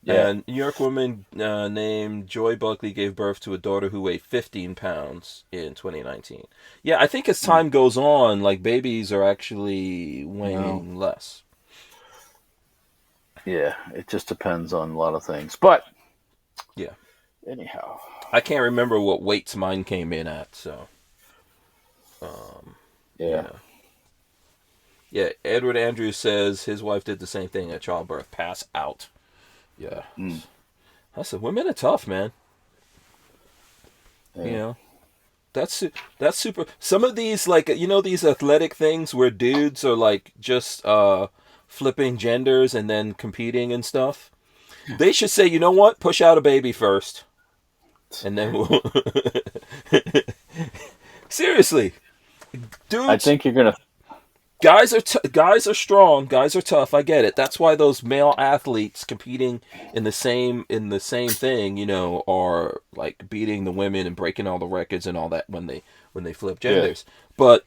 [SPEAKER 2] Yeah.
[SPEAKER 1] And New York woman named Joy Buckley gave birth to a daughter who weighed 15 pounds in 2019. Yeah, I think as
[SPEAKER 2] Hmm.
[SPEAKER 1] time goes on, like babies are actually
[SPEAKER 2] No.
[SPEAKER 1] weighing less.
[SPEAKER 2] Yeah. It just depends on a lot of things. But
[SPEAKER 1] Yeah.
[SPEAKER 2] anyhow.
[SPEAKER 1] I can't remember what weights mine came in at, so
[SPEAKER 2] Yeah.
[SPEAKER 1] yeah. Yeah, Edward Andrews says his wife did the same thing at childbirth, pass out. Yeah.
[SPEAKER 2] Mm.
[SPEAKER 1] I said women are tough, man. You
[SPEAKER 2] Yeah.
[SPEAKER 1] know. That's super. Some of these, like, these athletic things where dudes are like just flipping genders and then competing and stuff. They should say, you know what? Push out a baby first, and then we'll. Seriously,
[SPEAKER 2] I
[SPEAKER 1] dudes,
[SPEAKER 2] think you're gonna.
[SPEAKER 1] guys are strong. Guys are tough. I get it. That's why those male athletes competing in the same thing, are like beating the women and breaking all the records and all that when they flip
[SPEAKER 2] Yeah.
[SPEAKER 1] genders. But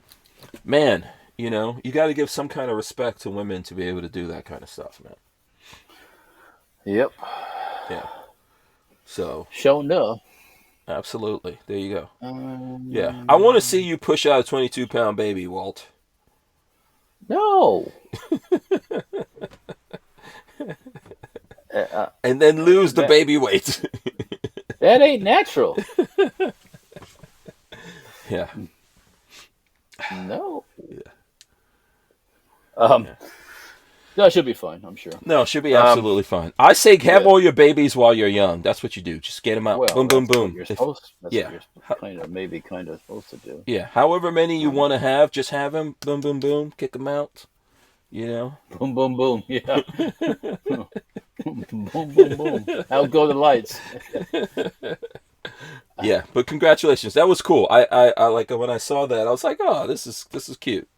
[SPEAKER 1] man, you got to give some kind of respect to women to be able to do that kind of stuff, man.
[SPEAKER 2] Yep.
[SPEAKER 1] Yeah. So,
[SPEAKER 2] Show enough.
[SPEAKER 1] absolutely. There you go. Yeah. I want to see
[SPEAKER 2] Um,
[SPEAKER 1] you push out a 22-pound baby, Walt.
[SPEAKER 2] no. Uh,
[SPEAKER 1] And then lose the
[SPEAKER 2] that
[SPEAKER 1] baby weight.
[SPEAKER 2] that ain't natural.
[SPEAKER 1] Yeah.
[SPEAKER 2] No.
[SPEAKER 1] Yeah.
[SPEAKER 2] Um.
[SPEAKER 1] Yeah.
[SPEAKER 2] No, it should be fine. I'm sure.
[SPEAKER 1] No, she'll be
[SPEAKER 2] Um.
[SPEAKER 1] absolutely fine. I say have
[SPEAKER 2] Yeah.
[SPEAKER 1] all your babies while you're young. That's what you do. Just get them out.
[SPEAKER 2] Well,
[SPEAKER 1] Boom, boom,
[SPEAKER 2] that's what
[SPEAKER 1] boom.
[SPEAKER 2] you're supposed. That's what
[SPEAKER 1] Yeah.
[SPEAKER 2] you're
[SPEAKER 1] Ho-
[SPEAKER 2] kind of supposed to do.
[SPEAKER 1] Yeah. However many you want to
[SPEAKER 2] Um,
[SPEAKER 1] have, just have them. Boom, boom, boom. Kick them out. You know.
[SPEAKER 2] boom, boom, boom. Yeah. boom, boom, boom. Out go the lights.
[SPEAKER 1] Yeah. But congratulations. That was cool. I like when I saw that. I was like, oh, this is cute.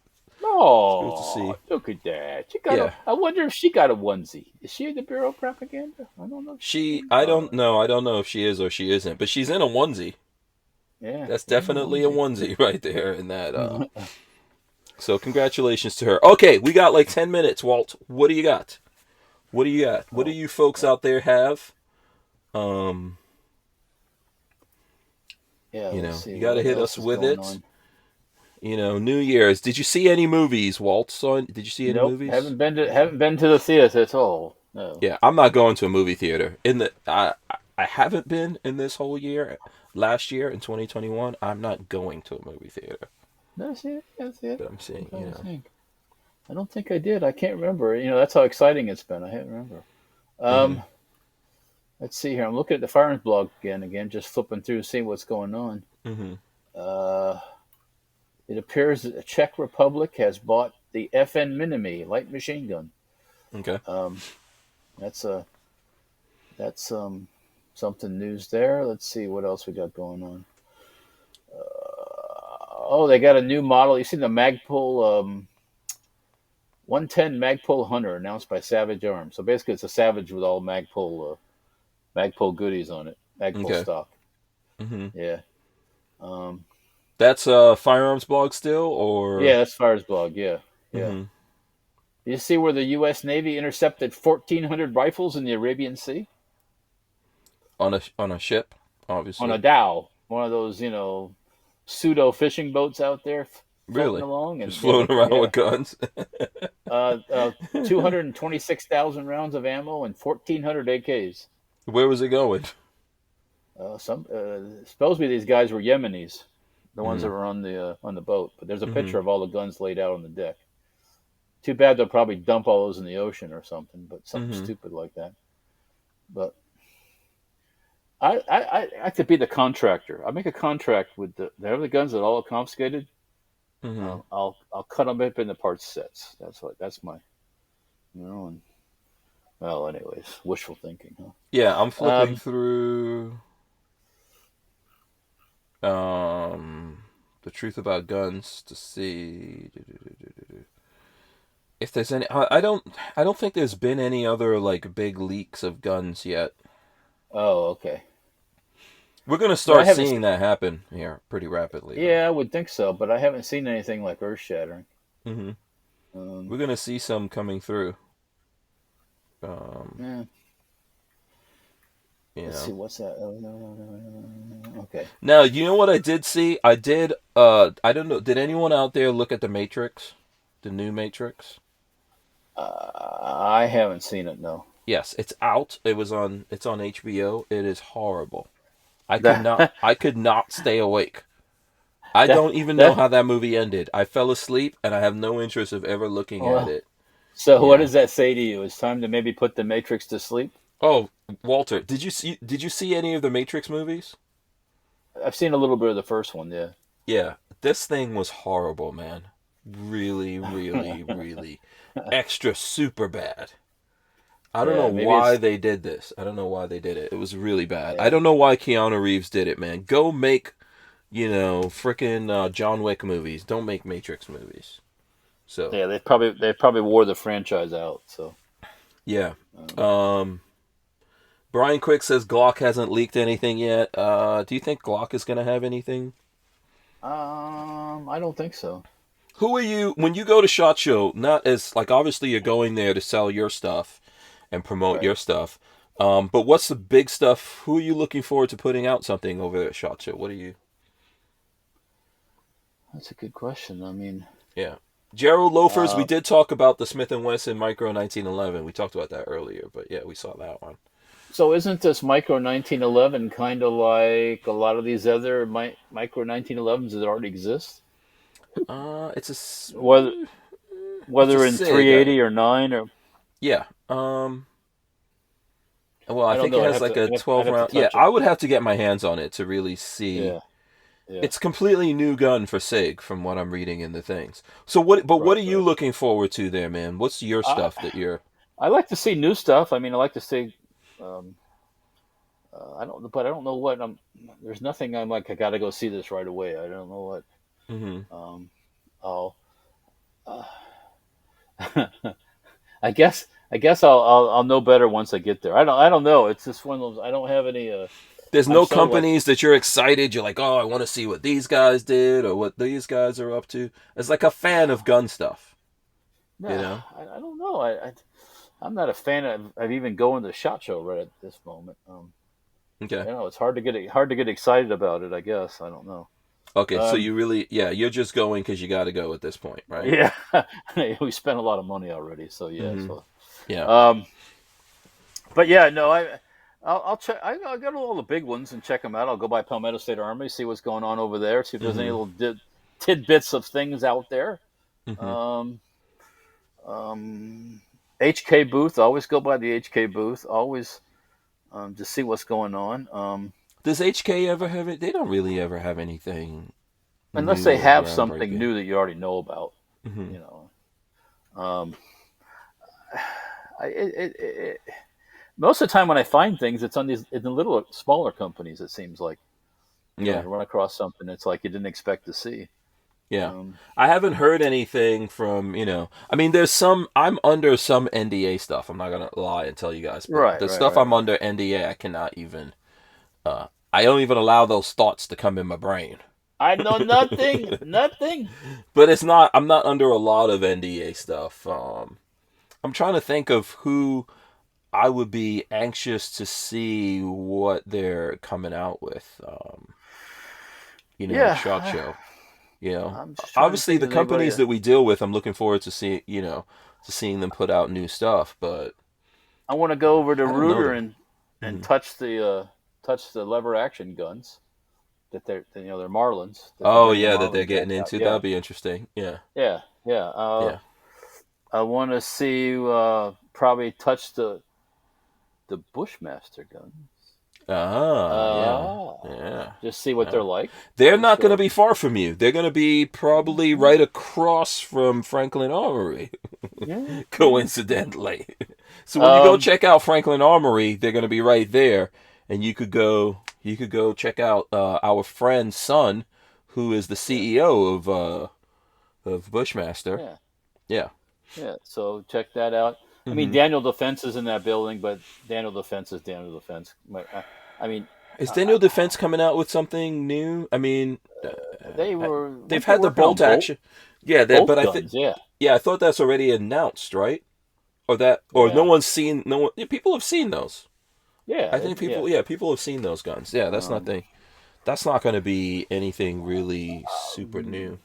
[SPEAKER 1] It's cool to
[SPEAKER 2] Oh,
[SPEAKER 1] see.
[SPEAKER 2] look at that. She got a.
[SPEAKER 1] Yeah.
[SPEAKER 2] I wonder if she got a onesie. Is she in the Bureau of Propaganda? I don't know if she's
[SPEAKER 1] She.
[SPEAKER 2] in.
[SPEAKER 1] I don't know. I don't know if she is or she isn't. But she's in a onesie.
[SPEAKER 2] Yeah,
[SPEAKER 1] That's
[SPEAKER 2] she's in a
[SPEAKER 1] definitely a
[SPEAKER 2] onesie.
[SPEAKER 1] onesie right there in that. So congratulations to her. Okay, we got like 10 minutes, Walt. What do you got? What do you got? What do
[SPEAKER 2] Oh,
[SPEAKER 1] you folks
[SPEAKER 2] well,
[SPEAKER 1] out there have? Um,
[SPEAKER 2] yeah. Let's
[SPEAKER 1] you
[SPEAKER 2] see
[SPEAKER 1] got to
[SPEAKER 2] what
[SPEAKER 1] hit us
[SPEAKER 2] else is
[SPEAKER 1] with
[SPEAKER 2] going
[SPEAKER 1] it.
[SPEAKER 2] on.
[SPEAKER 1] New Year's. Did you see any movies, Walt? Did you see any
[SPEAKER 2] Nope,
[SPEAKER 1] movies?
[SPEAKER 2] haven't been to the theater at all. No.
[SPEAKER 1] Yeah, I'm not going to a movie theater. I haven't been in this whole year. Last year in 2021, I'm not going to a movie theater.
[SPEAKER 2] That's it. That's it.
[SPEAKER 1] But I'm
[SPEAKER 2] I'm
[SPEAKER 1] saying,
[SPEAKER 2] trying to think. I don't think I did. I can't remember. That's how exciting it's been. I can't remember.
[SPEAKER 1] hmm
[SPEAKER 2] Um, let's see here. I'm looking at the Firearms blog again, just flipping through, seeing what's going on.
[SPEAKER 1] hmm
[SPEAKER 2] Uh, it appears that the Czech Republic has bought the FN Minime light machine gun.
[SPEAKER 1] Okay.
[SPEAKER 2] Um, that's a that's something news there. Let's see what else we got going on. Oh, they got a new model. You see the Magpul 110 Magpul Hunter announced by Savage Arms. So basically, it's a Savage with all Magpul goodies on it, Magpul
[SPEAKER 1] Okay.
[SPEAKER 2] stock.
[SPEAKER 1] hmm
[SPEAKER 2] Yeah. Um,
[SPEAKER 1] That's Firearms blog still, or?
[SPEAKER 2] yeah, that's Fire's blog. Yeah, yeah.
[SPEAKER 1] hmm
[SPEAKER 2] You see where the U.S. Navy intercepted 1,400 rifles in the Arabian Sea
[SPEAKER 1] On a ship,
[SPEAKER 2] on a
[SPEAKER 1] obviously.
[SPEAKER 2] dhow, one of those pseudo fishing boats out there floating
[SPEAKER 1] Really?
[SPEAKER 2] along,
[SPEAKER 1] Just
[SPEAKER 2] and
[SPEAKER 1] floating around
[SPEAKER 2] yeah,
[SPEAKER 1] with guns.
[SPEAKER 2] uh, uh, 226,000 rounds of ammo and 1,400 AKs.
[SPEAKER 1] Where was it going?
[SPEAKER 2] Some supposedly these guys were Yemenis, the ones
[SPEAKER 1] Mm-hmm.
[SPEAKER 2] that were on the boat. But there's a
[SPEAKER 1] Mm-hmm.
[SPEAKER 2] picture of all the guns laid out on the deck. Too bad they'll probably dump all those in the ocean or something, but something
[SPEAKER 1] Mm-hmm.
[SPEAKER 2] stupid like that. But I could be the contractor. I make a contract with the guns that all are confiscated.
[SPEAKER 1] Mm-hmm.
[SPEAKER 2] I'll cut them up into part sets. That's my, and well, anyways, wishful thinking, huh?
[SPEAKER 1] Yeah, I'm flipping
[SPEAKER 2] Um,
[SPEAKER 1] through the truth about guns to see if there's any. I don't think there's been any other like big leaks of guns yet.
[SPEAKER 2] oh, okay.
[SPEAKER 1] We're gonna
[SPEAKER 2] But I
[SPEAKER 1] start
[SPEAKER 2] haven't.
[SPEAKER 1] seeing that happen here pretty rapidly, though.
[SPEAKER 2] Yeah, I would think so, but I haven't seen anything like earth shattering.
[SPEAKER 1] Hmm.
[SPEAKER 2] Um,
[SPEAKER 1] We're gonna see some coming through. Um,
[SPEAKER 2] yeah.
[SPEAKER 1] you
[SPEAKER 2] Let's see
[SPEAKER 1] know.
[SPEAKER 2] what's that. Oh, no. Okay.
[SPEAKER 1] Now, you know what I did see? I did. I don't know. Did anyone out there look at the Matrix, the new Matrix?
[SPEAKER 2] I haven't seen it. No.
[SPEAKER 1] Yes, it's out. It was on. It's on HBO. It is horrible. I could
[SPEAKER 2] That
[SPEAKER 1] not. I could not stay awake. I
[SPEAKER 2] that
[SPEAKER 1] don't even know
[SPEAKER 2] that.
[SPEAKER 1] how that movie ended. I fell asleep, and I have no interest of ever looking at
[SPEAKER 2] Well,
[SPEAKER 1] it.
[SPEAKER 2] so what
[SPEAKER 1] Yeah.
[SPEAKER 2] does that say to you? It's time to maybe put the Matrix to sleep.
[SPEAKER 1] Oh, Walter, did you see any of the Matrix movies?
[SPEAKER 2] I've seen a little bit of the first one. Yeah.
[SPEAKER 1] Yeah, this thing was horrible, man. Really, really, really extra super bad. I don't know
[SPEAKER 2] Yeah. Maybe
[SPEAKER 1] why
[SPEAKER 2] it's.
[SPEAKER 1] they did this. I don't know why they did it. It was really bad. I
[SPEAKER 2] Yeah.
[SPEAKER 1] don't know why Keanu Reeves did it, man. Go make, frickin' John Wick movies. Don't make Matrix movies. So,
[SPEAKER 2] Yeah. They probably wore the franchise out. So.
[SPEAKER 1] yeah.
[SPEAKER 2] Um,
[SPEAKER 1] Um, Brian Quick says Glock hasn't leaked anything yet. Do you think Glock is gonna have anything?
[SPEAKER 2] I don't think so.
[SPEAKER 1] Who are you when you go to SHOT Show? Not as like obviously you're going there to sell your stuff and promote
[SPEAKER 2] Right.
[SPEAKER 1] your stuff. But what's the big stuff? Who are you looking forward to putting out something over there at SHOT Show? What are you?
[SPEAKER 2] That's a good question. I mean,
[SPEAKER 1] Yeah, Gerald Loafers. We
[SPEAKER 2] uh,
[SPEAKER 1] did talk about the Smith and Wesson Micro 1911. We talked about that earlier, but yeah, we saw that one.
[SPEAKER 2] so isn't this Micro 1911 kind of like a lot of these other Micro 1911s that already exist?
[SPEAKER 1] It's
[SPEAKER 2] Whether
[SPEAKER 1] it's a
[SPEAKER 2] whether in
[SPEAKER 1] Sig.
[SPEAKER 2] 380 or 9 or
[SPEAKER 1] Yeah. Well, I
[SPEAKER 2] I don't
[SPEAKER 1] think it
[SPEAKER 2] know.
[SPEAKER 1] has like a
[SPEAKER 2] I'd
[SPEAKER 1] 12
[SPEAKER 2] have to
[SPEAKER 1] round. Yeah,
[SPEAKER 2] touch it.
[SPEAKER 1] I would have to get my hands on it to really see.
[SPEAKER 2] Yeah, yeah,
[SPEAKER 1] It's completely new gun for SIG from what I'm reading in the things. So what
[SPEAKER 2] right,
[SPEAKER 1] are you
[SPEAKER 2] right.
[SPEAKER 1] looking forward to there, man? What's your
[SPEAKER 2] I
[SPEAKER 1] stuff that you're
[SPEAKER 2] I like to see new stuff. I mean, I like to see. Um, but I don't know what I'm. There's nothing I'm like. I got to go see this right away. I don't know
[SPEAKER 1] Mhm.
[SPEAKER 2] what. I'll. Uh, I guess I'll know better once I get there. I don't know. It's just one of those. I don't have any.
[SPEAKER 1] There's
[SPEAKER 2] I'm
[SPEAKER 1] no
[SPEAKER 2] so like.
[SPEAKER 1] companies that you're excited. You're like, "Oh, I want to see what these guys did or what these guys are up to." As like a fan of gun stuff, you
[SPEAKER 2] Nah,
[SPEAKER 1] know?
[SPEAKER 2] I don't know. I'm not a fan of even going to the shot show right at this moment.
[SPEAKER 1] Okay.
[SPEAKER 2] It's hard to get excited about it. I guess I don't know.
[SPEAKER 1] Okay, so
[SPEAKER 2] Um,
[SPEAKER 1] you really yeah, you're just going cuz you got to go at this point, right?
[SPEAKER 2] yeah, we spent a lot of money already, so yeah.
[SPEAKER 1] Mhm.
[SPEAKER 2] So,
[SPEAKER 1] Yeah.
[SPEAKER 2] um, but yeah, no, I'll check. I'll go to all the big ones and check them out. I'll go by Palmetto State Armory, see what's going on over there, see if there's any
[SPEAKER 1] Mhm.
[SPEAKER 2] little tidbits of things out there.
[SPEAKER 1] Mhm.
[SPEAKER 2] Um, um, HK booth. Always go by the HK booth. Always to see what's going on.
[SPEAKER 1] Does HK ever have it? They don't really ever have anything
[SPEAKER 2] Unless they
[SPEAKER 1] new or
[SPEAKER 2] have something
[SPEAKER 1] groundbreaking.
[SPEAKER 2] new that you already know about,
[SPEAKER 1] Mhm.
[SPEAKER 2] you know. Um, most of the time when I find things, it's on these in the little smaller companies. It seems like
[SPEAKER 1] Yeah.
[SPEAKER 2] you run across something it's like you didn't expect to see.
[SPEAKER 1] Yeah.
[SPEAKER 2] Um,
[SPEAKER 1] I haven't heard anything from, I mean, there's some, I'm under some NDA stuff. I'm not going to lie and tell you guys, but
[SPEAKER 2] right,
[SPEAKER 1] the
[SPEAKER 2] right,
[SPEAKER 1] stuff
[SPEAKER 2] right,
[SPEAKER 1] I'm
[SPEAKER 2] right.
[SPEAKER 1] under NDA, I cannot even, I don't even allow those thoughts to come in my brain.
[SPEAKER 2] I know nothing, nothing.
[SPEAKER 1] But I'm not under a lot of NDA stuff. I'm trying to think of who I would be anxious to see what they're coming out with, at SHOT
[SPEAKER 2] Yeah,
[SPEAKER 1] Show. You know,
[SPEAKER 2] I'm just trying to
[SPEAKER 1] obviously
[SPEAKER 2] think
[SPEAKER 1] the
[SPEAKER 2] of anybody.
[SPEAKER 1] companies that we deal with, I'm looking forward to seeing them put out new stuff. But
[SPEAKER 2] I want to go over to
[SPEAKER 1] I don't know
[SPEAKER 2] Rooter
[SPEAKER 1] though.
[SPEAKER 2] and
[SPEAKER 1] Hmm.
[SPEAKER 2] touch the lever action guns that they're Marlins that they're
[SPEAKER 1] Oh
[SPEAKER 2] bringing the
[SPEAKER 1] yeah, that they're
[SPEAKER 2] Marlin
[SPEAKER 1] getting
[SPEAKER 2] jacks out.
[SPEAKER 1] into.
[SPEAKER 2] Yeah,
[SPEAKER 1] That'd be interesting. Yeah,
[SPEAKER 2] yeah, yeah.
[SPEAKER 1] yeah.
[SPEAKER 2] I want to see probably touch the Bushmaster gun.
[SPEAKER 1] Yeah.
[SPEAKER 2] Just see what they're like.
[SPEAKER 1] They're not going to be far from you. They're going to be probably right across from Franklin Armory,
[SPEAKER 2] Yeah.
[SPEAKER 1] coincidentally. So when you go check out Franklin Armory, they're going to be right there, and you could go check out our friend's son, who is the CEO of Bushmaster.
[SPEAKER 2] Yeah.
[SPEAKER 1] Yeah.
[SPEAKER 2] Yeah. So check that out. I mean, Daniel Defense is in that building, but Daniel Defense is Daniel Defense. I mean,
[SPEAKER 1] Is Daniel Defense coming out with something new? I mean, they've had the bolt action. Yeah,
[SPEAKER 2] bolt
[SPEAKER 1] but
[SPEAKER 2] guns,
[SPEAKER 1] I thought that's already announced, right? Or no one's seen. People have seen those.
[SPEAKER 2] Yeah,
[SPEAKER 1] I think people have seen those guns. Yeah, that's not going to be anything really super new.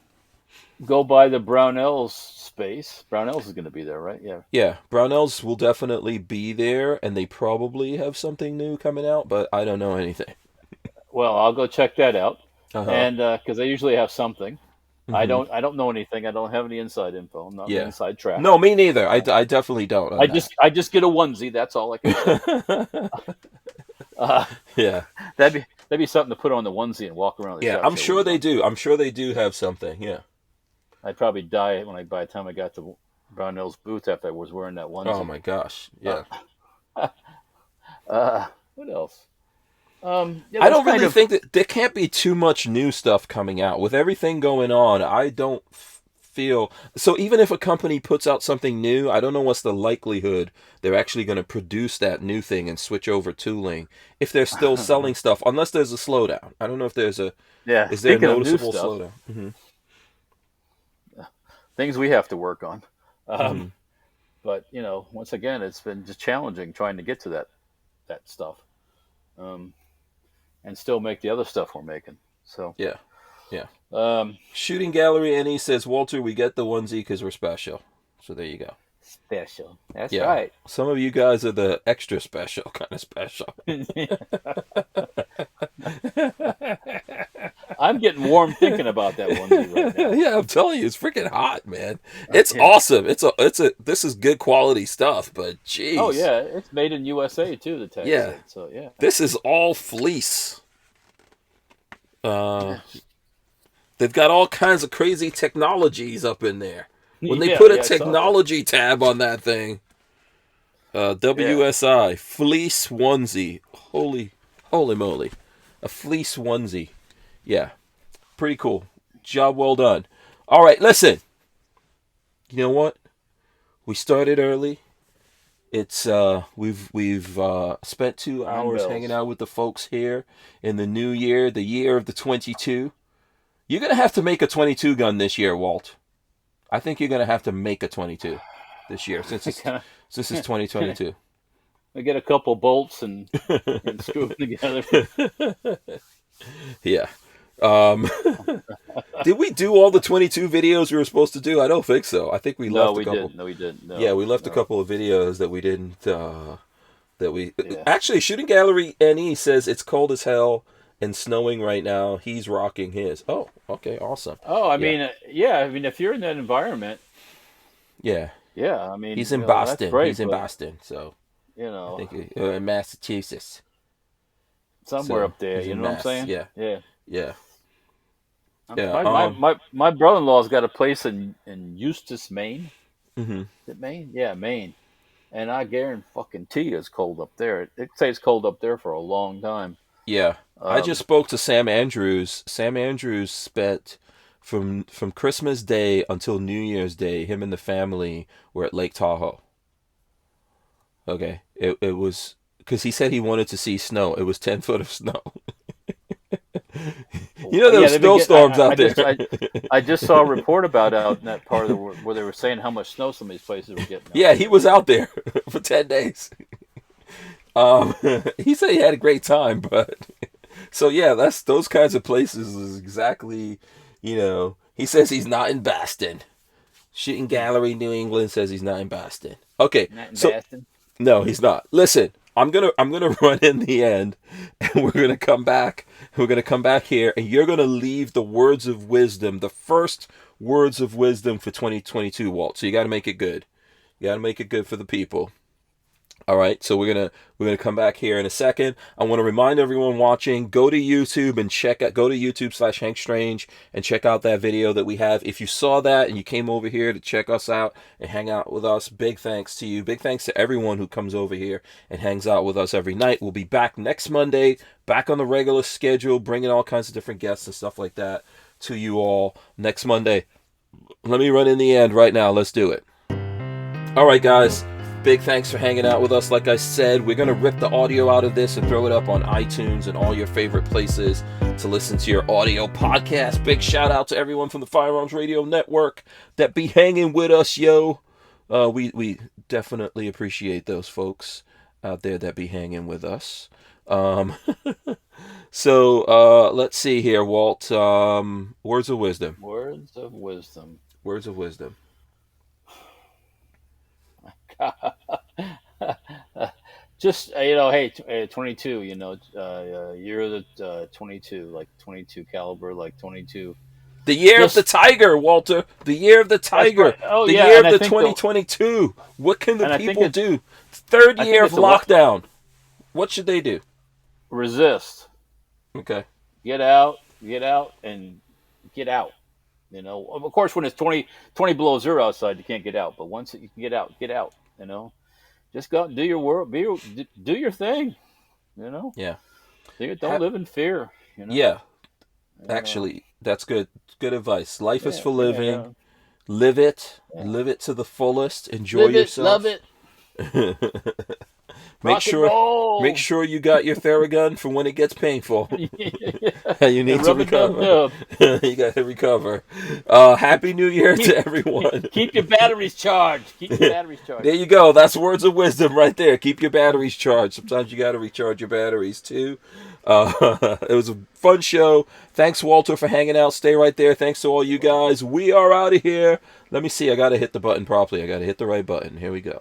[SPEAKER 2] Go by the Brownells space. Brownells is going to be there, right? Yeah.
[SPEAKER 1] Yeah, Brownells will definitely be there, and they probably have something new coming out, but I don't know anything.
[SPEAKER 2] Well, I'll go check that out,
[SPEAKER 1] Uh-huh.
[SPEAKER 2] and because they usually have something. I don't know anything. I don't have any inside info. I'm not an inside track.
[SPEAKER 1] No, me neither. I definitely don't.
[SPEAKER 2] I just get a onesie. That's all I can say.
[SPEAKER 1] Yeah.
[SPEAKER 2] That'd be something to put on the onesie and walk around.
[SPEAKER 1] I'm sure they do. I'm sure they do have something. Yeah.
[SPEAKER 2] I'd probably die by the time I got to Brownell's booth after I was wearing that onesie.
[SPEAKER 1] Oh my gosh. Yeah.
[SPEAKER 2] What else?
[SPEAKER 1] I don't really think that there can't be too much new stuff coming out with everything going on. I don't feel so. Even if a company puts out something new, I don't know what's the likelihood they're actually going to produce that new thing and switch over tooling if they're still selling stuff, unless there's a slowdown. I don't know if there's a is there a noticeable slowdown? Mm-hmm.
[SPEAKER 2] Things we have to work on. But once again, it's been just challenging trying to get to that stuff, and still make the other stuff we're making. So
[SPEAKER 1] yeah.
[SPEAKER 2] Shooting
[SPEAKER 1] Gallery NE says, Walter, we get the onesie because we're special. So there you go.
[SPEAKER 2] Special. That's right.
[SPEAKER 1] Some of you guys are the extra special kind of special.
[SPEAKER 2] I'm getting warm thinking about that onesie right now.
[SPEAKER 1] Yeah, I'm telling you, it's freaking hot, man. It's awesome. This is good quality stuff, but geez.
[SPEAKER 2] Oh yeah, it's made in USA too. The tag.
[SPEAKER 1] Yeah.
[SPEAKER 2] So yeah.
[SPEAKER 1] This is all fleece. They've got all kinds of crazy technologies up in there. When they put a technology tab on that thing, WSI fleece onesie. Holy moly, a fleece onesie. Yeah, pretty cool. Job well done. All right, listen. You know what? We started early. It's we've spent 2 hours hanging out with the folks here in the new year, the year of the 22. You're gonna have to make a 22 gun this year, Walt. I think you're gonna have to make a 22 this year since it's 2022.
[SPEAKER 2] I get a couple bolts and screw them together.
[SPEAKER 1] Yeah. Did we do all the 22 videos we were supposed to do? I don't think so. I think we left a couple.
[SPEAKER 2] No, we didn't. No,
[SPEAKER 1] yeah, we left a couple of videos that we didn't. Actually, Shooting Gallery NE says it's cold as hell and snowing right now. He's rocking his. Oh, okay, awesome.
[SPEAKER 2] Oh, I mean, if you're in that environment.
[SPEAKER 1] Yeah.
[SPEAKER 2] Yeah, I mean.
[SPEAKER 1] He's in Boston.
[SPEAKER 2] Great,
[SPEAKER 1] he's in Boston, so.
[SPEAKER 2] I
[SPEAKER 1] think in Massachusetts.
[SPEAKER 2] Somewhere up there, you know what I'm saying?
[SPEAKER 1] Yeah.
[SPEAKER 2] Yeah. My brother-in-law's got a place in Eustis, Maine.
[SPEAKER 1] Mm-hmm.
[SPEAKER 2] Is it Maine? Yeah, Maine. And I guarantee it's cold up there. It stays cold up there for a long time.
[SPEAKER 1] Yeah. I just spoke to Sam Andrews. Sam Andrews spent from Christmas Day until New Year's Day, him and the family were at Lake Tahoe. Okay. It was because he said he wanted to see snow. It was 10 foot of snow. There were snowstorms out there.
[SPEAKER 2] I just saw a report about out in that part of the world where they were saying how much snow some of these places were getting.
[SPEAKER 1] Yeah, he was out there for 10 days. He said he had a great time, but so yeah, that's those kinds of places is exactly, he says he's not in Boston. Shooting Gallery New England says he's not in Boston. Okay,
[SPEAKER 2] not in Boston?
[SPEAKER 1] No, he's not. Listen, I'm gonna run in the end, and we're gonna come back. We're gonna come back here, and you're gonna leave the words of wisdom, the first words of wisdom for 2022, Walt. So you got to make it good. You got to make it good for the people. All right, so we're gonna come back here in a second. I want to remind everyone watching, go to YouTube and go to YouTube/Hank Strange and check out that video that we have. If you saw that and you came over here to check us out and hang out with us, big thanks to you. Big thanks to everyone who comes over here and hangs out with us every night. We'll be back next Monday, back on the regular schedule, bringing all kinds of different guests and stuff like that to you all next Monday. Let me run in the end right now. Let's do it. All right, guys. Big thanks for hanging out with us. Like I said, we're going to rip the audio out of this and throw it up on iTunes and all your favorite places to listen to your audio podcast. Big shout out to everyone from the Firearms Radio Network that be hanging with us, yo. We definitely appreciate those folks out there that be hanging with us. So let's see here, Walt. Words of wisdom.
[SPEAKER 4] Words of wisdom.
[SPEAKER 1] Words of wisdom.
[SPEAKER 4] Just hey, 22. Year of the 22, like 22 caliber, like 22.
[SPEAKER 1] The year of the tiger, Walter. The year of the tiger.
[SPEAKER 4] Right. Oh,
[SPEAKER 1] the
[SPEAKER 4] yeah,
[SPEAKER 1] year
[SPEAKER 4] and
[SPEAKER 1] of
[SPEAKER 4] I
[SPEAKER 1] the
[SPEAKER 4] think
[SPEAKER 1] 2022. What can the
[SPEAKER 4] and I think
[SPEAKER 1] people
[SPEAKER 4] it's-
[SPEAKER 1] do? Third
[SPEAKER 4] I think
[SPEAKER 1] year of
[SPEAKER 4] it's a lot-
[SPEAKER 1] lockdown. What should they do?
[SPEAKER 4] Resist.
[SPEAKER 1] Okay.
[SPEAKER 4] Get out, and get out. Of course, when it's 20 below zero outside, you can't get out. But once you can get out. Just go out and do your work. Do your thing.
[SPEAKER 1] Yeah.
[SPEAKER 4] Don't live in fear.
[SPEAKER 1] Yeah. Actually, that's good. Good advice. Life is for living.
[SPEAKER 4] Yeah.
[SPEAKER 1] Live it.
[SPEAKER 4] Yeah.
[SPEAKER 1] Live it to the fullest. Enjoy
[SPEAKER 4] Live it,
[SPEAKER 1] yourself.
[SPEAKER 4] love it. Rock and roll.
[SPEAKER 1] Make sure you got your Theragun for when it gets painful.
[SPEAKER 4] Yeah.
[SPEAKER 1] You need to
[SPEAKER 4] Rub it dub
[SPEAKER 1] recover.
[SPEAKER 4] dub.
[SPEAKER 1] You got to recover. Happy New Year to everyone.
[SPEAKER 4] Keep your batteries charged.
[SPEAKER 1] There you go. That's words of wisdom right there. Keep your batteries charged. Sometimes you got to recharge your batteries too. It was a fun show. Thanks, Walter, for hanging out. Stay right there. Thanks to all you guys. We are out of here. Let me see. I got to hit the button properly. I got to hit the right button. Here we go.